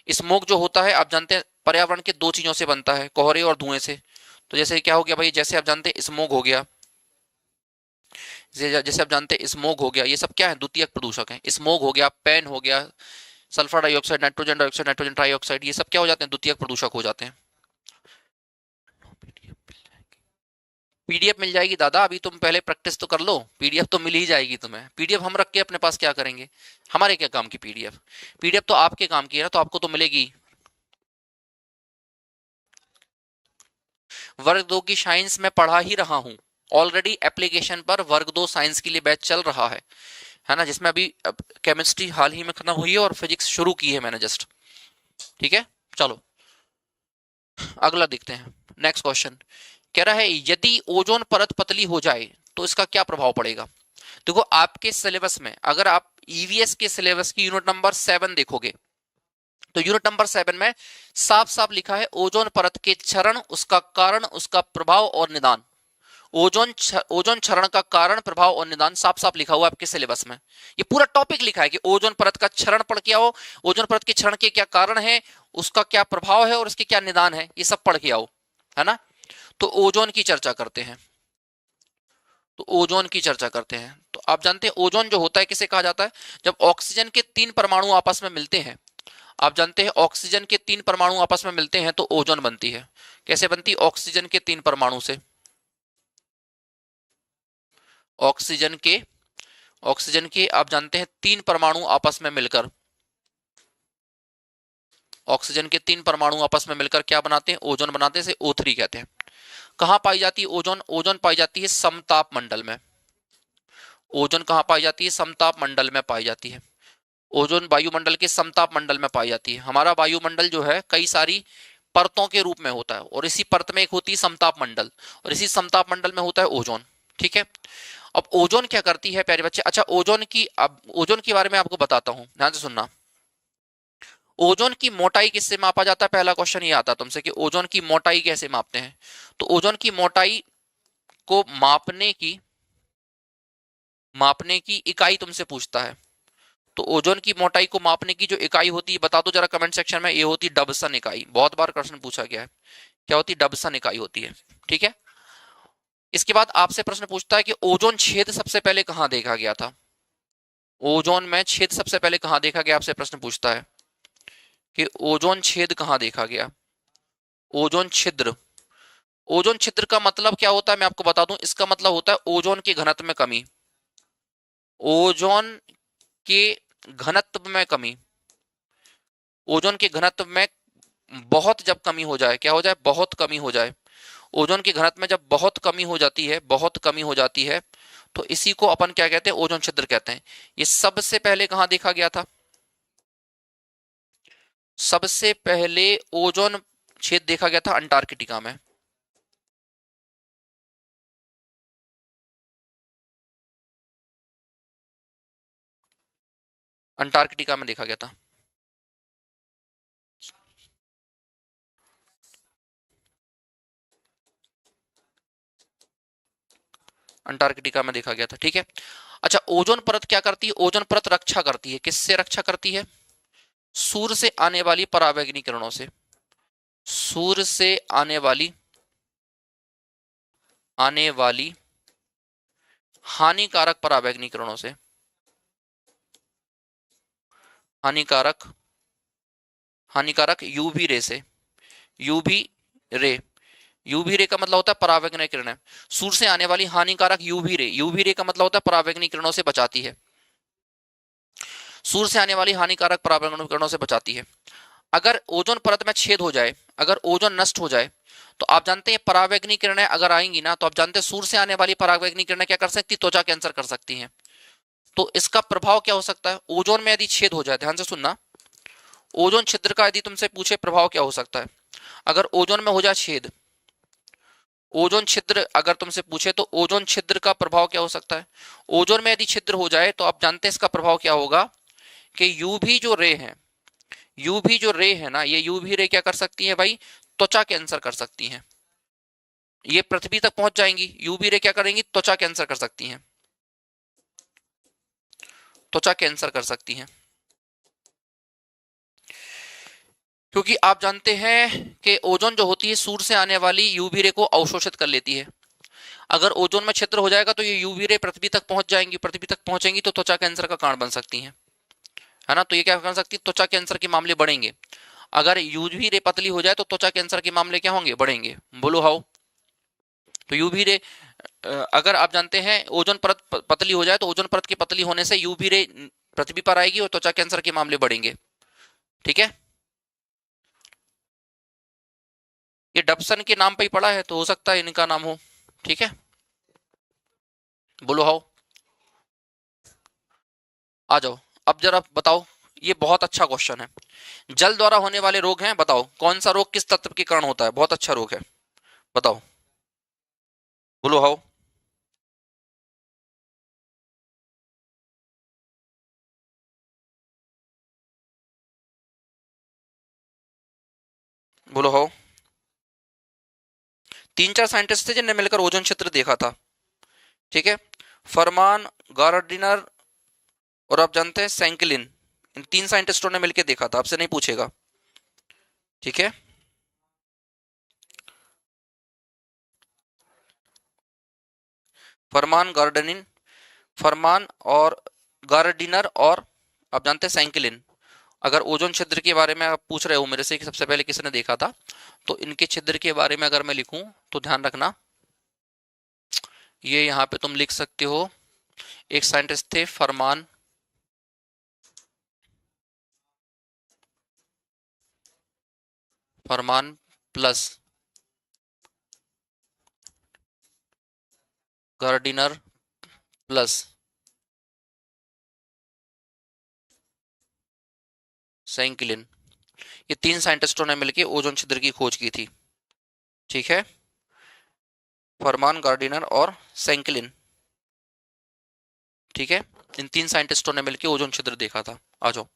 स्मोक जो होता है आप जानते हैं पर्यावरण के दो चीजों से बनता है, कोहरे और धुएं से। तो जैसे क्या हो गया भाई, जैसे आप जानते हैं स्मोक हो गया, जैसे आप जानते हैं स्मोक हो गया, ये सब क्या है? द्वितीयक प्रदूषक है। स्मोक हो गया, पेन हो गया, सल्फर डाइऑक्साइड नाइट्रोजन ट्राइऑक्साइड, ये सब क्या हो जाते हैं? द्वितीयक प्रदूषक हो जाते हैं। पीडीएफ मिल जाएगी दादा, अभी तुम पहले प्रैक्टिस तो कर लो, पीडीएफ तो मिल ही जाएगी तुम्हें। पीडीएफ हम रख के अपने पास क्या करेंगे? हमारे क्या काम की पीडीएफ? पीडीएफ तो आपके काम की है ना, तो आपको तो मिलेगी। वर्ग 2 की साइंस में पढ़ा ही रहा हूं ऑलरेडी, एप्लीकेशन पर वर्ग 2 साइंस के लिए बैच चल रहा है ना, जिसमें अभी केमिस्ट्री हाल ही में खत्म हुई है और फिजिक्स शुरू की है मैंने जस्ट। ठीक है, चलो अगला देखते हैं। नेक्स्ट क्वेश्चन कह रहा है यदि ओजोन परत पतली हो जाए तो इसका क्या प्रभाव पड़ेगा? देखो आपके सिलेबस में, अगर आप ईवीएस के सिलेबस की यूनिट नंबर 7 देखोगे तो यूनिट नंबर 7 में साफ साफ लिखा है ओजोन परत के क्षरण, उसका कारण, उसका प्रभाव और निदान। ओजोन क्षरण का कारण, प्रभाव और निदान साफ साफ लिखा हुआ है आपके सिलेबस में। ये पूरा टॉपिक लिखा है कि ओजोन परत का क्षरण पढ़ के आओ, ओजोन परत के क्षरण के क्या कारण है, उसका क्या प्रभाव है और उसके क्या निदान है, ये सब पढ़ के आओ, है ना। तो ओजोन की चर्चा करते हैं, तो आप जानते हैं ओजोन जो होता है किसे कहा जाता है? जब ऑक्सीजन के 3 परमाणु आपस में मिलते हैं, आप जानते हैं ऑक्सीजन के 3 परमाणु आपस में मिलते हैं तो ओजोन बनती है। कैसे बनती? ऑक्सीजन के 3 परमाणु से। ऑक्सीजन के आप जानते हैं 3 परमाणु आपस में मिलकर, ऑक्सीजन के 3 परमाणु आपस में मिलकर क्या बनाते हैं? ओजोन बनाते हैं, इसे O3 कहते हैं। कहां पाई जाती है ओजोन? ओजोन पाई जाती है समताप मंडल में। ओजोन कहां पाई जाती है? समताप मंडल में पाई जाती है। ओजोन वायुमंडल के समताप मंडल में पाई जाती है। हमारा वायुमंडल जो है कई सारी परतों के रूप में होता है और इसी परत में एक होती है समताप मंडल, और इसी समताप मंडल में होता है ओजोन। ठीक है, अब ओजोन क्या करती है प्यारे बच्चे? अच्छा, ओजोन के बारे में आपको बताता हूं, ध्यान से सुनना। ओजोन की मोटाई किससे मापा जाता है? पहला क्वेश्चन ये आता है तुमसे कि ओजोन की मोटाई कैसे मापते हैं। तो ओजोन की मोटाई को मापने की इकाई तुमसे पूछता है। तो ओजोन की मोटाई को मापने की जो इकाई होती है बता दो जरा कमेंट सेक्शन में। ये होती है डबसन इकाई, बहुत बार क्वेश्चन पूछा गया है। क्या होती है? डबसन इकाई होती है। ठीक है। इसके बाद आपसे प्रश्न पूछता है कि ओजोन छेद सबसे पहले कहां देखा गया था? ओजोन में छेद सबसे पहले कहां देखा गया, आपसे प्रश्न पूछता है कि ओजोन छेद कहां देखा गया। ओजोन छिद्र। ओजोन छिद्र का मतलब क्या होता है मैं आपको बता दूं। इसका मतलब होता है ओजोन के घनत्व में कमी। ओजोन के घनत्व में कमी। ओजोन के घनत्व में बहुत जब कमी हो जाए, क्या हो जाए? बहुत कमी हो जाए। ओजोन के घनत्व में जब बहुत कमी हो जाती है, बहुत कमी हो जाती है, तो इसी को अपन क्या कहते हैं? ओजोन छिद्र कहते हैं। ये सबसे पहले कहां देखा गया था? सबसे पहले ओजोन छेद देखा गया था अंटार्कटिका में। अंटार्कटिका में देखा गया था। अंटार्कटिका में देखा गया था। ठीक है। अच्छा, ओजोन परत क्या करती है? ओजोन परत रक्षा करती है। किससे रक्षा करती है? सूर्य से आने वाली पराबैंगनी किरणों से। सूर्य से आने वाली हानिकारक पराबैंगनी किरणों से। हानिकारक हानिकारक यूवी रे से। UV ray. यूवी रे का मतलब होता है पराबैंगनी किरणें। सूर्य से आने वाली हानिकारक यूवी रे। यूवी रे का मतलब होता है पराबैंगनी किरणों से बचाती है। सूर्य से आने वाली हानिकारक पराबैंगनी किरणों से बचाती है। अगर ओजोन परत में छेद हो जाए, अगर ओजोन नष्ट हो जाए, तो आप जानते हैं पराबैंगनी किरणें अगर आएंगी ना, तो आप जानते हैं सूर्य से आने वाली पराबैंगनी किरणें क्या कर सकती? त्वचा कैंसर कर सकती हैं। तो इसका प्रभाव क्या हो सकता है? ओजोन में यदि छेद हो जाए, ध्यान से सुनना, ओजोन छिद्र का यदि तुमसे पूछे प्रभाव क्या हो सकता है, अगर ओजोन में हो जाए छेद, ओजोन छिद्र अगर तुमसे पूछे तो ओजोन छिद्र का प्रभाव क्या हो सकता है? ओजोन में यदि छिद्र हो जाए तो आप जानते हैं इसका प्रभाव क्या होगा कि यूवी जो रे है, यूवी जो रे है ना, ये यूवी रे क्या कर सकती है भाई? त्वचा कैंसर कर सकती हैं। ये पृथ्वी तक पहुंच जाएंगी। यूवी रे क्या करेंगी? त्वचा कैंसर कर सकती हैं। त्वचा कैंसर कर सकती हैं। क्योंकि आप जानते हैं कि ओजोन जो होती है सूर्य से आने वाली यूवी रे को अवशोषित कर लेती है। अगर ओजोन में छिद्र हो जाएगा तो ये यूवी रे पृथ्वी तक पहुंच जाएंगी। पृथ्वी तक पहुंचेंगी तो त्वचा कैंसर का कारण बन सकती हैं, है ना। तो ये क्या कर सकती है? त्वचा कैंसर के मामले बढ़ेंगे। अगर यूवी रे पतली हो जाए तो त्वचा कैंसर के मामले क्या होंगे? बढ़ेंगे। बोलो हाउ। तो यूवी रे अगर आप जानते हैं ओजोन परत पतली हो जाए तो ओजोन परत के पतली होने से यूवी रे पृथ्वी पर आएगी और त्वचा कैंसर के मामले बढ़ेंगे। ठीक है। ये डबसन के नाम पे ही पड़ा है तो हो सकता है इनका नाम हो। ठीक है। बोलो हाउ। आ जाओ। अब जरा बताओ, ये बहुत अच्छा क्वेश्चन है। जल द्वारा होने वाले रोग हैं, बताओ कौन सा रोग किस तत्व के कारण होता है? बहुत अच्छा रोग है, बताओ। बोलो हाउ। बोलो हाउ। तीन चार साइंटिस्ट थे जिनने मिलकर ओजोन क्षेत्र देखा था। ठीक है। फरमान, गार्डिनर और आप जानते हैं सैंकलिन। इन तीन साइंटिस्टों ने मिलकर देखा था। आपसे नहीं पूछेगा। ठीक है। फरमान गार्डनिन, फरमान और गार्डिनर और आप जानते हैं सैंकलिन। अगर ओजोन छिद्र के बारे में आप पूछ रहे हो मेरे से कि सबसे पहले किसने देखा था, तो इनके छिद्र के बारे में अगर मैं लिखूं तो ध्यान रखना, ये यहाँ पे तुम लिख सकते हो। एक साइंटिस्ट थे फरमान, फरमान प्लस गार्डिनर प्लस सैंकलिन। ये तीन साइंटिस्टों ने मिलकर ओजोन छिद्र की खोज की थी। ठीक है। फरमान, गार्डिनर और सैंकलिन। ठीक है। इन तीन साइंटिस्टों ने मिलकर ओजोन छिद्र देखा था। आ जाओ।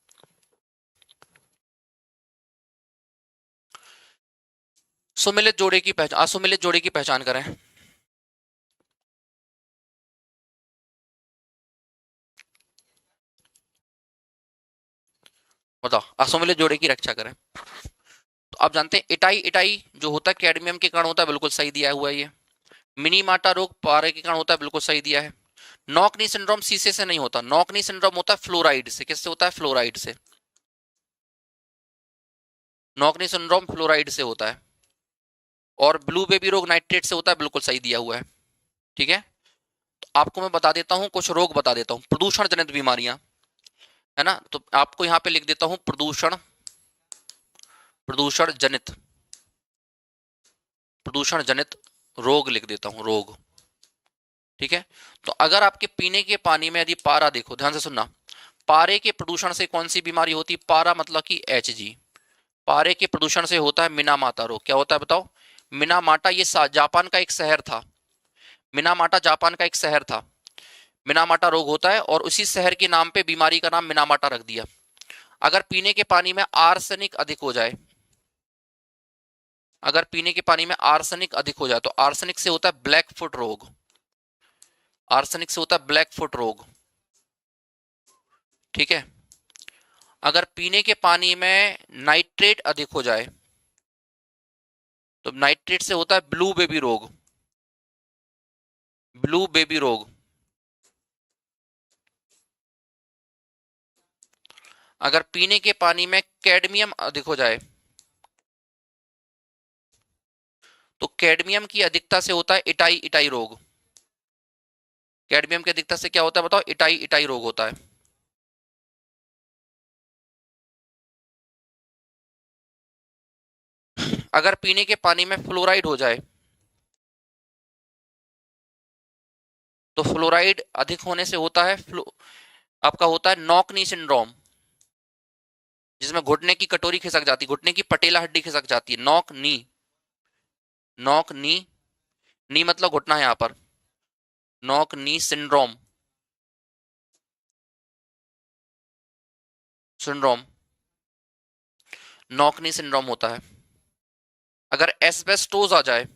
सुमिलित जोड़े की पहचान, असुमिलित जोड़े की पहचान करें। बताओ, असममिलित जोड़े की रक्षा करें। तो आप जानते हैं इटाई इटाई जो होता है कैडमियम के कारण होता है, बिल्कुल सही दिया हुआ है ये। मिनीमाटा रोग पारे के कारण होता है, बिल्कुल सही दिया है। नॉकनी सिंड्रोम शीशे से नहीं होता, नॉकनी सिंड्रोम होता है फ्लोराइड से। किससे होता है? फ्लोराइड से। नॉकनी सिंड्रोम फ्लोराइड से होता है। और ब्लू बेबी रोग नाइट्रेट से होता है, बिल्कुल सही दिया हुआ है। ठीक है, तो आपको मैं बता देता हूं, कुछ रोग बता देता हूं, प्रदूषण जनित बीमारियां, है ना। तो आपको यहां पे लिख देता हूं प्रदूषण, प्रदूषण जनित, प्रदूषण जनित रोग लिख देता हूं, रोग। ठीक है, तो अगर आपके पीने के पानी में यदि पारा, देखो ध्यान से सुनना, पारे के प्रदूषण से कौन सी बीमारी होती? पारा मतलब कि एचजी। पारे के प्रदूषण से होता है मिनामाटा रोग। क्या होता है बताओ? मिनामाटा, ये जापान का एक शहर था। मिनामाटा जापान का एक शहर था। मिनामाटा रोग होता है और उसी शहर के नाम पे बीमारी का नाम मिनामाटा रख दिया। अगर पीने के पानी में आर्सेनिक अधिक हो जाए, अगर पीने के पानी में आर्सेनिक अधिक हो जाए तो आर्सेनिक से होता है ब्लैक फुट रोग। आर्सेनिक से होता है ब्लैक फुट रोग। ठीक है, अगर पीने के पानी में नाइट्रेट अधिक हो जाए तो नाइट्रेट से होता है ब्लू बेबी रोग। ब्लू बेबी रोग। अगर पीने के पानी में कैडमियम अधिक हो जाए तो कैडमियम की अधिकता से होता है इटाई इटाई रोग। कैडमियम की अधिकता से क्या होता है बताओ? इटाई इटाई रोग होता है। अगर पीने के पानी में फ्लोराइड हो जाए तो फ्लोराइड अधिक होने से होता है आपका होता है नॉकनी सिंड्रोम, जिसमें घुटने की कटोरी खिसक जाती है, घुटने की पटेला हड्डी खिसक जाती है। नॉक नी, नॉक नी, नी मतलब घुटना है यहां पर। Knock knee syndrome, syndrome, knock knee syndrome होता है। अगर एस्बेस्टोस आ जाए,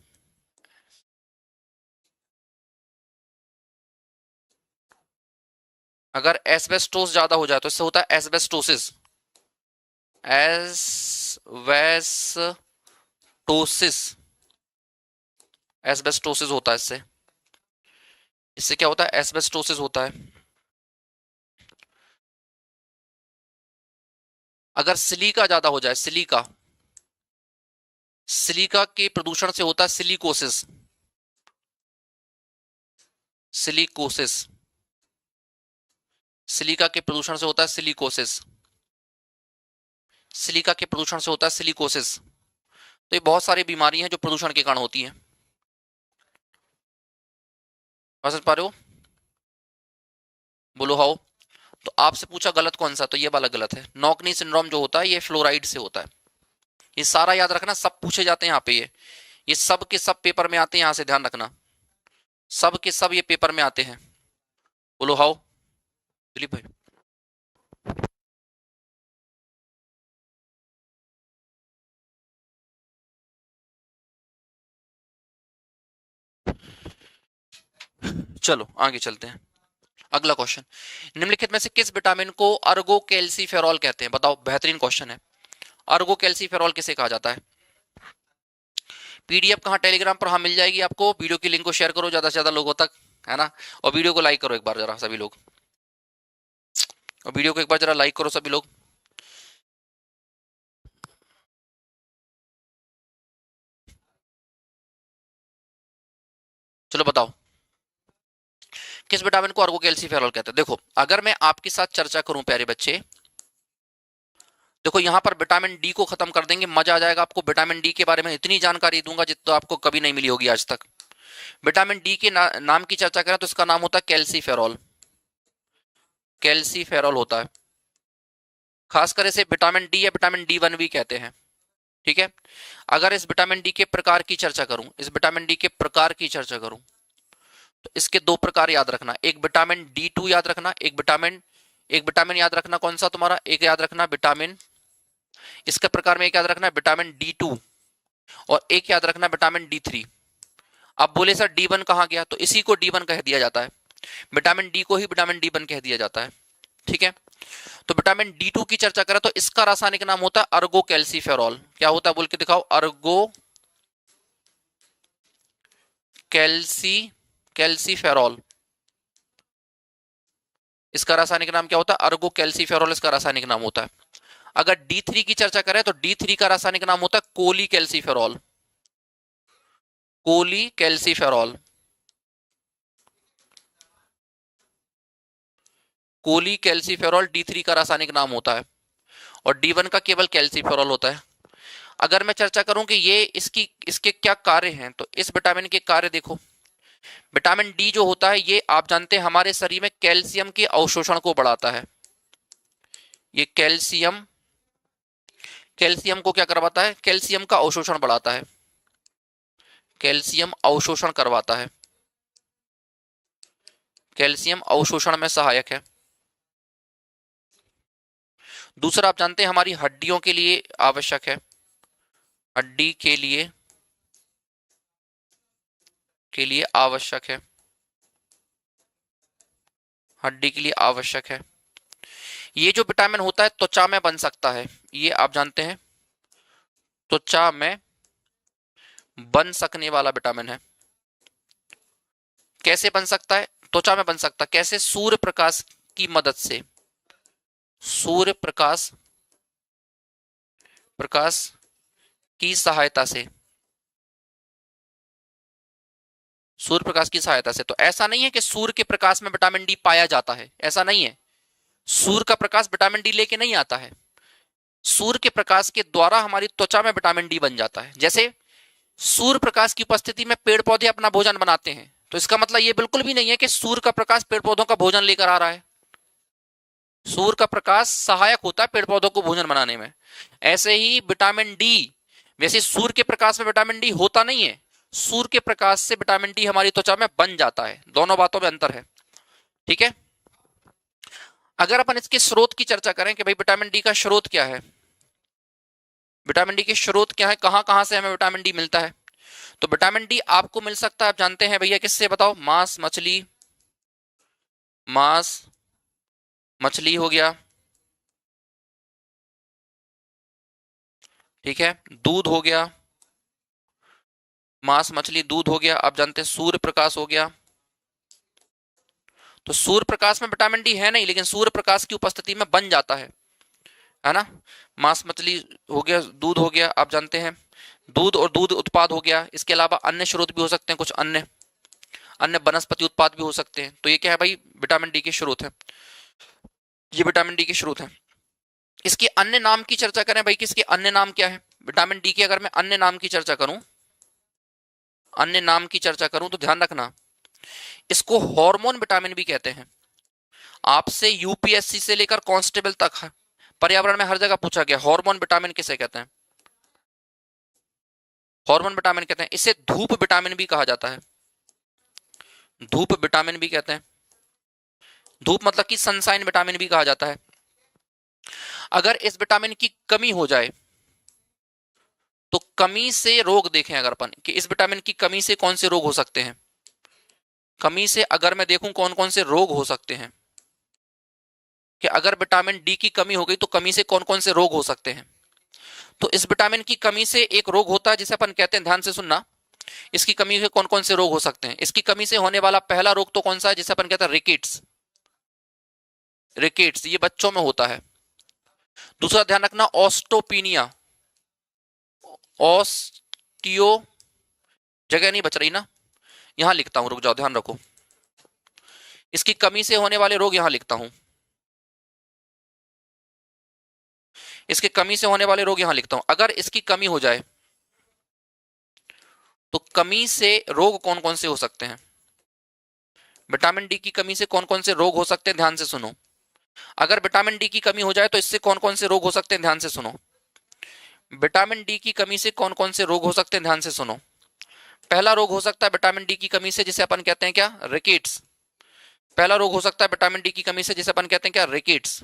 अगर एस्बेस्टोस ज्यादा हो जाए तो इससे होता है एस्बेस्टोसिस। एस्बेस्टोसिस, एस्बेस्टोसिस होता है इससे। इससे क्या होता है? एस्बेस्टोसिस होता है। अगर सिलिका ज्यादा हो जाए, सिलिका, सिलिका के प्रदूषण से होता है सिलिकोसिस। सिलिकोसिस, सिलिका के प्रदूषण से होता है सिलिकोसिस। सिलिका के प्रदूषण से होता है सिलिकोसिस। तो ये बहुत सारी बीमारी हैं जो प्रदूषण के कारण होती हैं। समझ पा रहे हो? बोलो हाउ। तो आपसे पूछा गलत कौन सा, तो ये वाला गलत है। नॉकनी सिंड्रोम जो होता है ये फ्लोराइड से होता है। ये सारा याद रखना, सब पूछे जाते हैं यहाँ पे। ये सब के सब पेपर में आते हैं, यहाँ से ध्यान रखना, सब के सब ये पेपर में आते हैं। बोलो हाउ दिलीप भाई। चलो आगे चलते हैं। अगला क्वेश्चन, निम्नलिखित में से किस विटामिन को अर्गो कैल्सीफेरॉल कहते हैं? बताओ, बेहतरीन क्वेश्चन है। अर्गो कैल्सीफेरॉल किसे कहा जाता है? पीडीएफ कहाँ? टेलीग्राम पर। हाँ मिल जाएगी आपको। वीडियो की लिंक को शेयर करो ज्यादा से ज्यादा लोगों तक, है ना। और वीडियो को लाइक करो एक बार जरा सभी लोग, और वीडियो को एक बार जरा लाइक करो सभी लोग। चलो बताओ, किस विटामिन को अर्गो कैल्सीफेरॉल कहते हैं? देखो, अगर मैं आपके साथ चर्चा करूं प्यारे बच्चे, देखो यहां पर विटामिन डी को खत्म कर देंगे, मजा आ जाएगा आपको। विटामिन डी के बारे में इतनी जानकारी दूंगा जितना आपको कभी नहीं मिली होगी आज तक। विटामिन डी के नाम की चर्चा करें तो इसका नाम होता है कैल्सीफेरॉल। कैल्सीफेरॉल होता है। खासकर इसे विटामिन डी या विटामिन डी वन भी कहते हैं। ठीक है, अगर इस विटामिन डी के प्रकार की चर्चा करूं, इस विटामिन डी के प्रकार की चर्चा करूं, तो इसके दो प्रकार याद रखना। एक विटामिन डी टू याद रखना, एक विटामिन याद रखना कौन सा तुम्हारा, एक याद रखना विटामिन, इसके प्रकार में एक याद रखना विटामिन डी टू, और एक याद रखना विटामिन डी थ्री। अब बोले सर डी वन कहाँ गया? तो इसी को डी वन कह दिया जाता है। विटामिन डी को ही विटामिन डी वन कह दिया जाता है। ठीक है। तो विटामिन D2 की चर्चा करें तो इसका रासायनिक नाम होता है अर्गो कैल्सीफेरॉल। क्या होता है बोल के दिखाओ, अर्गो कैल्सीफेरॉल। इसका रासायनिक नाम क्या होता है, अर्गो कैल्सीफेरॉल इसका रासायनिक नाम होता है। अगर D3 की चर्चा करें तो D3 का रासायनिक नाम होता है cholecalciferol. Cholecalciferol, cholecalciferol D3 का रासायनिक नाम होता है, और D1 का केवल कैल्सीफेरॉल होता है। अगर मैं चर्चा करूं कि ये इसके क्या कार्य हैं, तो इस विटामिन के कार्य देखो। विटामिन डी जो होता है ये आप जानते हैं हमारे शरीर में कैल्शियम के अवशोषण को बढ़ाता है। ये कैल्शियम को क्या करवाता है, कैल्शियम का अवशोषण बढ़ाता है, कैल्शियम अवशोषण करवाता है, कैल्शियम अवशोषण में सहायक है। दूसरा आप जानते हैं हमारी हड्डियों के लिए आवश्यक है, हड्डी के लिए आवश्यक है, हड्डी के लिए आवश्यक है। ये जो विटामिन होता है त्वचा में बन सकता है, ये आप जानते हैं त्वचा में बन सकने वाला विटामिन है। कैसे बन सकता है, त्वचा में बन सकता है कैसे, सूर्य प्रकाश की मदद से, सूर्य प्रकाश की सहायता से, सूर्य प्रकाश की सहायता से। तो ऐसा नहीं है कि सूर्य के प्रकाश में विटामिन डी पाया जाता है, ऐसा नहीं है। सूर्य का प्रकाश विटामिन डी लेके नहीं आता है, सूर्य के प्रकाश के द्वारा हमारी त्वचा में विटामिन डी बन जाता है। जैसे सूर्य प्रकाश की उपस्थिति में पेड़ पौधे अपना भोजन बनाते हैं, तो इसका मतलब ये बिल्कुल भी नहीं है कि सूर्य का प्रकाश पेड़ पौधों का भोजन लेकर आ रहा है। सूर्य का प्रकाश सहायक होता है पेड़ पौधों को भोजन बनाने में। ऐसे ही विटामिन डी, वैसे सूर्य के प्रकाश में विटामिन डी होता नहीं है, सूर्य के प्रकाश से विटामिन डी हमारी त्वचा में बन जाता है। दोनों बातों में अंतर है, ठीक है। अगर अपन इसके स्रोत की चर्चा करें कि भाई विटामिन डी का स्रोत क्या है, विटामिन डी के स्रोत क्या है, कहां कहां से हमें विटामिन डी मिलता है, तो विटामिन डी आपको मिल सकता है, आप जानते हैं भैया किससे, बताओ, मांस मछली, मांस मछली हो गया, ठीक है, दूध हो गया, मांस मछली दूध हो गया, आप जानते हैं सूर्य प्रकाश हो गया। तो सूर्य प्रकाश में विटामिन डी है नहीं, लेकिन सूर्य प्रकाश की उपस्थिति में बन जाता है ना। मांस मछली हो गया, दूध हो गया, आप जानते हैं दूध और दूध उत्पाद हो गया। इसके अलावा अन्य स्रोत भी हो सकते हैं, कुछ अन्य वनस्पति उत्पाद भी हो सकते हैं। तो ये क्या है भाई, विटामिन डी के स्रोत है, ये विटामिन डी के स्रोत है। इसके अन्य नाम की चर्चा करें भाई, किसके अन्य नाम क्या है विटामिन डी के, अगर मैं अन्य नाम की चर्चा करूं, अन्य नाम की चर्चा करूं तो ध्यान रखना इसको हार्मोन विटामिन भी कहते हैं। आपसे यूपीएससी से लेकर कांस्टेबल तक पर्यावरण में हर जगह पूछा गया, हार्मोन विटामिन किसे कहते हैं, हार्मोन विटामिन कहते हैं। इसे धूप विटामिन भी कहा जाता है, धूप विटामिन भी कहते हैं, धूप मतलब कि सनशाइन विटामिन भी कहा जाता है। अगर इस विटामिन की कमी हो जाए तो कमी से रोग देखें, अगर अपन कि इस विटामिन की कमी से कौन से रोग हो सकते हैं, कमी से अगर मैं देखूं कौन कौन से रोग हो सकते हैं, कि अगर विटामिन डी की कमी हो गई तो कमी से कौन कौन से रोग हो सकते हैं। तो इस विटामिन की कमी से एक रोग होता है जिसे अपन कहते हैं, ध्यान से सुनना, इसकी कमी से कौन कौन से रोग हो सकते हैं। इसकी कमी से होने वाला पहला रोग तो कौन सा है, जिसे अपन कहते हैं रिकेट्स, रिकेट्स ये बच्चों में होता है। दूसरा ध्यान रखना ऑस्टोपीनिया, ऑस्टियो, जगह नहीं बच रही ना, यहां लिखता हूं, रुक जाओ ध्यान रखो, इसकी कमी से होने वाले रोग यहां लिखता हूं, इसके कमी से होने वाले रोग यहां लिखता हूं। अगर इसकी कमी हो जाए तो कमी से रोग कौन कौन से हो सकते हैं, विटामिन डी की कमी से कौन कौन से रोग हो सकते हैं, ध्यान से सुनो। अगर विटामिन डी की कमी हो जाए तो इससे कौन कौन से रोग हो सकते हैं, ध्यान से सुनो। विटामिन डी की कमी से कौन कौन से रोग हो सकते हैं, ध्यान से सुनो। पहला रोग हो सकता है विटामिन डी की कमी से, जिसे अपन कहते हैं क्या, रिकेट्स। पहला रोग हो सकता है विटामिन डी की कमी से जिसे अपन कहते हैं क्या, रिकेट्स,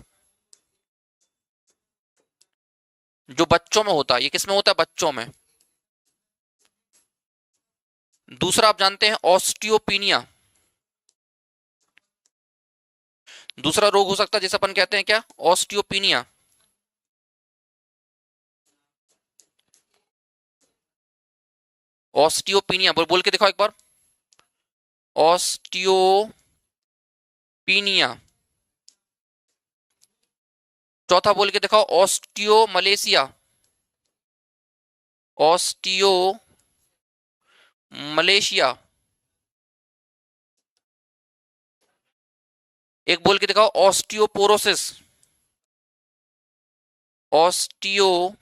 जो बच्चों में होता है। ये किस में होता है, बच्चों में। दूसरा आप जानते हैं ऑस्टियोपीनिया, दूसरा रोग हो सकता है जिसे अपन कहते हैं क्या, ऑस्टियोपिनिया। ऑस्टियोपिनिया बोल बोल के दिखाओ एक बार, ऑस्टियोपिनिया। चौथा बोल के दिखाओ, ऑस्टियो मलेशिया। Osteo Malaysia. एक बोल के दिखाओ, ऑस्टियोपोरोसिस। ऑस्टियोपोरोसिस।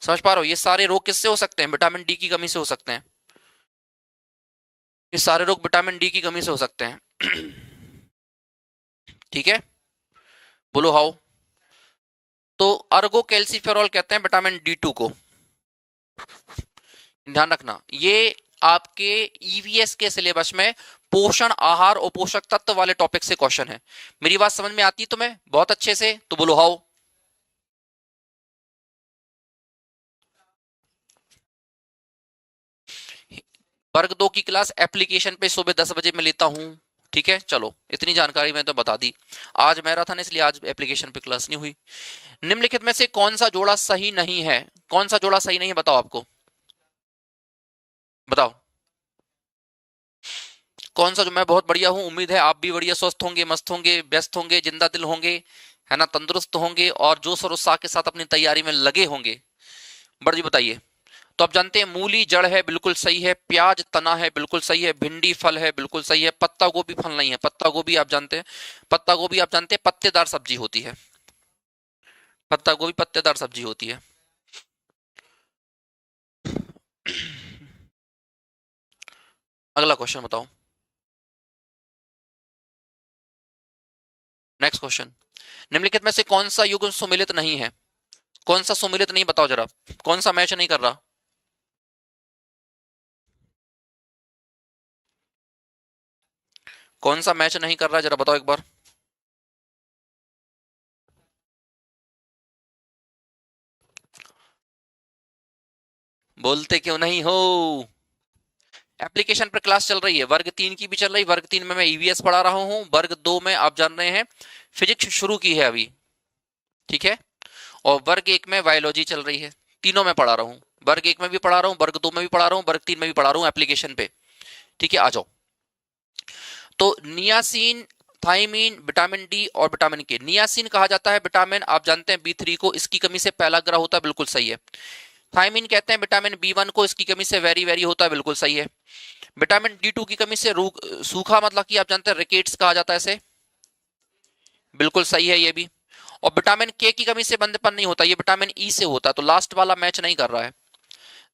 समझ पा रहे हो, ये सारे रोग किससे हो सकते हैं, विटामिन डी की कमी से हो सकते हैं। ये सारे रोग विटामिन डी की कमी से हो सकते हैं। ठीक है, बोलो हाउ। तो अर्गो कैल्सीफेरॉल कहते हैं विटामिन डी टू को, ध्यान रखना। ये आपके ईवीएस के सिलेबस में पोषण आहार और पोषक तत्व वाले टॉपिक से क्वेश्चन है। मेरी बात समझ में आती है तुम्हें बहुत अच्छे से, तो बोलो हाउ। वर्ग 2 की क्लास एप्लीकेशन पे सुबह 10 बजे मैं लेता हूं। ठीक है, चलो इतनी जानकारी मैं तो बता दी। आज मैराथन इसलिए आज एप्लीकेशन पे क्लास नहीं हुई। निम्नलिखित में से कौन सा जोड़ा सही नहीं है, कौन सा जोड़ा सही नहीं है बताओ, आपको बताओ कौन सा। जो मैं बहुत बढ़िया हूं, उम्मीद है आप भी बढ़िया स्वस्थ होंगे, मस्त होंगे, व्यस्त होंगे, जिंदा दिल होंगे, है ना, तंदुरुस्त होंगे और जोश और उत्साह के साथ अपनी तैयारी में लगे होंगे। बड़ जी बताइए। तो आप जानते हैं मूली जड़ है, बिल्कुल सही है। प्याज तना है, बिल्कुल सही है। भिंडी फल है, बिल्कुल सही है। पत्ता गोभी फल नहीं है। पत्ता गोभी आप जानते हैं, पत्ता गोभी आप जानते हैं पत्तेदार सब्जी होती है। पत्ता गोभी पत्तेदार सब्जी होती है। अगला क्वेश्चन बताओ, नेक्स्ट क्वेश्चन। निम्नलिखित में से कौन सा युग्म सुमेलित नहीं है, कौन सा सुमेलित नहीं, बताओ जरा, कौन सा मैच नहीं कर रहा। कौन सा मैच नहीं कर रहा जरा बताओ एक बार। बोलते क्यों नहीं हो। एप्लीकेशन पर क्लास चल रही है, वर्ग 3 की भी चल रही। वर्ग 3 में मैं ईवीएस पढ़ा रहा हूँ, वर्ग 2 में आप जान रहे हैं फिजिक्स शुरू की है अभी। ठीक है, और वर्ग 1 में बायोलॉजी चल रही है। तीनों में पढ़ा रहा हूँ, वर्ग 1 में भी पढ़ा रहा हूँ, वर्ग 2 में भी पढ़ा रहा हूँ, वर्ग 3 में भी पढ़ा रहा हूँ एप्लीकेशन पे। ठीक है, आ जाओ। तो नियासिन, थाइमीन, विटामिन डी और विटामिन के। नियासिन कहा जाता है विटामिन, आप जानते हैं बी3 को, इसकी कमी से पहला ग्रह होता है, बिल्कुल सही है। थाइमीन कहते हैं विटामिन बी1 को, इसकी कमी से वेरी वेरी होता है, बिल्कुल सही है। विटामिन डी2 की कमी से सूखा, मतलब कि आप जानते हैं रिकेट्स कहा जाता है इसे, बिल्कुल सही है ये भी। और विटामिन के की कमी से बंदपन नहीं होता, ये विटामिन ई से होता है। तो लास्ट वाला मैच नहीं कर रहा है,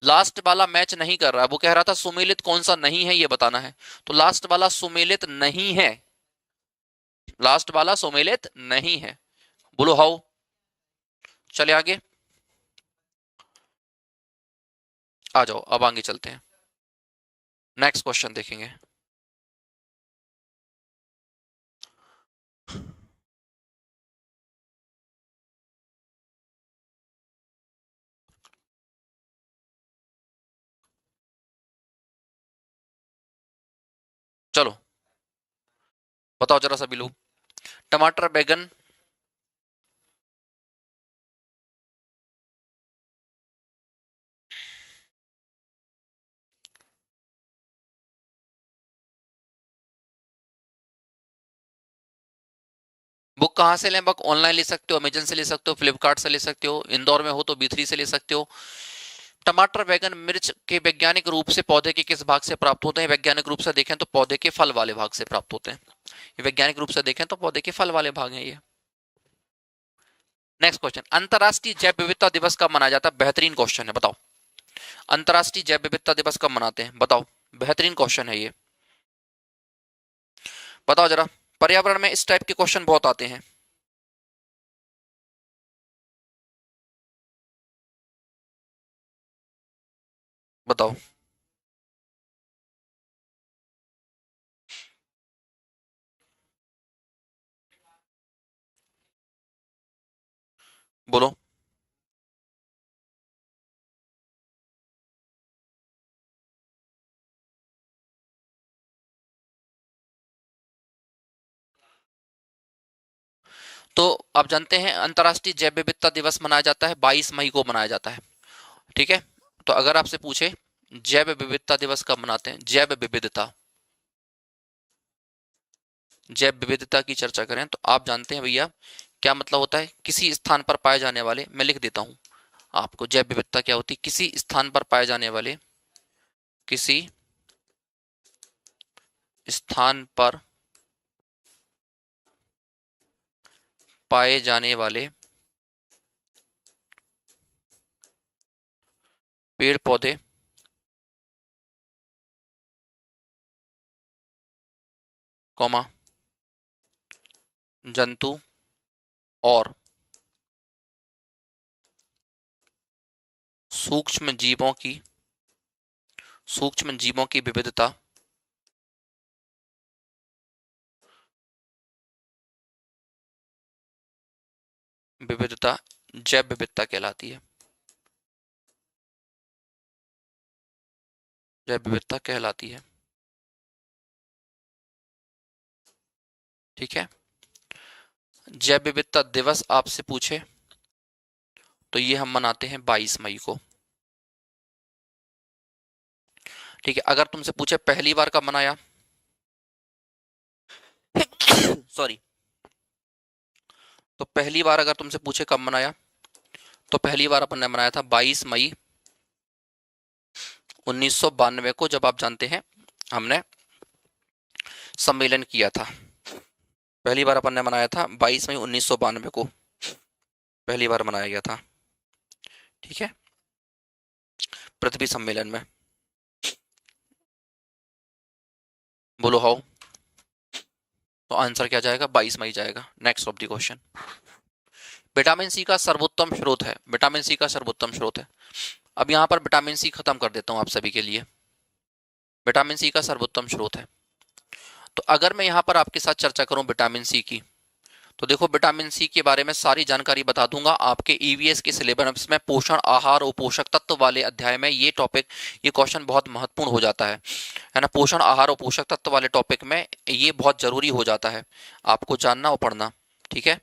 लास्ट वाला मैच नहीं कर रहा है। वो कह रहा था सुमेलित कौन सा नहीं है ये बताना है, तो लास्ट वाला सुमेलित नहीं है, लास्ट वाला सुमेलित नहीं है। बोलो हाउ। चले आगे, आ जाओ अब आगे चलते हैं, नेक्स्ट क्वेश्चन देखेंगे। चलो बताओ जरा सभी लोग, टमाटर बैगन। बुक कहाँ से लें, बुक ऑनलाइन ले सकते हो, अमेजन से ले सकते हो, फ्लिपकार्ट से ले सकते हो, इंदौर में हो तो बी3 से ले सकते हो। टमाटर बैगन मिर्च के वैज्ञानिक रूप से पौधे के किस भाग से प्राप्त होते हैं, वैज्ञानिक रूप से देखें तो पौधे के फल वाले भाग से प्राप्त होते हैं। ये वैज्ञानिक रूप से देखें तो पौधे के फल वाले भाग हैं ये। नेक्स्ट क्वेश्चन, अंतरराष्ट्रीय जैव विविधता दिवस कब मनाया जाता है, बेहतरीन क्वेश्चन है, बताओ। अंतरराष्ट्रीय जैव विविधता दिवस कब मनाते हैं बताओ, बेहतरीन क्वेश्चन है ये, बताओ जरा। पर्यावरण में इस टाइप के क्वेश्चन बहुत आते हैं। बताओ, बोलो। तो आप जानते हैं अंतर्राष्ट्रीय जैव विविधता दिवस मनाया जाता है 22 मई को मनाया जाता है। ठीक है, तो अगर आपसे पूछे जैव विविधता दिवस कब मनाते हैं, जैव विविधता की चर्चा करें तो आप जानते हैं भैया क्या मतलब होता है, किसी स्थान पर पाए जाने वाले, मैं लिख देता हूं आपको, जैव विविधता क्या होती है, किसी स्थान पर पाए जाने वाले, किसी स्थान पर पाए जाने वाले पेड़ पौधे, कौमा जंतु और सूक्ष्म जीवों की, सूक्ष्म जीवों की विविधता विविधता जैव विविधता कहलाती है, जैव विविधता कहलाती है। ठीक है, जैव विविधता दिवस आपसे पूछे तो ये हम मनाते हैं 22 मई को। ठीक है, अगर तुमसे पूछे पहली बार कब मनाया सॉरी, तो पहली बार अगर तुमसे पूछे कब मनाया, तो पहली बार अपन ने मनाया था 22 मई 1992 को, जब आप जानते हैं हमने सम्मेलन किया था। पहली बार अपन ने मनाया था 22 मई 1992 को, पहली बार मनाया गया था। ठीक है, पृथ्वी सम्मेलन में। बोलो हाउ, तो आंसर क्या जाएगा, 22 मई जाएगा। Next of the question, vitamin C का सर्वोत्तम स्रोत है, विटामिन सी का सर्वोत्तम स्रोत है। अब यहां पर विटामिन सी खत्म कर देता हूं आप सभी के लिए, विटामिन सी का सर्वोत्तम स्रोत है। तो अगर मैं यहां पर आपके साथ चर्चा करूं विटामिन सी की, तो देखो विटामिन सी के बारे में सारी जानकारी बता दूंगा आपके ईवीएस के सिलेबस में, पोषण आहार और पोषक तत्व वाले अध्याय में ये टॉपिक, ये क्वेश्चन बहुत महत्वपूर्ण हो जाता है ना। पोषण आहार और पोषक तत्व वाले टॉपिक में ये बहुत जरूरी हो जाता है आपको जानना और पढ़ना। ठीक है,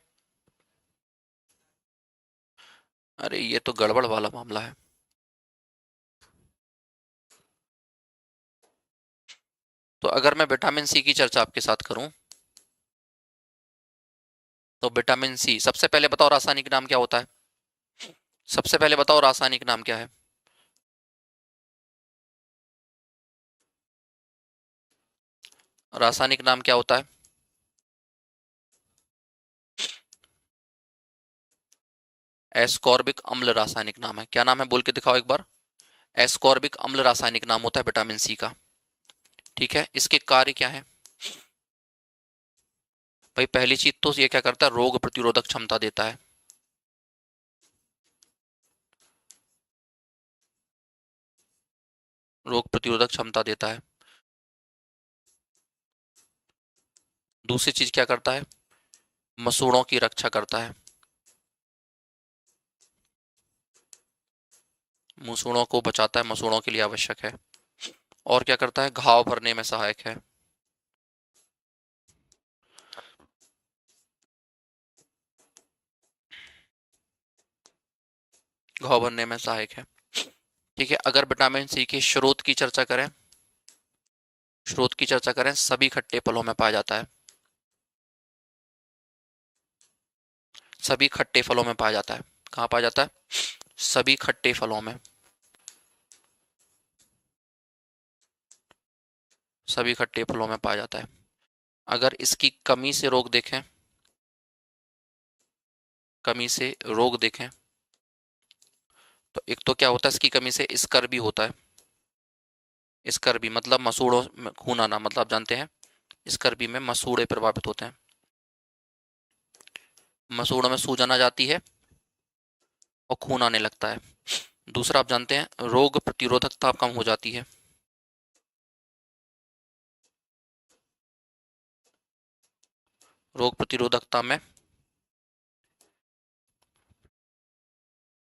अरे ये तो गड़बड़ वाला मामला है। तो अगर मैं विटामिन सी की चर्चा आपके साथ करूं, तो विटामिन सी सबसे पहले बताओ रासायनिक नाम क्या होता है, सबसे पहले बताओ रासायनिक नाम क्या है। रासायनिक नाम क्या होता है, एस्कॉर्बिक अम्ल रासायनिक नाम है। क्या नाम है, बोल के दिखाओ एक बार। एस्कॉर्बिक अम्ल रासायनिक नाम होता है विटामिन सी का। ठीक है, इसके कार्य क्या है भाई, पहली चीज तो ये क्या करता है, रोग प्रतिरोधक क्षमता देता है। रोग प्रतिरोधक क्षमता देता है। दूसरी चीज क्या करता है, मसूड़ों की रक्षा करता है, मसूड़ों को बचाता है, मसूड़ों के लिए आवश्यक है। और क्या करता है, घाव भरने में सहायक है। घाव भरने में सहायक है। ठीक है, अगर विटामिन सी के स्रोत की चर्चा करें, स्रोत की चर्चा करें, सभी खट्टे फलों में पाया जाता है, सभी खट्टे फलों में पाया जाता है। कहाँ पाया जाता है, सभी खट्टे फलों में, सभी खट्टे फलों में पाया जाता है। अगर इसकी कमी से रोग देखें, कमी से रोग देखें, तो एक तो क्या होता है इसकी कमी से, स्कर्वी होता है। स्कर्वी मतलब मसूड़ों में खून आना, मतलब आप जानते हैं स्कर्वी में मसूड़े प्रभावित होते हैं, मसूड़ों में सूजन आ जाती है और खून आने लगता है। दूसरा आप जानते हैं रोग प्रतिरोधकता कम हो जाती है, रोग प्रतिरोधकता में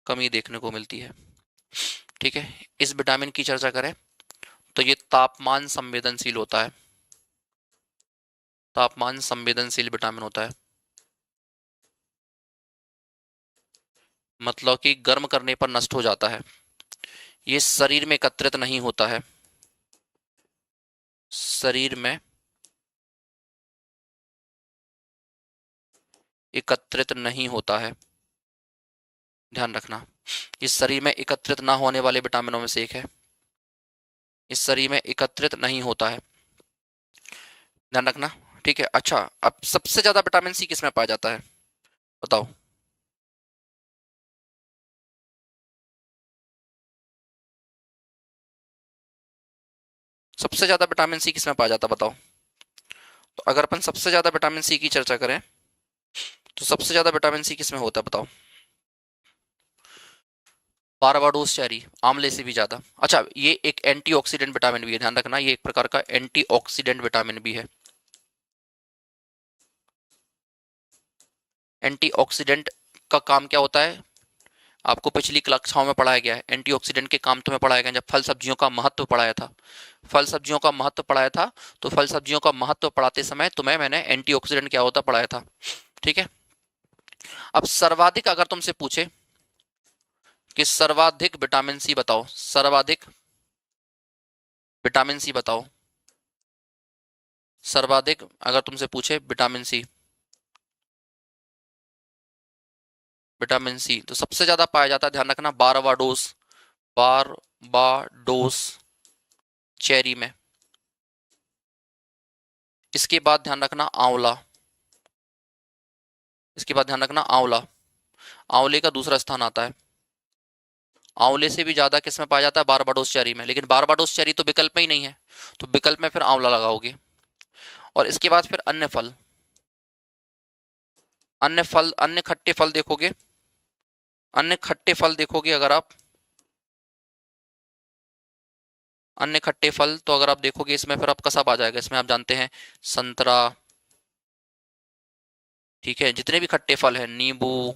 कमी देखने को मिलती है। ठीक है, इस विटामिन की चर्चा करें तो ये तापमान संवेदनशील होता है, तापमान संवेदनशील विटामिन होता है। मतलब कि गर्म करने पर नष्ट हो जाता है। ये शरीर में एकत्रित नहीं होता है, शरीर में एकत्रित नहीं होता है, ध्यान रखना। इस शरीर में एकत्रित ना होने वाले विटामिनों में से एक है, इस शरीर में एकत्रित नहीं होता है, ध्यान रखना। ठीक है, अच्छा अब सबसे ज्यादा विटामिन सी किसमें पाया जाता है, बताओ। सबसे ज्यादा विटामिन सी किसमें पाया जाता है, बताओ। तो अगर अपन सबसे ज्यादा विटामिन सी की चर्चा करें तो सबसे ज्यादा विटामिन सी किसमें होता है, बताओ। बारबाडोस चेरी, आंवले से भी ज्यादा। अच्छा, ये एक एंटीऑक्सीडेंट विटामिन भी है, ध्यान रखना, ये एक प्रकार का एंटीऑक्सीडेंट विटामिन भी है। एंटीऑक्सीडेंट का काम क्या होता है, आपको पिछली कक्षाओं में पढ़ाया गया है। एंटीऑक्सीडेंट के काम तुम्हें पढ़ाया गया जब फल सब्जियों का महत्व पढ़ाया था, फल सब्जियों का महत्व पढ़ाया था। तो फल सब्जियों का महत्व पढ़ाते समय तुम्हें मैंने एंटीऑक्सीडेंट क्या होता पढ़ाया था। ठीक है, अब सर्वाधिक अगर तुमसे पूछे कि सर्वाधिक विटामिन सी बताओ, सर्वाधिक विटामिन सी बताओ, सर्वाधिक अगर तुमसे पूछे विटामिन सी, विटामिन सी तो सबसे ज्यादा पाया जाता है, ध्यान रखना, बारबाडोस, बारबाडोस चेरी में। इसके बाद ध्यान रखना आंवला, इसके बाद ध्यान रखना आंवला, आंवले का दूसरा स्थान आता है। आंवले से भी ज्यादा किसमें पाया जाता है, बारबाडोस चेरी में। लेकिन बारबाडोस चेरी तो विकल्प में ही नहीं है, तो विकल्प में फिर आंवला लगाओगे। और इसके बाद फिर अन्य फल, अन्य फल, अन्य खट्टे फल देखोगे, अन्य खट्टे फल देखोगे अगर आप, अन्य खट्टे फल तो अगर आप देखोगे इसमें फिर आपका सब आ जाएगा। इसमें आप जानते हैं संतरा, ठीक है, जितने भी खट्टे फल हैं, नींबू,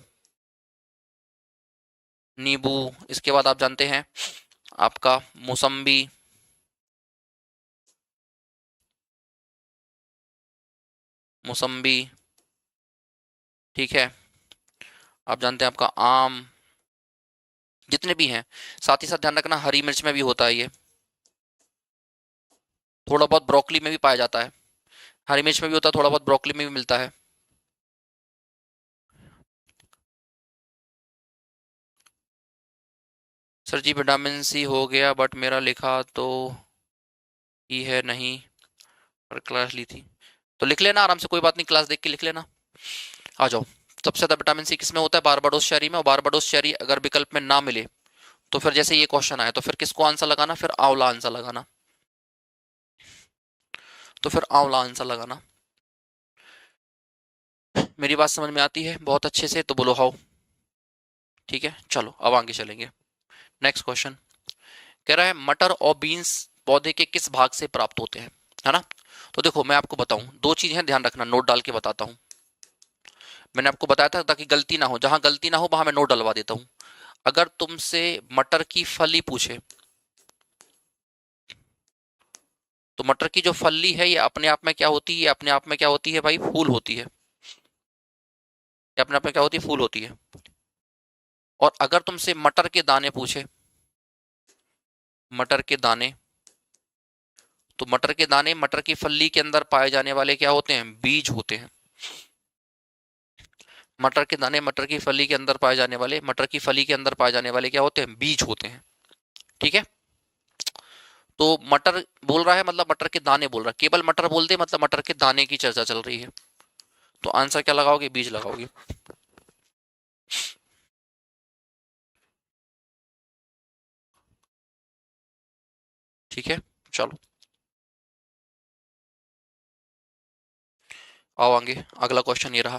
नींबू, इसके बाद आप जानते हैं आपका मौसम्बी, मौसम्बी, ठीक है, आप जानते हैं आपका आम, जितने भी हैं। साथ ही साथ ध्यान रखना हरी मिर्च में भी होता है ये, थोड़ा बहुत ब्रोकली में भी पाया जाता है, हरी मिर्च में भी होता है, थोड़ा बहुत ब्रोकली में भी मिलता है। सर जी विटामिन सी हो गया बट मेरा लिखा तो ही है नहीं, पर क्लास ली थी। तो लिख लेना आराम से, कोई बात नहीं, क्लास देख के लिख लेना। आ जाओ, सबसे ज्यादा विटामिन सी किसमें होता है, बारबाडोस चेरी में। और बारबाडोस चेरी अगर विकल्प में ना मिले तो फिर जैसे ये क्वेश्चन आया तो फिर किसको आंसर लगाना, फिर आंवला आंसर लगाना, तो फिर आंवला आंसर लगाना। मेरी बात समझ में आती है बहुत अच्छे से, तो बोलो हाउ। ठीक है, चलो अब आगे चलेंगे। नेक्स्ट क्वेश्चन कह रहा है मटर और बीन्स पौधे के किस भाग से प्राप्त होते हैं, है ना। तो देखो मैं आपको बताऊं, दो चीजें हैं, ध्यान रखना, नोट डाल के बताता हूं। मैंने आपको बताया था ताकि गलती ना हो, जहां गलती ना हो वहां मैं नोट डलवा देता हूं। अगर तुमसे मटर की फली पूछे तो मटर की जो फली है ये अपने आप में क्या होती है, ये अपने आप में क्या होती है भाई, फूल होती है। ये अपने आप में क्या होती है, फूल होती है। और अगर तुमसे मटर के दाने पूछे, मटर के दाने, तो मटर के दाने मटर की फली के अंदर पाए जाने वाले क्या होते हैं, बीज होते हैं। मटर के दाने मटर की फली के अंदर पाए जाने वाले, मटर की फली के अंदर पाए जाने वाले क्या होते हैं, बीज होते हैं। ठीक है, तो मटर बोल रहा है मतलब मटर के दाने बोल रहा है, केवल मटर बोल दे मतलब मटर के दाने की चर्चा चल रही है। तो आंसर क्या लगाओगे, बीज लगाओगे। ठीक है, चलो आओ आगे, अगला क्वेश्चन ये रहा।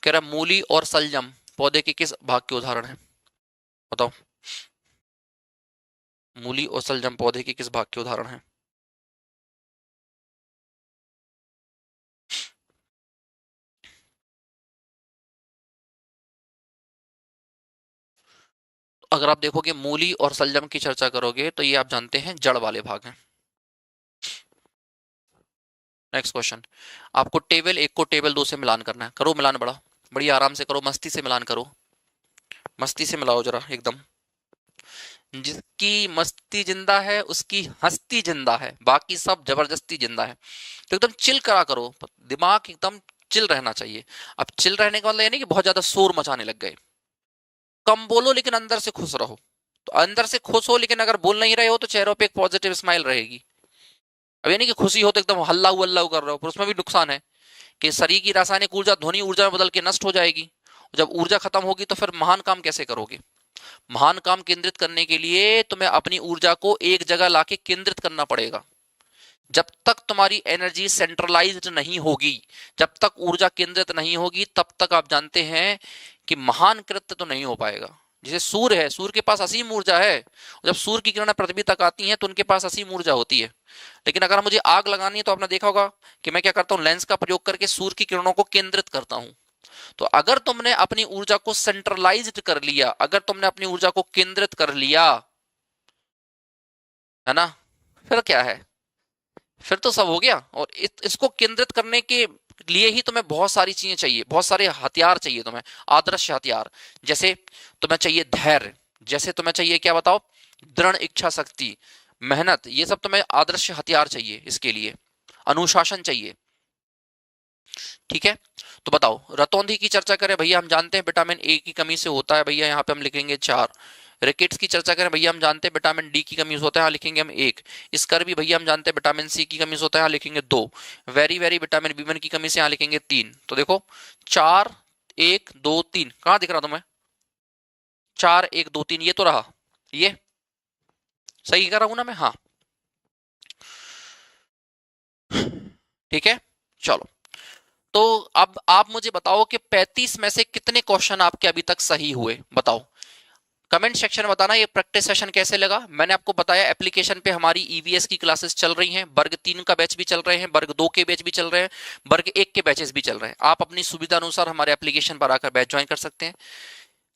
कह रहा मूली और सलजम पौधे के किस भाग के उदाहरण हैं, बताओ। मूली और सलजम पौधे के किस भाग के उदाहरण हैं। अगर आप देखोगे मूली और सलजम की चर्चा करोगे तो ये आप जानते हैं जड़ वाले भाग हैं। नेक्स्ट क्वेश्चन, आपको टेबल एक को टेबल दो से मिलान करना है, करो मिलान, बड़ा बड़ी आराम से करो, मस्ती से मिलान करो, मस्ती से मिलाओ जरा एकदम। जिसकी मस्ती जिंदा है उसकी हस्ती जिंदा है, बाकी सब जबरदस्ती जिंदा है। तो एकदम चिल करा करो, दिमाग एकदम चिल रहना चाहिए। अब चिल रहने का मतलब ये नहीं कि बहुत ज्यादा शोर मचाने लग गए। कम बोलो लेकिन अंदर से खुश रहो। तो अंदर से खुश हो लेकिन अगर बोल नहीं रहे हो तो चेहरों पे एक पॉजिटिव स्माइल रहेगी। अब ये नहीं कि खुशी हो तो एकदम हल्ला उल्ला कर रहे हो, पर उसमें भी नुकसान है कि शरीर की रासायनिक ऊर्जा ध्वनि ऊर्जा में बदल के नष्ट हो जाएगी। जब ऊर्जा खत्म होगी तो फिर महान काम कैसे करोगे? महान काम केंद्रित करने के लिए तुम्हें अपनी ऊर्जा को एक जगह लाके केंद्रित करना पड़ेगा। जब तक तुम्हारी एनर्जी सेंट्रलाइज्ड नहीं होगी, जब तक ऊर्जा केंद्रित नहीं होगी, तब तक आप जानते हैं कि महान कृत्य तो नहीं हो पाएगा। जैसे सूर्य है, सूर्य के पास असीम ऊर्जा है। जब सूर्य की किरणें पृथ्वी तक आती हैं तो उनके पास असीम ऊर्जा होती है। लेकिन अगर मुझे आग लगानी है तो आपने देखा होगा कि मैं क्या करता हूँ, लेंस का प्रयोग करके सूर्य की किरणों को केंद्रित करता हूँ। तो अगर तुमने अपनी ऊर्जा को सेंट्रलाइज्ड कर लिया, अगर तुमने अपनी ऊर्जा को केंद्रित कर लिया, है ना, फिर क्या है? फिर तो सब हो गया। और इसको केंद्रित करने के लिए ही तुम्हें बहुत सारी चीजें चाहिए, बहुत सारे हथियार चाहिए तुम्हें, आदर्श हथियार। जैसे तुम्हें चाहिए धैर्य, जैसे तुम्हें चाहिए क्या बताओ, दृढ़ इच्छा शक्ति, मेहनत, ये सब तुम्हें आदर्श हथियार चाहिए। इसके लिए अनुशासन चाहिए। ठीक है, तो बताओ, रतौंधी की चर्चा करें भैया, हम जानते हैं विटामिन ए की कमी से होता है भैया, यहाँ पे हम लिखेंगे 4। रिकेट्स की चर्चा करें भैया, हम जानते हैं विटामिन डी की कमी से होता है, यहाँ लिखेंगे हम 1। स्कर भी भैया हम जानते हैं विटामिन सी की कमी से होता है, यहाँ लिखेंगे 2। Very very vitamin B one की कमी से यहाँ लिखेंगे 3। तो देखो 4 1 2 3, कहाँ दिख रहा तुम्हें? 4 1 2 3, ये तो रहा। ये सही कर रहा हूं ना मैं? हाँ, ठीक है, चलो। तो अब आप मुझे बताओ कि 35 में से कितने क्वेश्चन आपके अभी तक सही हुए, बताओ। कमेंट सेक्शन में बताना ये प्रैक्टिस सेशन कैसे लगा। मैंने आपको बताया एप्लीकेशन पे हमारी ईवीएस की क्लासेस चल रही हैं, वर्ग 3 का बैच भी चल रहे हैं, वर्ग 2 के बैच भी चल रहे हैं, वर्ग 1 के बैचेस भी चल रहे हैं। आप अपनी सुविधा अनुसार हमारे एप्लीकेशन पर आकर बैच ज्वाइन कर सकते हैं।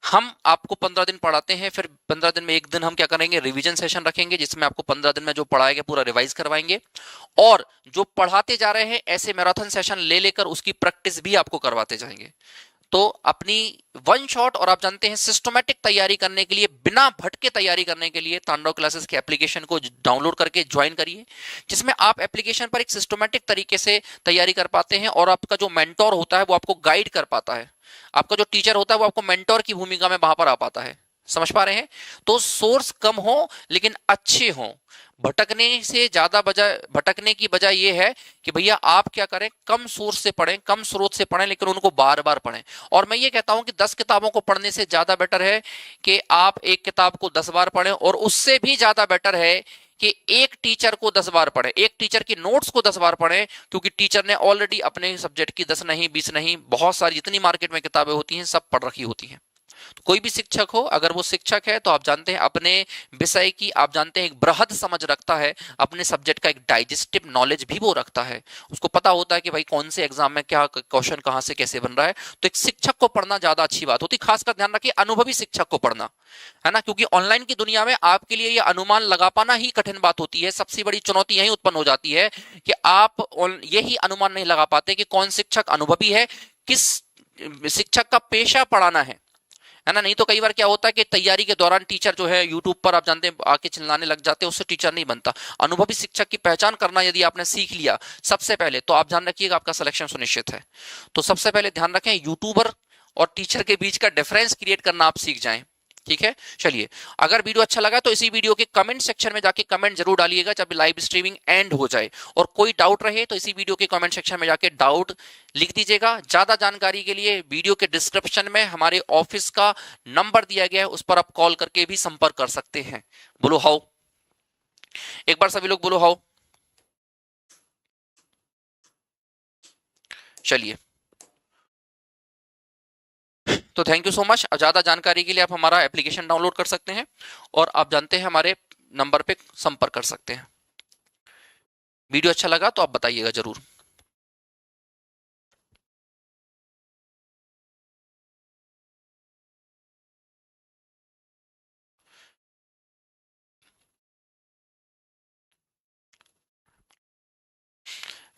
हम आपको 15 दिन पढ़ाते हैं, फिर 15 दिन में एक दिन हम क्या करेंगे, रिवीजन सेशन रखेंगे, जिसमें आपको 15 दिन में जो पढ़ाएगा पूरा रिवाइज करवाएंगे। और जो पढ़ाते जा रहे हैं ऐसे मैराथन सेशन ले लेकर उसकी प्रैक्टिस भी आपको करवाते जाएंगे। तो अपनी वन शॉट और आप जानते हैं सिस्टमेटिक तैयारी करने के लिए, बिना भटके तैयारी करने के लिए तांडव क्लासेस के एप्लीकेशन को डाउनलोड करके ज्वाइन करिए, जिसमें आप एप्लीकेशन पर एक सिस्टमेटिक तरीके से तैयारी कर पाते हैं और आपका जो मेंटोर होता है वो आपको गाइड कर पाता है। आपका जो टीचर होता है वो आपको मेंटोर की भूमिका में वहां पर आ पाता है। समझ पा रहे हैं? तो सोर्स कम हो लेकिन अच्छे हो। भटकने से ज्यादा बजाय, भटकने की बजाय ये है कि भैया आप क्या करें, कम सोर्स से पढ़ें, कम स्रोत से पढ़ें, लेकिन उनको बार बार पढ़ें। और मैं ये कहता हूं कि 10 किताबों को पढ़ने से ज्यादा बेटर है कि आप एक किताब को 10 बार पढ़ें, और उससे भी ज्यादा बेटर है कि एक टीचर को 10 बार पढ़ें, एक टीचर की नोट्स को 10 बार पढ़ें, क्योंकि टीचर ने ऑलरेडी अपने सब्जेक्ट की 10 नहीं, 20 नहीं, बहुत सारी जितनी मार्केट में किताबें होती हैं सब पढ़ रखी होती हैं। तो कोई भी शिक्षक हो, अगर वो शिक्षक है तो आप जानते हैं अपने विषय की, आप जानते हैं एक बृहद समझ रखता है, अपने सब्जेक्ट का एक डाइजेस्टिव नॉलेज भी वो रखता है। उसको पता होता है कि भाई कौन से एग्जाम में क्या क्वेश्चन कहां से कैसे बन रहा है। तो एक शिक्षक को पढ़ना ज्यादा अच्छी बात होती है। खासकर ध्यान रखिए अनुभवी शिक्षक को पढ़ना, है ना, क्योंकि ऑनलाइन की दुनिया में आपके लिए ये अनुमान लगा पाना ही कठिन बात होती है। सबसे बड़ी चुनौती यही उत्पन्न हो जाती है कि आप यही अनुमान नहीं लगा पाते कि कौन शिक्षक अनुभवी है, किस शिक्षक का पेशा पढ़ाना है ना। नहीं तो कई बार क्या होता है कि तैयारी के दौरान टीचर जो है यूट्यूब पर आप जानते हैं आके चिल्लाने लग जाते हैं, उससे टीचर नहीं बनता। अनुभवी शिक्षक की पहचान करना यदि आपने सीख लिया सबसे पहले, तो आप ध्यान रखिएगा आपका सिलेक्शन सुनिश्चित है। तो सबसे पहले ध्यान रखें यूट्यूबर और टीचर के बीच का डिफरेंस क्रिएट करना आप सीख जाएं। ठीक है, चलिए। अगर वीडियो अच्छा लगा तो इसी वीडियो के कमेंट सेक्शन में जाके कमेंट जरूर डालिएगा जब लाइव स्ट्रीमिंग एंड हो जाए। और कोई डाउट रहे तो इसी वीडियो के कमेंट सेक्शन में जाके डाउट लिख दीजिएगा। ज्यादा जानकारी के लिए वीडियो के डिस्क्रिप्शन में हमारे ऑफिस का नंबर दिया गया है, उस पर आप कॉल करके भी संपर्क कर सकते हैं। बोलो हाउ, एक बार सभी लोग बोलो हाउ। चलिए, तो थैंक यू सो मच। ज्यादा जानकारी के लिए आप हमारा एप्लीकेशन डाउनलोड कर सकते हैं और आप जानते हैं हमारे नंबर पे संपर्क कर सकते हैं। वीडियो अच्छा लगा तो आप बताइएगा जरूर।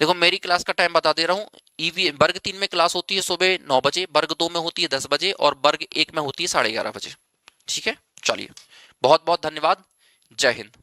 देखो मेरी क्लास का टाइम बता दे रहा हूँ। ईवी वर्ग 3 में क्लास होती है सुबह 9 बजे, वर्ग 2 में होती है 10 बजे और वर्ग 1 में होती है 11:30 बजे। ठीक है, चलिए बहुत बहुत धन्यवाद। जय हिंद।